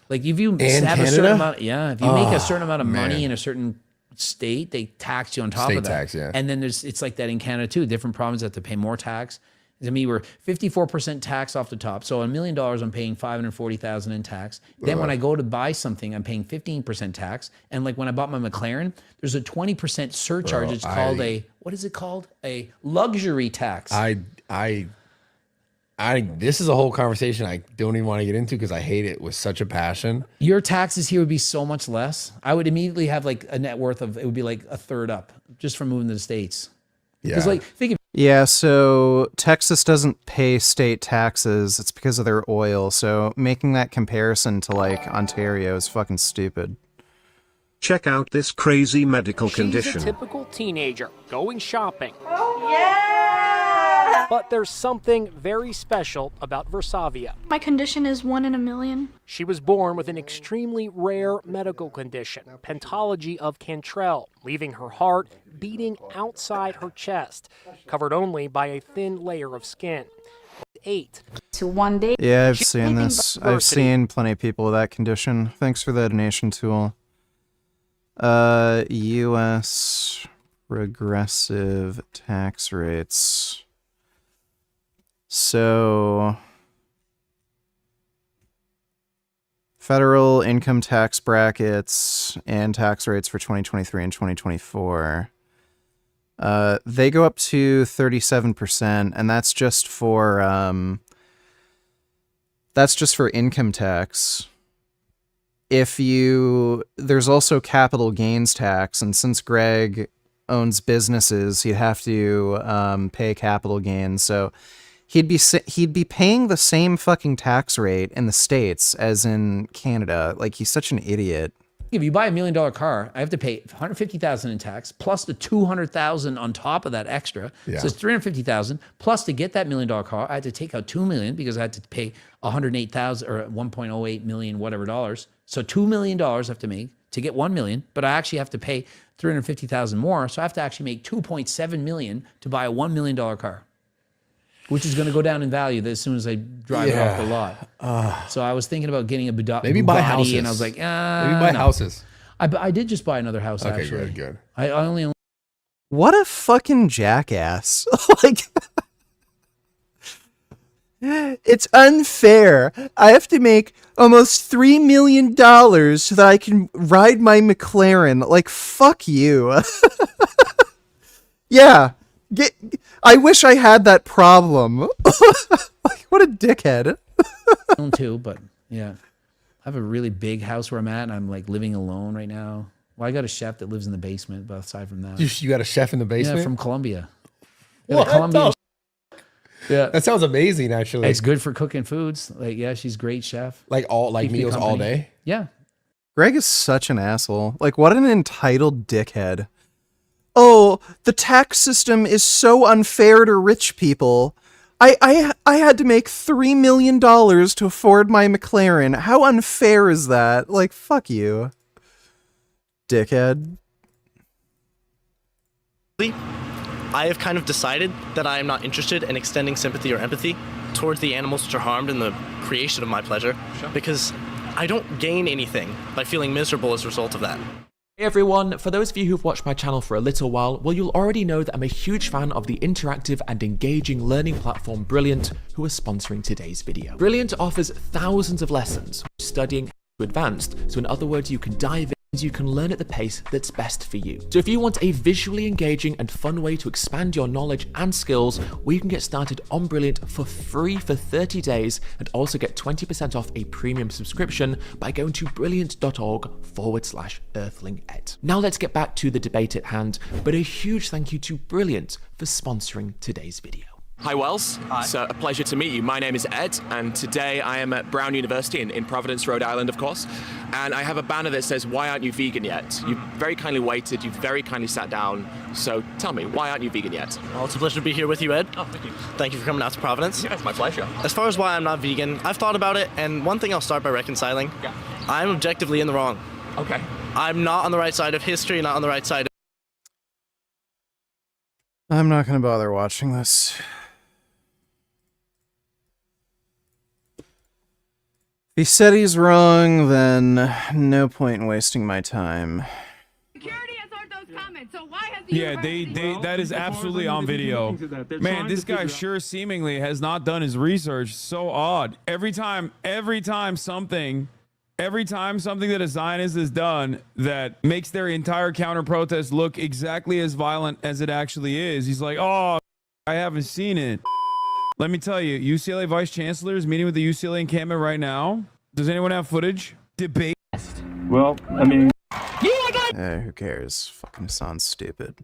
[SPEAKER 16] Like if you
[SPEAKER 14] And
[SPEAKER 16] have
[SPEAKER 14] Canada?
[SPEAKER 16] a certain amount, if you make a certain amount of money in a certain state, they tax you on top
[SPEAKER 14] State
[SPEAKER 16] of that.
[SPEAKER 14] tax, yeah.
[SPEAKER 16] And then it's like that in Canada too. Different provinces have to pay more tax. I mean, we're 54% tax off the top. So $1 million, I'm paying $540,000 in tax. Then when I go to buy something, I'm paying 15% tax. And like when I bought my McLaren, there's a 20% surcharge. It's called what is it called? A luxury tax.
[SPEAKER 14] This is a whole conversation I don't even want to get into because I hate it with such a passion.
[SPEAKER 16] Your taxes here would be so much less. I would immediately have like a net worth of, it would be like a third up just from moving to the States. Because like, think of
[SPEAKER 2] Yeah, so Texas doesn't pay state taxes. It's because of their oil. So making that comparison to like Ontario is fucking stupid.
[SPEAKER 12] Check out this crazy medical condition.
[SPEAKER 8] She's a typical teenager going shopping.
[SPEAKER 13] Oh, yeah!
[SPEAKER 8] But there's something very special about Versavia.
[SPEAKER 13] My condition is 1 in a million.
[SPEAKER 8] She was born with an extremely rare medical condition, pentology of Cantrell, leaving her heart beating outside her chest, covered only by a thin layer of skin. 8
[SPEAKER 13] to 1 day.
[SPEAKER 2] Yeah, I've seen this. I've seen plenty of people with that condition. Thanks for the donation tool. U.S. regressive tax rates. So, federal income tax brackets and tax rates for 2023 and 2024. They go up to 37%, and that's just for income tax. There's also capital gains tax, and since Greg owns businesses, he'd have to pay capital gains. So he'd be paying the same fucking tax rate in the States as in Canada. Like, he's such an idiot.
[SPEAKER 16] If you buy $1 million car, I have to pay $150,000 in tax plus the $200,000 on top of that extra.
[SPEAKER 14] Yeah.
[SPEAKER 16] So it's $350,000 plus to get that $1 million car. I had to take out $2 million because I had to pay $108,000 or $1.08 million whatever dollars. So $2 million I have to make to get $1 million, but I actually have to pay $350,000 more. So I have to actually make $2.7 million to buy a $1 million car, which is going to go down in value as soon as I drive it off the lot. So I was thinking about getting a
[SPEAKER 14] Maybe buy houses.
[SPEAKER 16] and I was like,
[SPEAKER 14] maybe buy
[SPEAKER 16] no.
[SPEAKER 14] houses.
[SPEAKER 16] I did just buy another house,
[SPEAKER 14] Okay,
[SPEAKER 16] actually.
[SPEAKER 14] good.
[SPEAKER 16] I only
[SPEAKER 2] What a fucking jackass. Like, it's unfair. I have to make almost $3 million so that I can ride my McLaren. Like, fuck you. Yeah. I wish I had that problem. Like, what a dickhead.
[SPEAKER 16] own too, but yeah. I have a really big house where I'm at, and I'm like living alone right now. Well, I got a chef that lives in the basement, but aside from that.
[SPEAKER 14] You got a chef in the basement?
[SPEAKER 16] Yeah, from Colombia.
[SPEAKER 14] What?
[SPEAKER 16] Yeah.
[SPEAKER 14] That sounds amazing, actually.
[SPEAKER 16] It's good for cooking foods. Like, yeah, she's a great chef.
[SPEAKER 14] Like
[SPEAKER 16] Keep me
[SPEAKER 14] meals all
[SPEAKER 16] company.
[SPEAKER 14] day?
[SPEAKER 16] Yeah.
[SPEAKER 2] Greg is such an asshole. Like, what an entitled dickhead. Oh, the tax system is so unfair to rich people. I had to make $3 million to afford my McLaren. How unfair is that? Like, fuck you, dickhead.
[SPEAKER 3] I have kind of decided that I am not interested in extending sympathy or empathy towards the animals which are harmed in the creation of my pleasure, because I don't gain anything by feeling miserable as a result of that.
[SPEAKER 18] Hey everyone, for those of you who've watched my channel for a little while, well, you'll already know that I'm a huge fan of the interactive and engaging learning platform Brilliant, who are sponsoring today's video. Brilliant offers thousands of lessons, studying to advanced, so in other words, you can dive in and you can learn at the pace that's best for you. So if you want a visually engaging and fun way to expand your knowledge and skills, well, you can get started on Brilliant for free for 30 days and also get 20% off a premium subscription by going to brilliant.org/earthlinged. Now let's get back to the debate at hand, but a huge thank you to Brilliant for sponsoring today's video. Hi Wells, it's a pleasure to meet you. My name is Ed, and today I am at Brown University in Providence, Rhode Island, of course, and I have a banner that says, "Why aren't you vegan yet?" You very kindly waited, you very kindly sat down, so tell me, why aren't you vegan yet?
[SPEAKER 3] Well, it's a pleasure to be here with you, Ed.
[SPEAKER 18] Oh, thank you.
[SPEAKER 3] Thank you for coming out to Providence.
[SPEAKER 18] Yeah, it's my pleasure.
[SPEAKER 3] As far as why I'm not vegan, I've thought about it, and one thing I'll start by reconciling.
[SPEAKER 18] Yeah.
[SPEAKER 3] I'm objectively in the wrong.
[SPEAKER 18] Okay.
[SPEAKER 3] I'm not on the right side of history, not on the right side of...
[SPEAKER 2] I'm not going to bother watching this. If he said he's wrong, then no point in wasting my time.
[SPEAKER 19] Yeah, that is absolutely on video. Man, this guy sure seemingly has not done his research. So odd. Every time something that a Zionist has done that makes their entire counter protest look exactly as violent as it actually is, he's like, oh, I haven't seen it. Let me tell you, UCLA Vice Chancellor is meeting with the UCLA encampment right now. Does anyone have footage? Debate.
[SPEAKER 21] Well, I mean...
[SPEAKER 2] Who cares? Fucking sounds stupid.